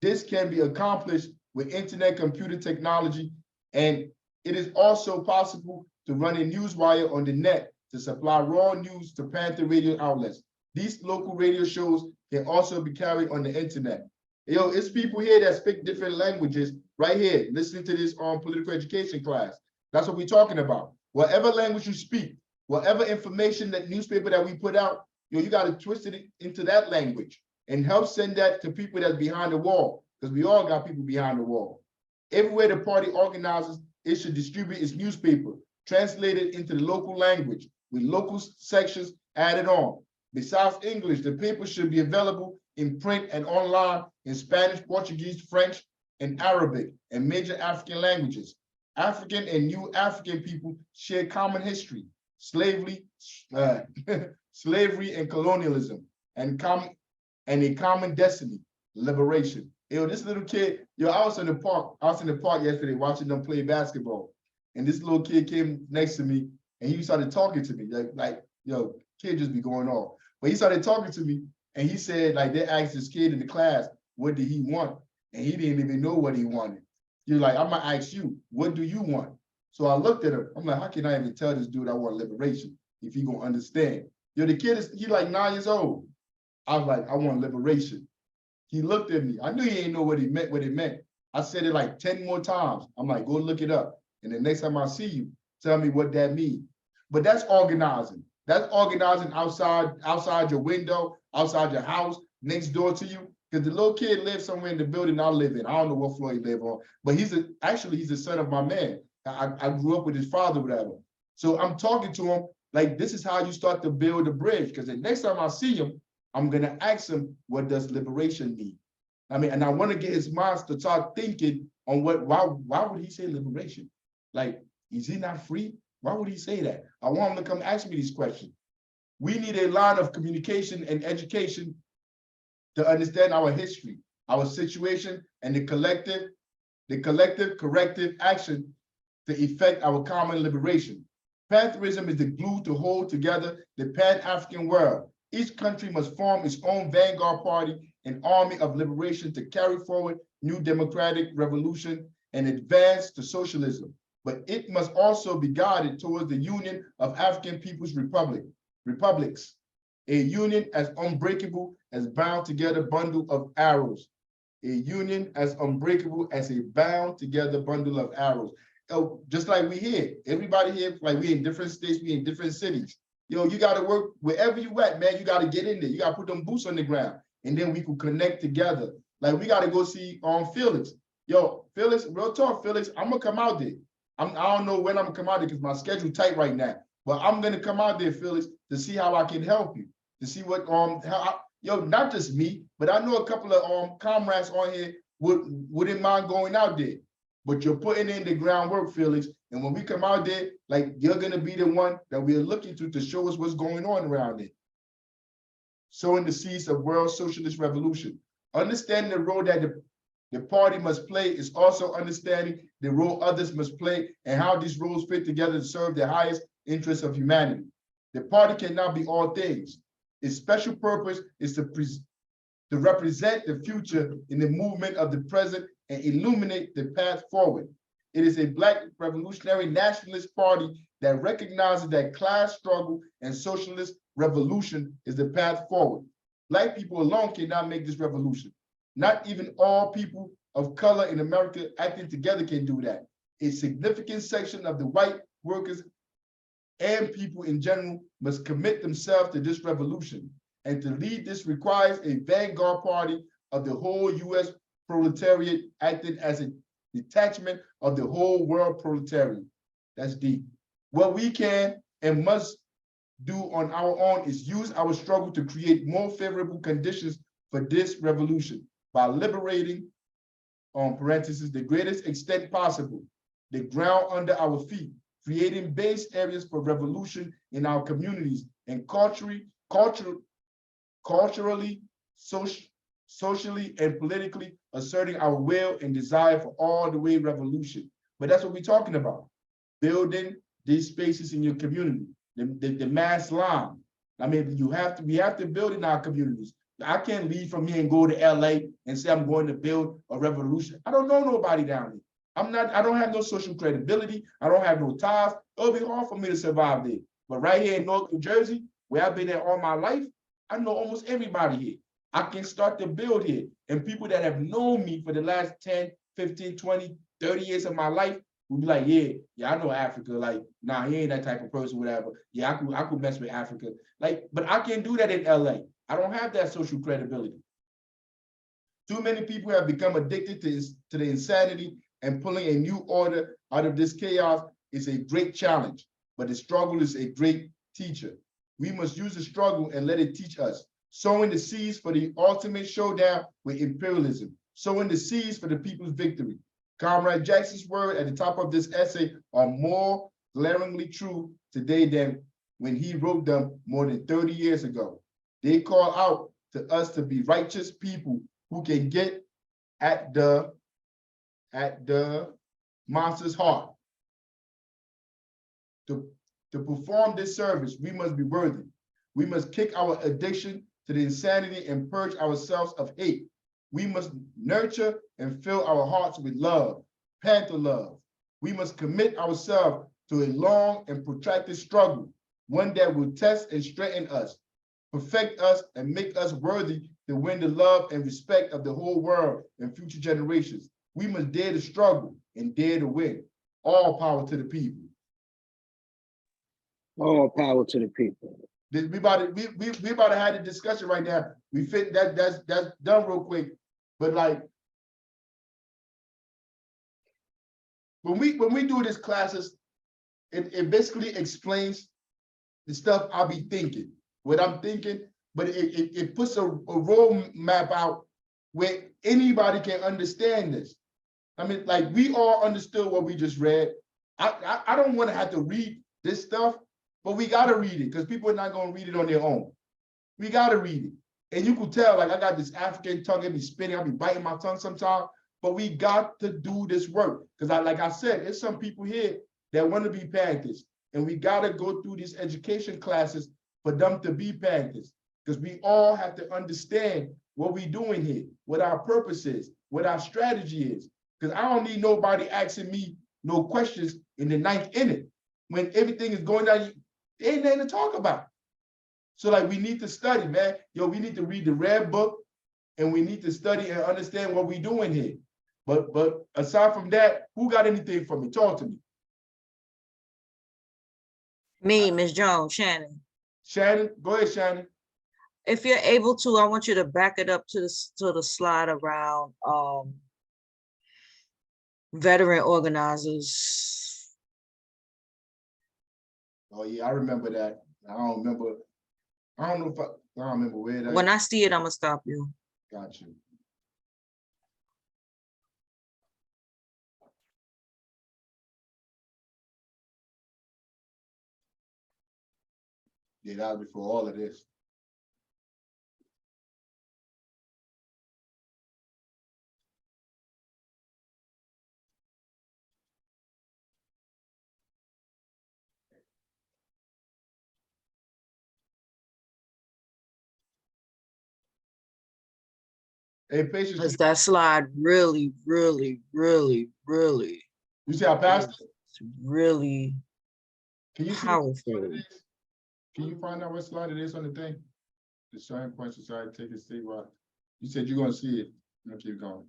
This can be accomplished with internet computer technology, and it is also possible to run a newswire on the net to supply raw news to Panther radio outlets. These local radio shows can also be carried on the internet. Yo, it's people here that speak different languages right here, listening to this political education class. That's what we're talking about. Whatever language you speak, whatever information, that newspaper that we put out, yo, you got to twist it into that language and help send that to people that's behind the wall, because we all got people behind the wall. Everywhere the party organizes, it should distribute its newspaper, translated into the local language, with local sections added on. Besides English, the paper should be available in print and online in Spanish, Portuguese, French, and Arabic, and major African languages. African and new African people share common history, slavery, slavery and colonialism, and a common destiny, liberation. Yo, this little kid, yo, I was in the park yesterday watching them play basketball, and this little kid came next to me and he started talking to me, like yo, kid just be going off. But he started talking to me and he said, like, they asked this kid in the class, what did he want? And he didn't even know what he wanted. He was like, I'm gonna ask you, what do you want? So I looked at him, I'm like, how can I even tell this dude I want liberation if he gonna understand? Yo, the kid he like 9 years old. I was like, I want liberation. He looked at me. I knew he didn't know what it meant. I said it like 10 more times. I'm like, go look it up. And the next time I see you, tell me what that means. But that's organizing. That's organizing outside your window, outside your house, next door to you. Because the little kid lives somewhere in the building I live in. I don't know what floor he lives on, but he's the son of my man. I grew up with his father, whatever. So I'm talking to him like, this is how you start to build a bridge. Because the next time I see him, I'm gonna ask him, what does liberation mean? I mean, and I want to get his mind to start thinking on why would he say liberation? Like, is he not free? Why would he say that? I want him to come ask me these questions. We need a line of communication and education to understand our history, our situation, and the collective corrective action to effect our common liberation. Pantherism is the glue to hold together the Pan-African world. Each country must form its own vanguard party, an army of liberation to carry forward new democratic revolution and advance to socialism. But it must also be guided towards the union of African People's republics, a union as unbreakable as bound together bundle of arrows, a union as unbreakable as a bound together bundle of arrows. Oh, just like we here, everybody here, like we in different states, we in different cities. Yo, you gotta work wherever you at, man, you gotta get in there. You gotta put them boots on the ground and then we could connect together. Like we gotta go see Felix. Yo, Felix, real talk, Felix, I'm gonna come out there. I don't know when I'm gonna come out there because my schedule tight right now, but I'm gonna come out there, Felix, to see how I can help you, to see what, yo, not just me, but I know a couple of comrades on here wouldn't mind going out there. But you're putting in the groundwork, Felix. And when we come out there, like you're gonna be the one that we're looking to show us what's going on around there. Sowing the seeds of world socialist revolution. Understanding the role that the party must play is also understanding the role others must play and how these roles fit together to serve the highest interests of humanity. The party cannot be all things. Its special purpose is to represent the future in the movement of the present and illuminate the path forward. It is a Black revolutionary nationalist party that recognizes that class struggle and socialist revolution is the path forward. Black people alone cannot make this revolution. Not even all people of color in America acting together can do that. A significant section of the white workers and people in general must commit themselves to this revolution. And to lead this requires a vanguard party of the whole US proletariat acting as a detachment of the whole world proletariat. That's deep. What we can and must do on our own is use our struggle to create more favorable conditions for this revolution by liberating, parentheses, the greatest extent possible, the ground under our feet, creating base areas for revolution in our communities and culturally, socially, and politically asserting our will and desire for all the way revolution. But that's what we're talking about. Building these spaces in your community, the mass line. I mean, we have to build in our communities. I can't leave from here and go to LA and say I'm going to build a revolution. I don't know nobody down here. I don't have no social credibility. I don't have no ties. It'll be hard for me to survive there. But right here in Newark, New Jersey, where I've been there all my life, I know almost everybody here. I can start to build here. And people that have known me for the last 10, 15, 20, 30 years of my life will be like, yeah, I know Africa. Like, nah, he ain't that type of person, whatever. Yeah, I could mess with Africa. Like, but I can't do that in LA. I don't have that social credibility. Too many people have become addicted to the insanity, and pulling a new order out of this chaos is a great challenge, but the struggle is a great teacher. We must use the struggle and let it teach us, sowing the seeds for the ultimate showdown with imperialism, sowing the seeds for the people's victory. Comrade Jackson's words at the top of this essay are more glaringly true today than when he wrote them more than 30 years ago. They call out to us to be righteous people who can get at the monster's heart. To perform this service, we must be worthy. We must kick our addiction to the insanity and purge ourselves of hate. We must nurture and fill our hearts with love, Panther love. We must commit ourselves to a long and protracted struggle, one that will test and strengthen us, perfect us, and make us worthy to win the love and respect of the whole world and future generations. We must dare to struggle and dare to win. All power to the people.
All power to the people.
We about to have a discussion right now. We fit that's done real quick, but like when we do these classes, it basically explains the stuff I'll be thinking, what I'm thinking, but it puts a roadmap out where anybody can understand this. I mean, like we all understood what we just read. I don't want to have to read this stuff, but we got to read it because people are not going to read it on their own. We got to read it. And you can tell, like I got this African tongue, it be spinning, I'll be biting my tongue sometimes, but we got to do this work. Because like I said, there's some people here that want to be Panthers. And we gotta go through these education classes for them to be Panthers. Because we all have to understand what we doing here, what our purpose is, what our strategy is. Because I don't need nobody asking me no questions in the 9th inning. When everything is going down, there ain't nothing to talk about. So like, we need to study, man. Yo, we need to read the red book, and we need to study and understand what we doing here. But aside from that, who got anything for me? Talk to me.
Me, Ms. Jones, Shannon.
Shannon, go ahead, Shannon.
If you're able to, I want you to back it up to the slide around veteran organizers.
Oh yeah, I remember that. I don't know if I don't remember where that.
When I see it, I'm gonna stop you.
Got you. Yeah, that was before all of this. Hey, patience.
Because that slide really, really, really, really.
You see, I passed it.
It's really
Can you see
powerful.
Can you find out what slide it is on the thing? The starting point society, take it statewide. You said you're gonna see it. I'm gonna keep going.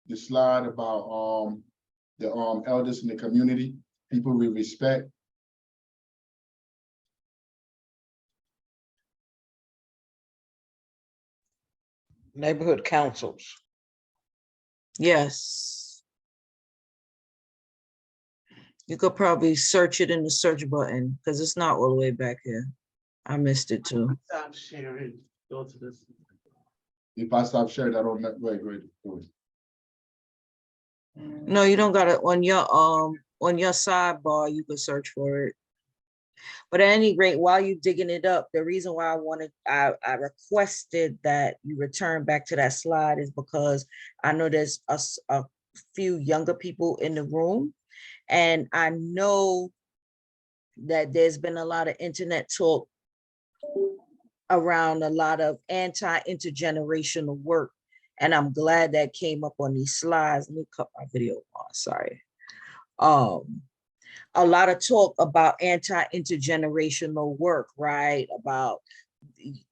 The slide about the elders in the community, people we respect.
Neighborhood councils.
Yes. You could probably search it in the search button because it's not all the way back here. I missed it too.
Stop sharing. Go to this.
If I stop sharing, I don't wait.
No, you don't got it on your sidebar. You could search for it. But at any rate, while you're digging it up, the reason why I requested that you return back to that slide is because I know there's a few younger people in the room, and I know that there's been a lot of internet talk around a lot of anti-intergenerational work. And I'm glad that came up on these slides. Let me cut my video off, sorry. A lot of talk about anti-intergenerational work, right? About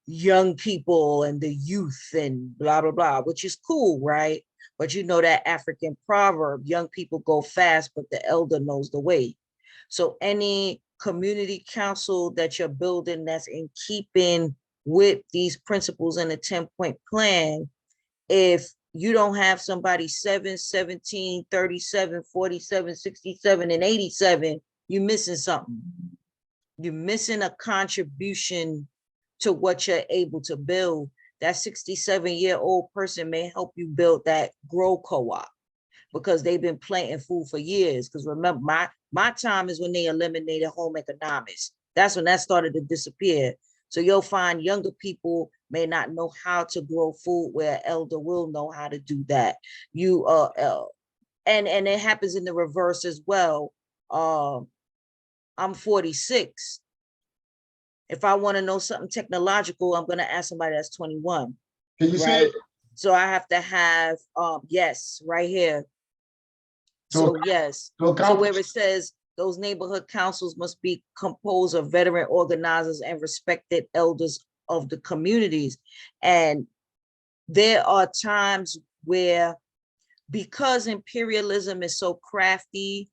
young people and the youth and blah, blah, blah, which is cool, right? But you know that African proverb, young people go fast, but the elder knows the way. So any community council that you're building that's in keeping with these principles in a 10-point plan, if you don't have somebody 7, 17, 37, 47, 67, and 87, you're missing something. You're missing a contribution to what you're able to build. That 67-year-old person may help you build that grow co-op because they've been planting food for years. Because remember, my time is when they eliminated home economics. That's when that started to disappear. So you'll find younger people may not know how to grow food where elder will know how to do that. And it happens in the reverse as well. I'm 46. If I want to know something technological, I'm going to ask somebody that's 21.
Can you see it?
So I have to have, yes, right here. So yes, so where it says those neighborhood councils must be composed of veteran organizers and respected elders of the communities. And there are times where, because imperialism is so crafty,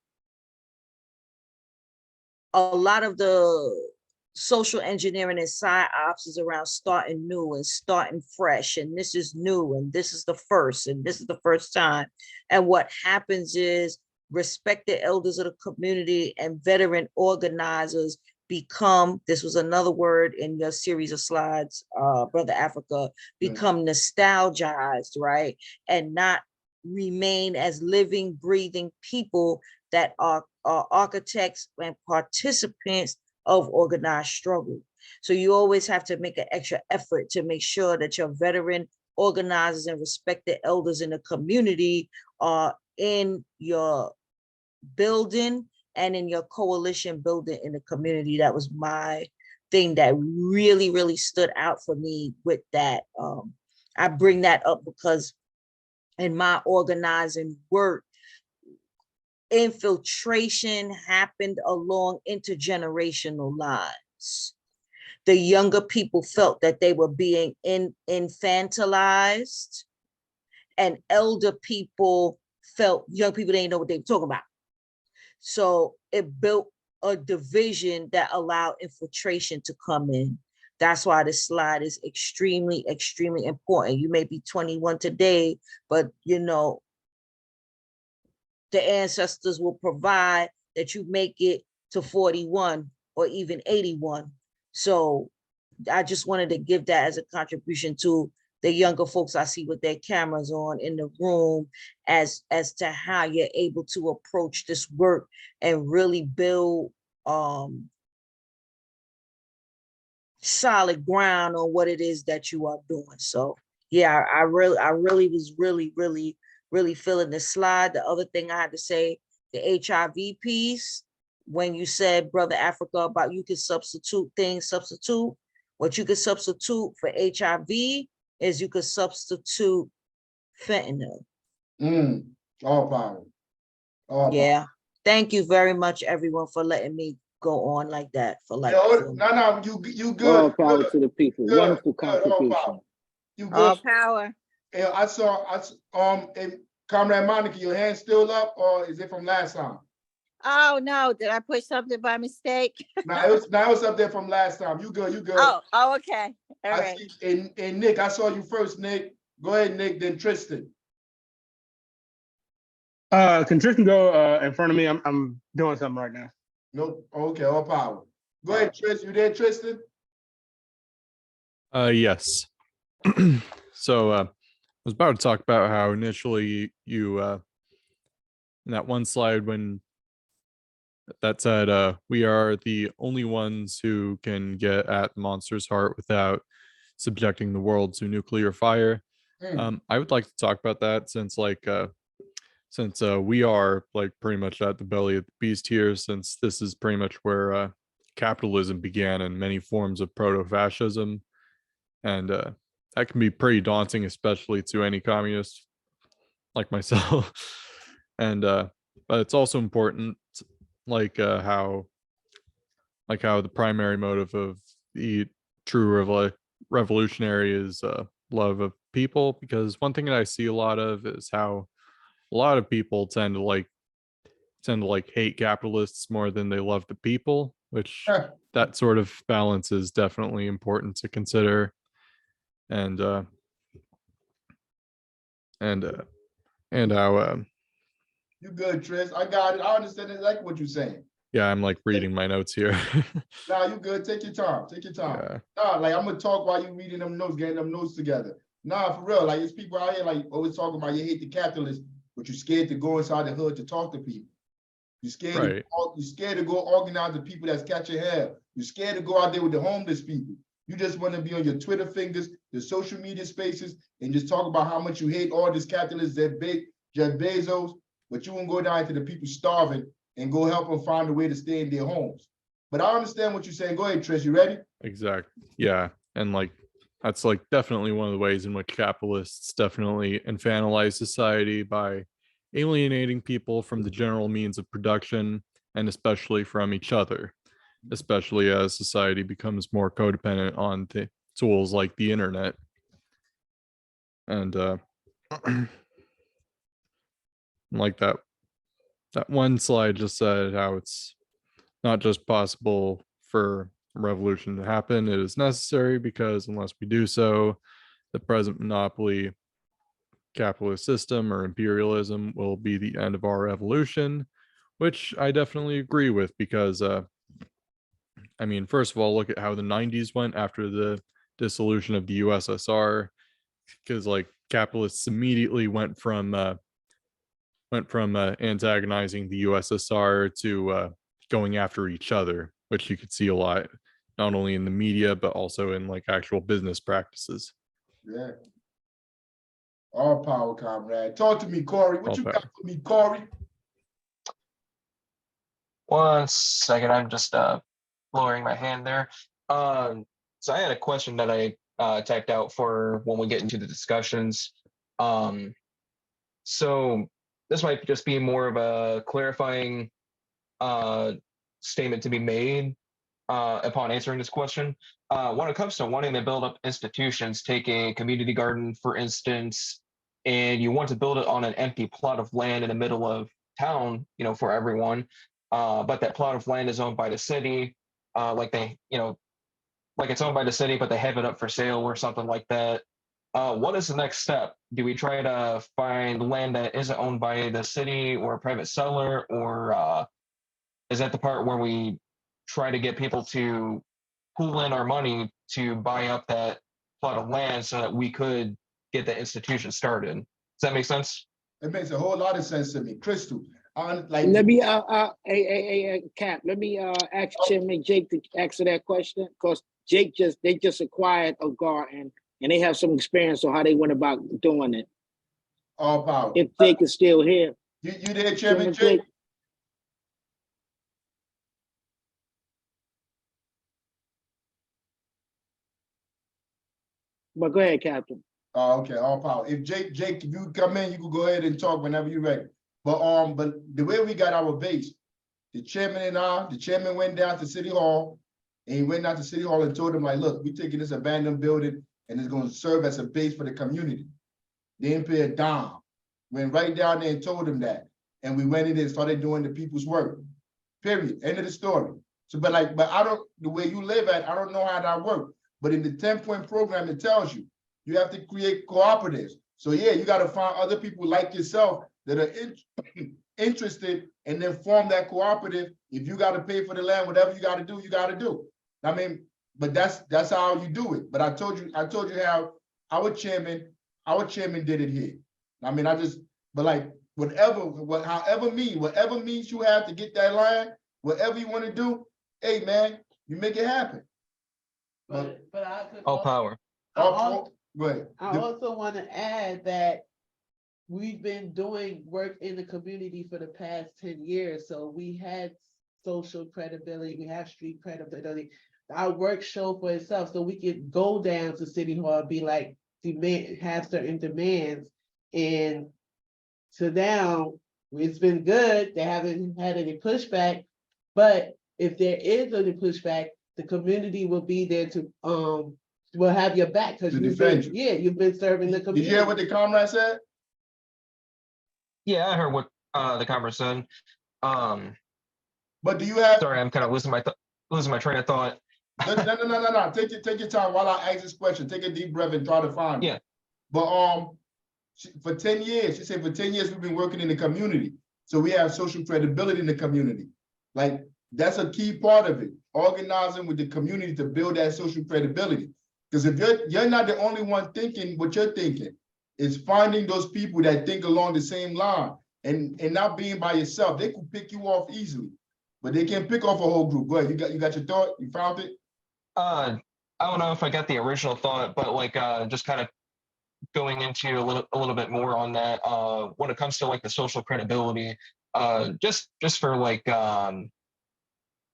a lot of the social engineering and side ops is around starting new and starting fresh, and this is new, and this is the first, and this is the first time. And what happens is respected elders of the community and veteran organizers become, this was another word in your series of slides, Brother Africa, become nostalgized, right? And not remain as living, breathing people that are architects and participants of organized struggle. So you always have to make an extra effort to make sure that your veteran organizers and respected elders in the community are in your building and in your coalition building in the community. That was my thing that really, really stood out for me with that. I bring that up because in my organizing work, infiltration happened along intergenerational lines. The younger people felt that they were being infantilized, and elder people felt young people didn't know what they were talking about. So it built a division that allowed infiltration to come in. That's why this slide is extremely, extremely important. You may be 21 today, but you know, the ancestors will provide that you make it to 41 or even 81. So I just wanted to give that as a contribution to the younger folks I see with their cameras on in the room as to how you're able to approach this work and really build solid ground on what it is that you are doing. So yeah, I really was really feeling the slide. The other thing I had to say, the HIV piece, when you said, Brother Africa, about you can substitute things, what you could substitute for HIV is you could substitute fentanyl.
All power. All
Yeah. Thank you very much, everyone, for letting me go on like that for like.
No, you good.
All power to the people.
Good,
Wonderful
good,
contribution.
You good.
All power.
Yeah, I saw, Comrade Monica, your hand still up, or is it from last time?
Oh, no, did I push something by mistake?
Now it was up there from last time. You good, you good.
Oh, okay. All right.
See, and Nick, I saw you first, Nick. Go ahead, Nick, then Tristan.
Can Tristan go in front of me? I'm doing something right now.
Nope. Okay, all power. Go ahead, Tristan. You there, Tristan?
Yes. So I was about to talk about how initially you in that one slide when that said we are the only ones who can get at the monster's heart without subjecting the world to nuclear fire. I would like to talk about that since we are like pretty much at the belly of the beast here, since this is pretty much where capitalism began in many forms of proto-fascism, and that can be pretty daunting, especially to any communist like myself. And but it's also important, how the primary motive of the true revolutionary is love of people, because one thing that I see a lot of is how a lot of people tend to hate capitalists more than they love the people, which that sort of balance is definitely important to consider. And how
you good, Tris. I got it. I understand exactly what you're saying.
Yeah, I'm like reading my notes here.
Nah, you good. Take your time. Take your time.
Yeah.
Nah, like I'm gonna talk while you reading them notes, getting them notes together. Nah, for real. Like it's people out here like always talking about you hate the capitalists, but you're scared to go inside the hood to talk to people. You're scared.
Right.
You're scared to go organize the people that's catching hell. You're scared to go out there with the homeless people. You just want to be on your Twitter fingers, the social media spaces, and just talk about how much you hate all this capitalists that big Jeff Bezos, but you won't go down to the people starving and go help them find a way to stay in their homes. But I understand what you're saying. Go ahead, Trish. You ready?
Exactly. Yeah. And that's definitely one of the ways in which capitalists definitely infantilize society by alienating people from the general means of production, and especially from each other, especially as society becomes more codependent on the tools like the internet. And like that one slide just said how it's not just possible for a revolution to happen, it is necessary, because unless we do so, the present monopoly capitalist system or imperialism will be the end of our evolution, which I definitely agree with, because I mean, first of all, look at how the 90s went after the dissolution of the USSR, because capitalists immediately went from antagonizing the USSR to going after each other, which you could see a lot, not only in the media, but also in actual business practices.
Yeah. All power, comrade. Talk to me, Corey. What
All
you
power.
got for me, Corey?
1 second, I'm just lowering my hand there. So I had a question that I typed out for when we get into the discussions. So this might just be more of a clarifying statement to be made upon answering this question. When it comes to wanting to build up institutions, take a community garden, for instance, and you want to build it on an empty plot of land in the middle of town, you know, for everyone, but that plot of land is owned by the city, like they, you know, like it's owned by the city, but they have it up for sale or something like that. What is the next step? Do we try to find land that isn't owned by the city or a private seller, or is that the part where we try to get people to pool in our money to buy up that plot of land so that we could get the institution started? Does that make sense?
It makes a whole lot of sense to me. Crystal, like,
Let me, Cap, let me ask Chairman Jake to answer that question, because they just acquired a garden and they have some experience on how they went about doing it.
all power.
If Jake is still here.
You there, Chairman
Chairman
Jake?
But go ahead, Captain.
Oh, okay, all power. If Jake, if you come in, you can go ahead and talk whenever you're ready. But the way we got our base, the chairman went down to City Hall, and he went down to City Hall and told them, like, look, we're taking this abandoned building and it's going to serve as a base for the community. They didn't pay a dime. Went right down there and told them that. And we went in there and started doing the people's work. Period. End of the story. So, but I don't, the way you live at, I don't know how that works. But in the 10-point program, it tells you, you have to create cooperatives. So yeah, you got to find other people like yourself that are interested, and then form that cooperative. If you got to pay for the land, whatever you got to do, you got to do. I mean, but that's how you do it. But I told you how our chairman did it here. I mean, but like however means you have to get that land, whatever you want to do, hey man, you make it happen.
But I could
All power.
Go ahead.
I also want to add that we've been doing work in the community for the past 10 years. So we had social credibility, we have street credibility. Our work showed for itself. So we could go down to City Hall and be like, have certain demands. And so now it's been good. They haven't had any pushback. But if there is any pushback, the community will be there to will have your back, because you've been serving the community.
Did you hear what the comrade said?
Yeah, I heard what the comrade said.
But do you have?
Sorry, I'm kind of losing my train of thought.
No. Take your time while I ask this question. Take a deep breath and try to find it.
Yeah.
But for 10 years, she said for 10 years we've been working in the community. So we have social credibility in the community. Like, that's a key part of it. Organizing with the community to build that social credibility. Because if you're not the only one thinking what you're thinking, it's finding those people that think along the same line and not being by yourself. They could pick you off easily, but they can't pick off a whole group. Go ahead, you got your thought? You found it?
I don't know if I got the original thought, but like just kind of going into a little bit more on that. When it comes to like the social credibility, just for like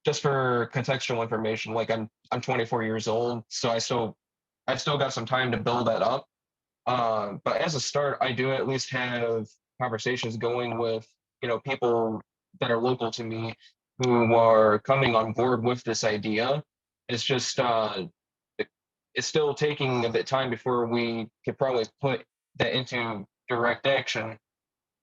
just for contextual information, like I'm 24 years old, so I've still got some time to build that up. But as a start, I do at least have conversations going with, you know, people that are local to me who are coming on board with this idea. It's just it's still taking a bit of time before we could probably put that into direct action.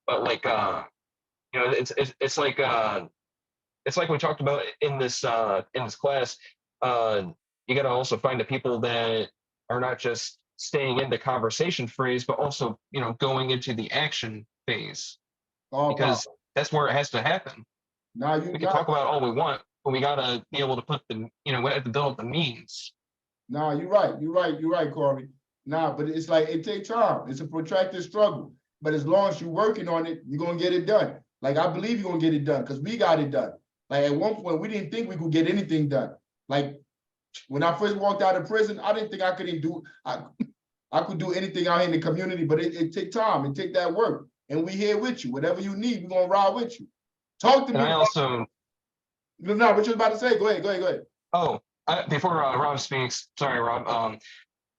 But like you know, it's like we talked about in this class. You got to also find the people that are not just staying in the conversation phase, but also, you know, going into the action phase, because that's where it has to happen. We can talk about all we want, but we got to be able to put the, you know, we have to build the means.
No, you're right, Corey. Nah, but it's like, it takes time. It's a protracted struggle. But as long as you're working on it, you're going to get it done. Like, I believe you're going to get it done because we got it done. Like, at one point, we didn't think we could get anything done. Like, when I first walked out of prison, I didn't think I could even do, I I could do anything out here in the community, but it take time, it take that work. And we here with you. Whatever you need, we're gonna ride with you. Talk to me.
And I also,
No, what you was about to say? Go ahead.
oh, before Rob speaks, sorry, Rob.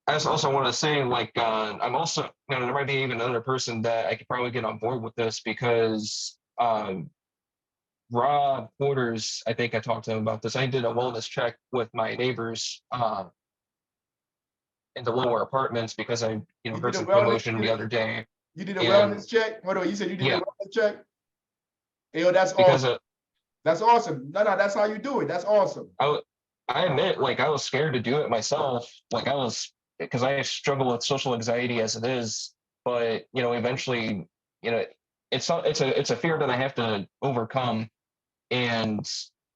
I just also want to say, like, I'm also, there might be even another person that I could probably get on board with this because Rob Porter's, I think I talked to him about this. I did a wellness check with my neighbors in the lower apartments because I, heard some commotion the other day.
You did a wellness check? Hold on, you said you did a wellness check? Yo, that's awesome. That's awesome. No, that's how you do it. That's awesome.
I admit, like, I was scared to do it myself. Like, because I struggle with social anxiety as it is. But eventually, it's a fear that I have to overcome, and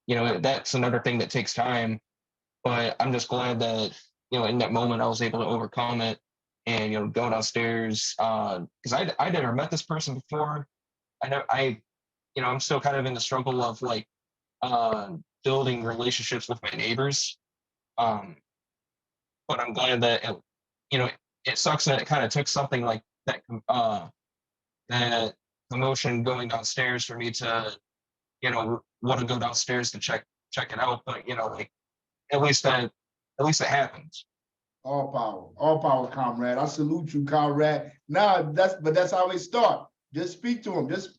that's another thing that takes time. But I'm just glad that in that moment I was able to overcome it and go downstairs because I never met this person before. I'm still kind of in the struggle of like building relationships with my neighbors. But I'm glad that it sucks that it kind of took something like that that commotion going downstairs for me to want to go downstairs to check it out. But like at least it happened.
All power, comrade. I salute you, comrade. Now that's how it start. Just speak to him. Just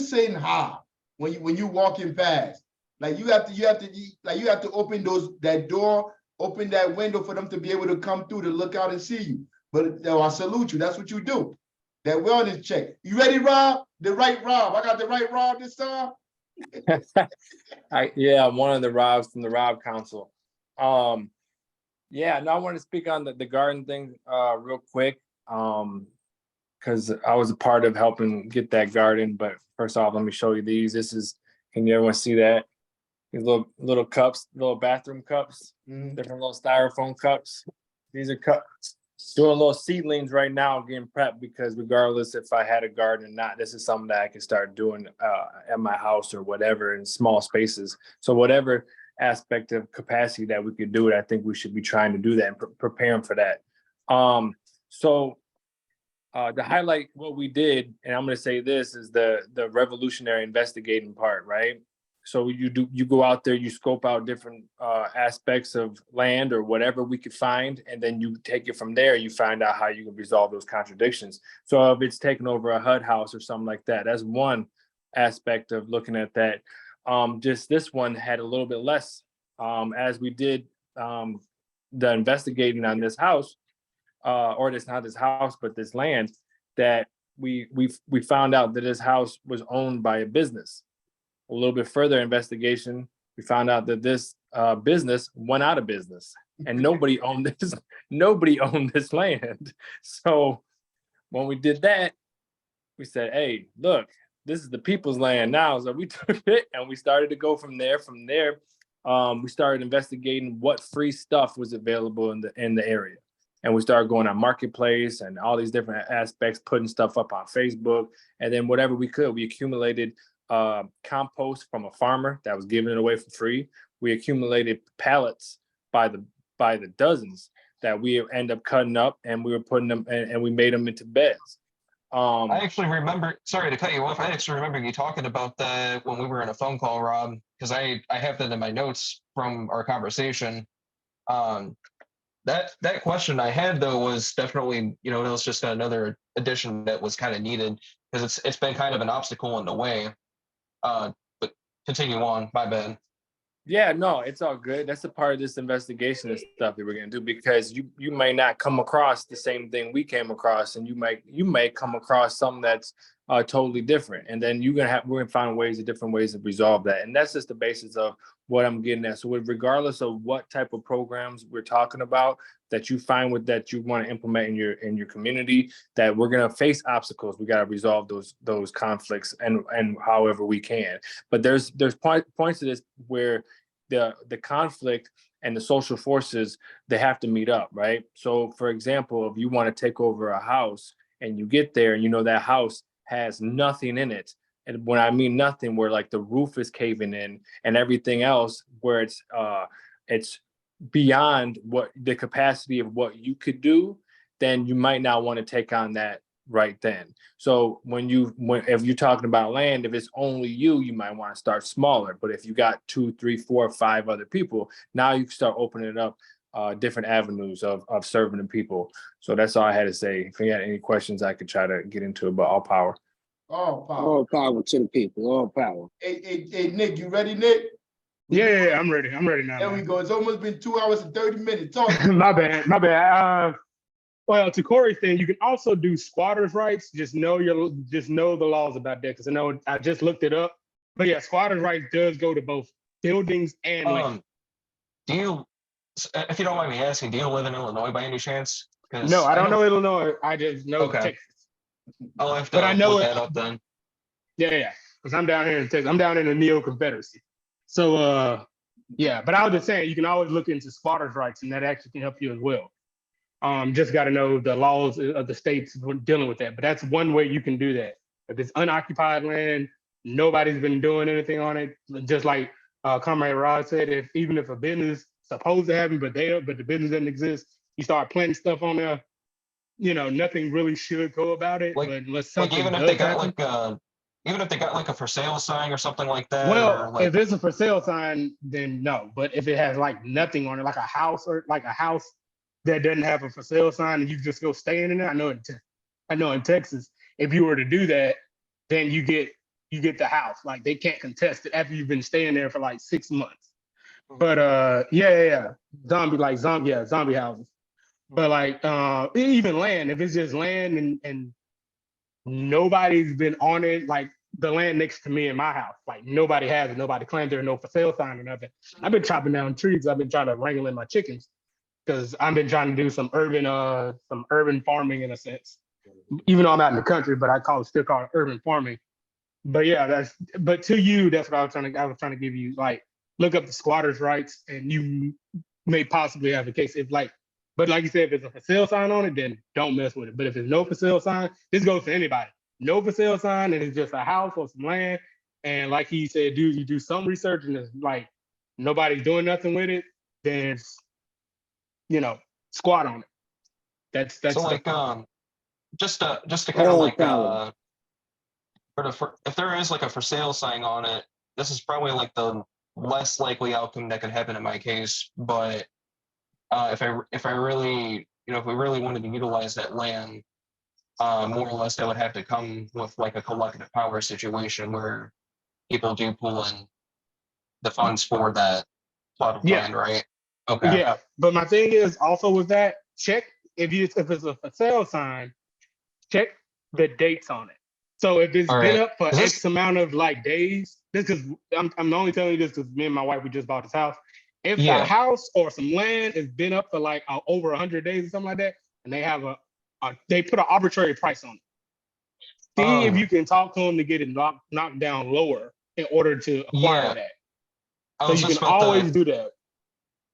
saying hi when you walking past. Like you have to open that door, open that window for them to be able to come through to look out and see you. But I salute you. That's what you do. That wellness check. You ready, Rob? The right Rob. I got the right Rob this time.
I'm one of the Robs from the Rob Council. I want to speak on the garden thing real quick. Because I was a part of helping get that garden. But first off, let me show you these. Can everyone see that? These little cups, little bathroom cups, different little styrofoam cups. These are cups. Doing little seedlings right now, getting prepped because regardless if I had a garden or not, this is something that I can start doing at my house or whatever in small spaces. So whatever aspect of capacity that we could do it, I think we should be trying to do that and preparing for that. To highlight what we did, and I'm going to say this is the revolutionary investigating part, right? So you go out there, you scope out different aspects of land or whatever we could find, and then you take it from there. You find out how you can resolve those contradictions. So if it's taking over a HUD house or something like that, that's one aspect of looking at that. Just this one had a little bit less as we did the investigating on this house. Or it's not this house, but this land that we found out that this house was owned by a business. A little bit further investigation, we found out that this business went out of business and nobody owned this land. So when we did that, we said, hey, look, this is the people's land now. So we took it and we started to go from there. From there, we started investigating what free stuff was available in the area. And we started going on Marketplace and all these different aspects, putting stuff up on Facebook. And then whatever we could, we accumulated compost from a farmer that was giving it away for free. We accumulated pallets by the dozens that we end up cutting up, and we were putting them and we made them into beds.
I actually remember, sorry to cut you off, I actually remember you talking about that when we were in a phone call, Rob, because I have that in my notes from our conversation. That question I had though was definitely, it was just another addition that was kind of needed because it's been kind of an obstacle in the way. But continue on, my bad.
Yeah, no, it's all good. That's a part of this investigation and stuff that we're gonna do because you may not come across the same thing we came across, and you may come across something that's totally different, and then we're gonna find different ways to resolve that, and that's just the basis of what I'm getting at. So, regardless of what type of programs we're talking about that you find with that you want to implement in your community, that we're gonna face obstacles. We gotta resolve those conflicts and however we can. But there's points to this where the conflict and the social forces, they have to meet up, right? So, for example, if you want to take over a house and you get there and you know that house has nothing in it. And when I mean nothing, where like the roof is caving in and everything else, where it's beyond what the capacity of what you could do, then you might not want to take on that right then. So if you're talking about land, if it's only you might want to start smaller. But if you got 2, 3, 4, 5 other people, now you can start opening up different avenues of serving the people. So that's all I had to say. If you had any questions, I could try to get into it, but all power.
All power.
All power to the people. All power.
Hey, Nick, you ready, Nick?
Yeah, I'm ready. I'm ready now.
There we go. It's almost been 2 hours and 30 minutes. Talk.
My bad. Well, to Corey's thing, you can also do squatters' rights. Just know the laws about that, because I just looked it up. But yeah, squatters' rights does go to both buildings and land.
Do you, if you don't mind me asking, do you live in Illinois by any chance?
No, I don't know Illinois. I just know Texas.
I'll have to
But I know
look
it.
that up then.
Yeah, because I'm down here in Texas. I'm down in the Neo-Confederacy. So, yeah, but I was just saying, you can always look into squatters' rights, and that actually can help you as well. Just got to know the laws of the states dealing with that. But that's one way you can do that. If it's unoccupied land, nobody's been doing anything on it. Just like Comrade Rod said, even if a business supposed to have it, but the business doesn't exist, you start planting stuff on there. Nothing really should go about it. But unless something
even if
does
they got
happen,
even if they got like a for sale sign or something like that.
well,
or like,
if it's a for sale sign, then no. But if it has like nothing on it, like a house that doesn't have a for sale sign, and you just go staying in there. I know in Texas, if you were to do that, then you get the house. Like they can't contest it after you've been staying there for like 6 months. But yeah. Zombie houses. But like even land, if it's just land and nobody's been on it, like the land next to me in my house, like nobody has it, nobody claims there, no for sale sign or nothing. I've been chopping down trees. I've been trying to wrangle in my chickens, because I've been trying to do some urban farming in a sense. Even though I'm out in the country, but still call it urban farming. But yeah, but to you, that's what I was trying to give you, like, look up the squatters' rights, and you may possibly have a case but like you said, if there's a for sale sign on it, then don't mess with it. But if there's no for sale sign, this goes to anybody. No for sale sign, and it's just a house or some land. And like he said, you do some research, and it's like nobody's doing nothing with it, then it's, squat on it. That's
so like just to kind of like if there is like a for sale sign on it, this is probably like the less likely outcome that could happen in my case. But if I really, if we really wanted to utilize that land, more or less that would have to come with like a collective power situation where people do pull in the funds for that plot of land, right? Okay.
Yeah, but my thing is also with that, check if it's a for sale sign, check the dates on it. So if it's been up for X amount of like days, this is I'm only telling you this because me and my wife, we just bought this house. If the house or some land has been up for like over 100 days or something like that, and they have they put an arbitrary price on it. See if you can talk to them to get it knocked down lower in order to acquire that. So you can always do that.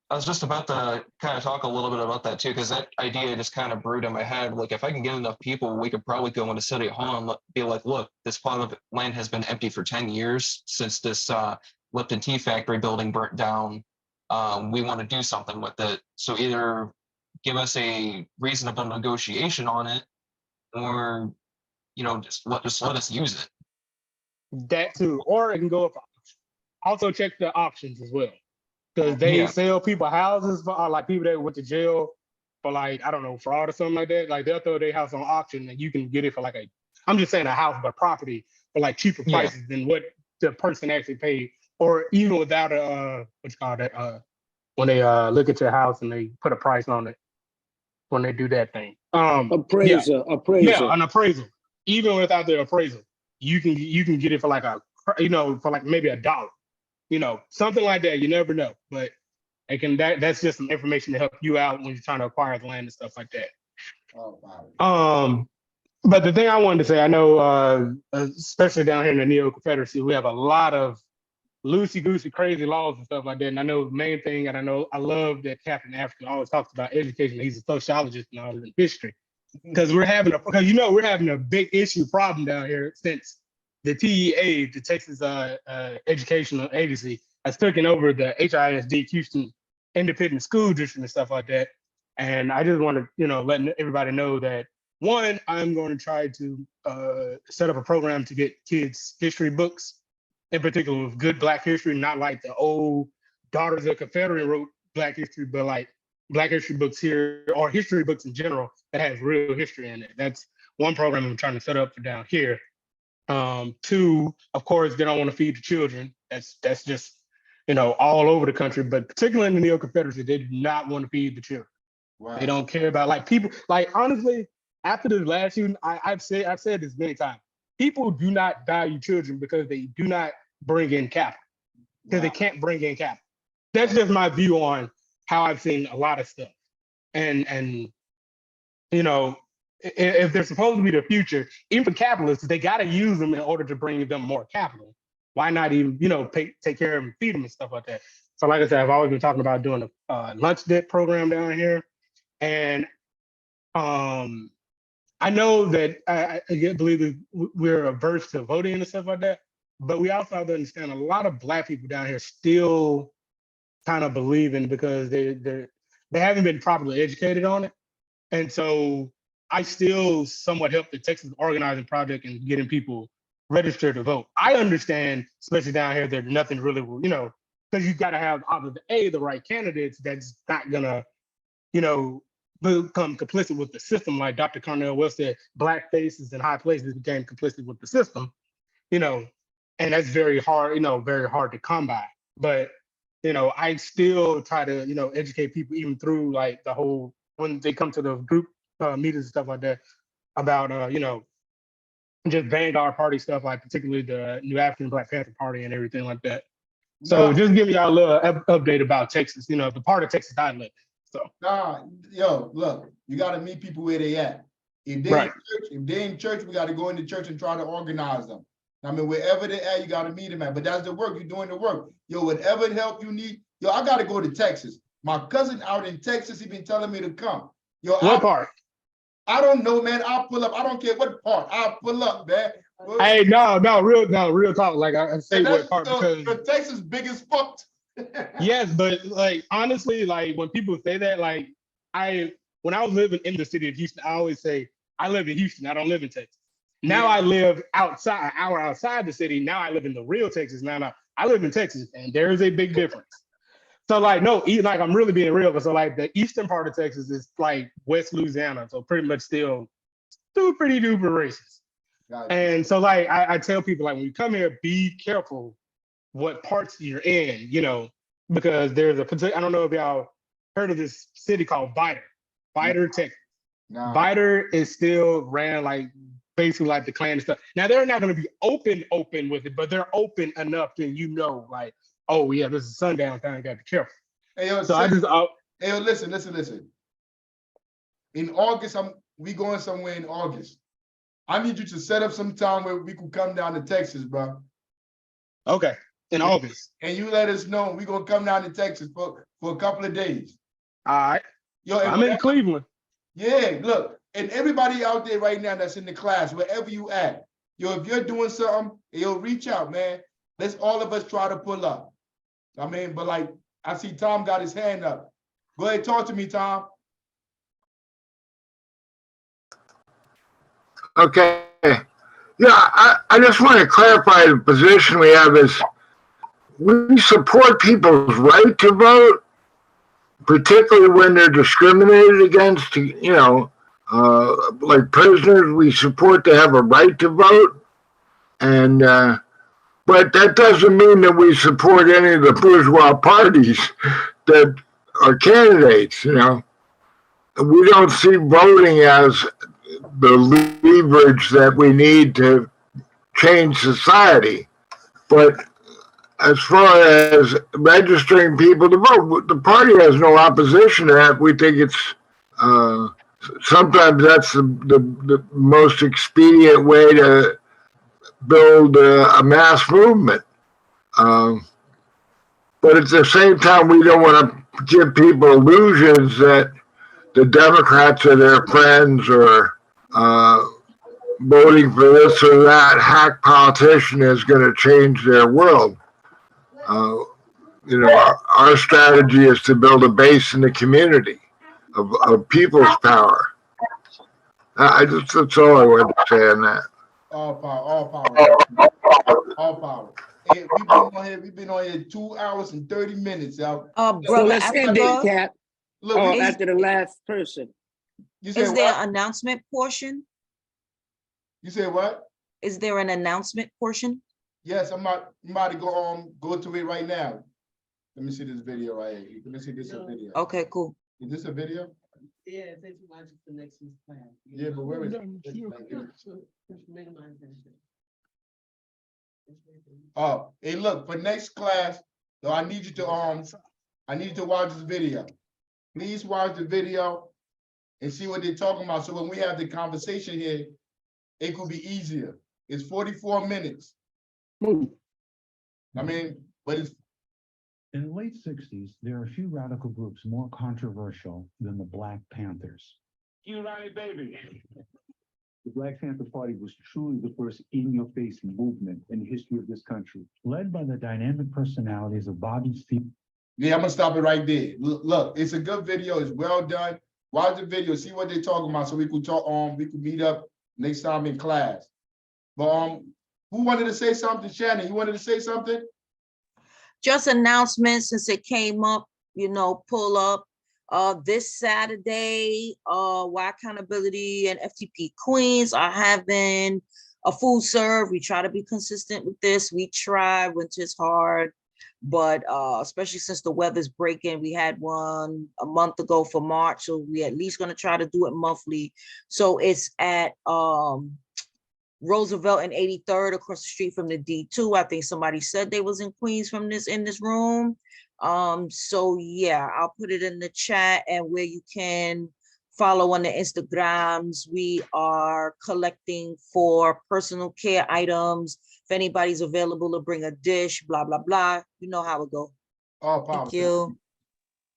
I was just about to kind of talk a little bit about that too, because that idea just kind of brewed in my head. Like, if I can get enough people, we could probably go into City Hall and be like, look, this plot of land has been empty for 10 years since this Lipton Tea Factory building burnt down. We want to do something with it. So either give us a reasonable negotiation on it, or, just let us use it.
That too, or it can go up. Also check the options as well. Because they sell people houses for like people that went to jail for like, I don't know, fraud or something like that. Like they'll throw their house on auction and you can get it for like I'm just saying a house, but property for like cheaper prices than what the person actually paid. Or even without when they look at your house and they put a price on it when they do that thing.
Appraiser.
Yeah, an appraisal. Even without the appraisal, you can get it for like for like maybe $1. Something like that. You never know, but that's just some information to help you out when you're trying to acquire the land and stuff like that.
Oh, wow.
But the thing I wanted to say, I know, especially down here in the Neo-Confederacy, we have a lot of loosey-goosey, crazy laws and stuff like that. And I know the main thing, and I love that Captain African always talks about education. He's a sociologist and all in history, because we're having a big issue problem down here since the TEA, the Texas Educational Agency, has taken over the HISD, Houston Independent School District and stuff like that. And I just want to, let everybody know that one, I'm going to try to set up a program to get kids history books, in particular with good Black history, not like the old Daughters of Confederate wrote Black history, but like Black history books here or history books in general that has real history in it. That's one program I'm trying to set up for down here. Two, of course, they don't want to feed the children. That's just, all over the country, but particularly in the Neo-Confederacy, they do not want to feed the children.
Wow.
They don't care about like people, like honestly, after this last shooting, I've said this many times. People do not value children because they do not bring in capital. Because they can't bring in capital. That's just my view on how I've seen a lot of stuff. And if they're supposed to be the future, even for capitalists, they got to use them in order to bring them more capital. Why not even, take care of them, feed them and stuff like that. So like I said, I've always been talking about doing a lunch debt program down here. And I know that I believe that we're averse to voting and stuff like that, but we also have to understand a lot of Black people down here still kind of believe in because they haven't been properly educated on it. And so I still somewhat help the Texas Organizing Project and getting people registered to vote. I understand, especially down here, that nothing really will, because you got to have either the right candidates that's not gonna, become complicit with the system. Like Dr. Cornell West said, Black faces in high places became complicit with the system, and that's very hard, very hard to come by. But, I still try to, educate people even through like the whole, when they come to the group meetings and stuff like that about, just Vanguard Party stuff, like particularly the New African Black Panther Party and everything like that. So just giving y'all a little update about Texas, the part of Texas I live in. So
look, you got to meet people where they at. If they in church, we got to go into church and try to organize them. I mean, wherever they at, you got to meet them at. But that's the work. You're doing the work. Whatever help you need. I got to go to Texas. My cousin out in Texas, he been telling me to come.
What part?
I don't know, man. I'll pull up. I don't care what part. I'll pull up, man.
Hey, no, real talk. Like I say what part because
Texas big as fuck.
Yes, but like honestly, like when people say that, like when I was living in the city of Houston, I always say I live in Houston. I don't live in Texas. Now I live outside, an hour outside the city. Now I live in the real Texas. Now I live in Texas, and there is a big difference. So like I'm really being real. So like the eastern part of Texas is like West Louisiana, so pretty much still pretty duper racist. Gotcha. And so like I tell people like when you come here, be careful what parts you're in, because there's I don't know if y'all heard of this city called Vidor, Texas. No. Vidor is still ran like basically like the Klan and stuff. Now they're not going to be open with it, but they're open enough to like, oh yeah, this is sundown time. Got to be careful.
Hey yo,
so
listen. In August, we going somewhere in August. I need you to set up some time where we can come down to Texas, bro.
Okay, in August.
And you let us know. We're gonna come down to Texas for a couple of days.
All right. I'm in Cleveland.
Yeah, look, and everybody out there right now that's in the class, wherever you at, if you're doing something, reach out, man. Let's all of us try to pull up. I mean, but like, I see Tom got his hand up. Go ahead, talk to me, Tom.
Okay. Yeah, I just want to clarify the position we have is we support people's right to vote, particularly when they're discriminated against, like prisoners, we support to have a right to vote. And, but that doesn't mean that we support any of the bourgeois parties that are candidates, We don't see voting as the leverage that we need to change society. But as far as registering people to vote, the party has no opposition to that. We think it's sometimes that's the most expedient way to build a mass movement. But at the same time, we don't want to give people illusions that the Democrats are their friends or voting for this or that hack politician is going to change their world. Our strategy is to build a base in the community. of people's power. That's all I wanted to say on that.
All power, all power, all power. Hey, we've been on here 2 hours and 30 minutes, y'all.
So
Brother
let's end it,
Africa,
Cap.
Look,
Oh,
we-
after the last person.
You said
is there
what?
an announcement portion?
You said what?
Is there an announcement portion?
Yes, I'm about to go to it right now. Let me see this video right here. Let me see this video.
Okay, cool.
Is this a video?
Yeah, it says you want to the next week's plan.
Yeah, but where is it? Oh, hey, look, for next class, so I need you to watch this video. Please watch the video and see what they're talking about. So when we have the conversation here, it could be easier. It's 44 minutes. I mean, but it's
in the late 60s, there are a few radical groups more controversial than the Black Panthers.
United Baby.
The Black Panther Party was truly the first in-your-face movement in the history of this country, led by the dynamic personalities of Bobby Stevens.
Yeah, I'm gonna stop it right there. Look, it's a good video. It's well done. Watch the video, see what they're talking about, so we could talk. We could meet up next time in class. But who wanted to say something? Shannon, you wanted to say something?
Just announcements since it came up, pull up. This Saturday, Y Accountability and FTP Queens are having a food serve. We try to be consistent with this. We try, winter's hard, but especially since the weather's breaking, we had one a month ago for March, so we at least gonna try to do it monthly. So it's at Roosevelt and 83rd across the street from the D2. I think somebody said they was in Queens in this room. So yeah, I'll put it in the chat and where you can follow on the Instagrams. We are collecting for personal care items. If anybody's available to bring a dish, blah, blah, blah. You know how it go.
All power.
Thank you.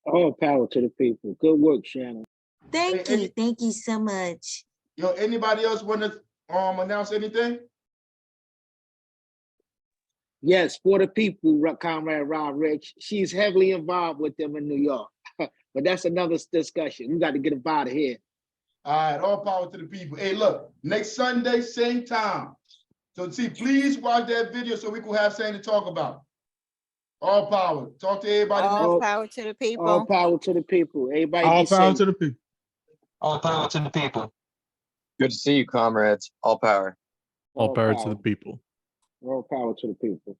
All power to the people. Good work, Shannon.
Thank you. Thank you so much.
Yo, anybody else want to announce anything?
Yes, for the people, Comrade Rob Rich. She's heavily involved with them in New York. But that's another discussion. We got to get up out of here.
All right, all power to the people. Hey, look, next Sunday, same time. So see, please watch that video so we can have something to talk about. All power. Talk to everybody.
All power to the people.
All power to the people. Everybody
All
be
power
safe.
to the people.
All power to the people.
Good to see you, comrades. All power.
All power to the people.
All power to the people.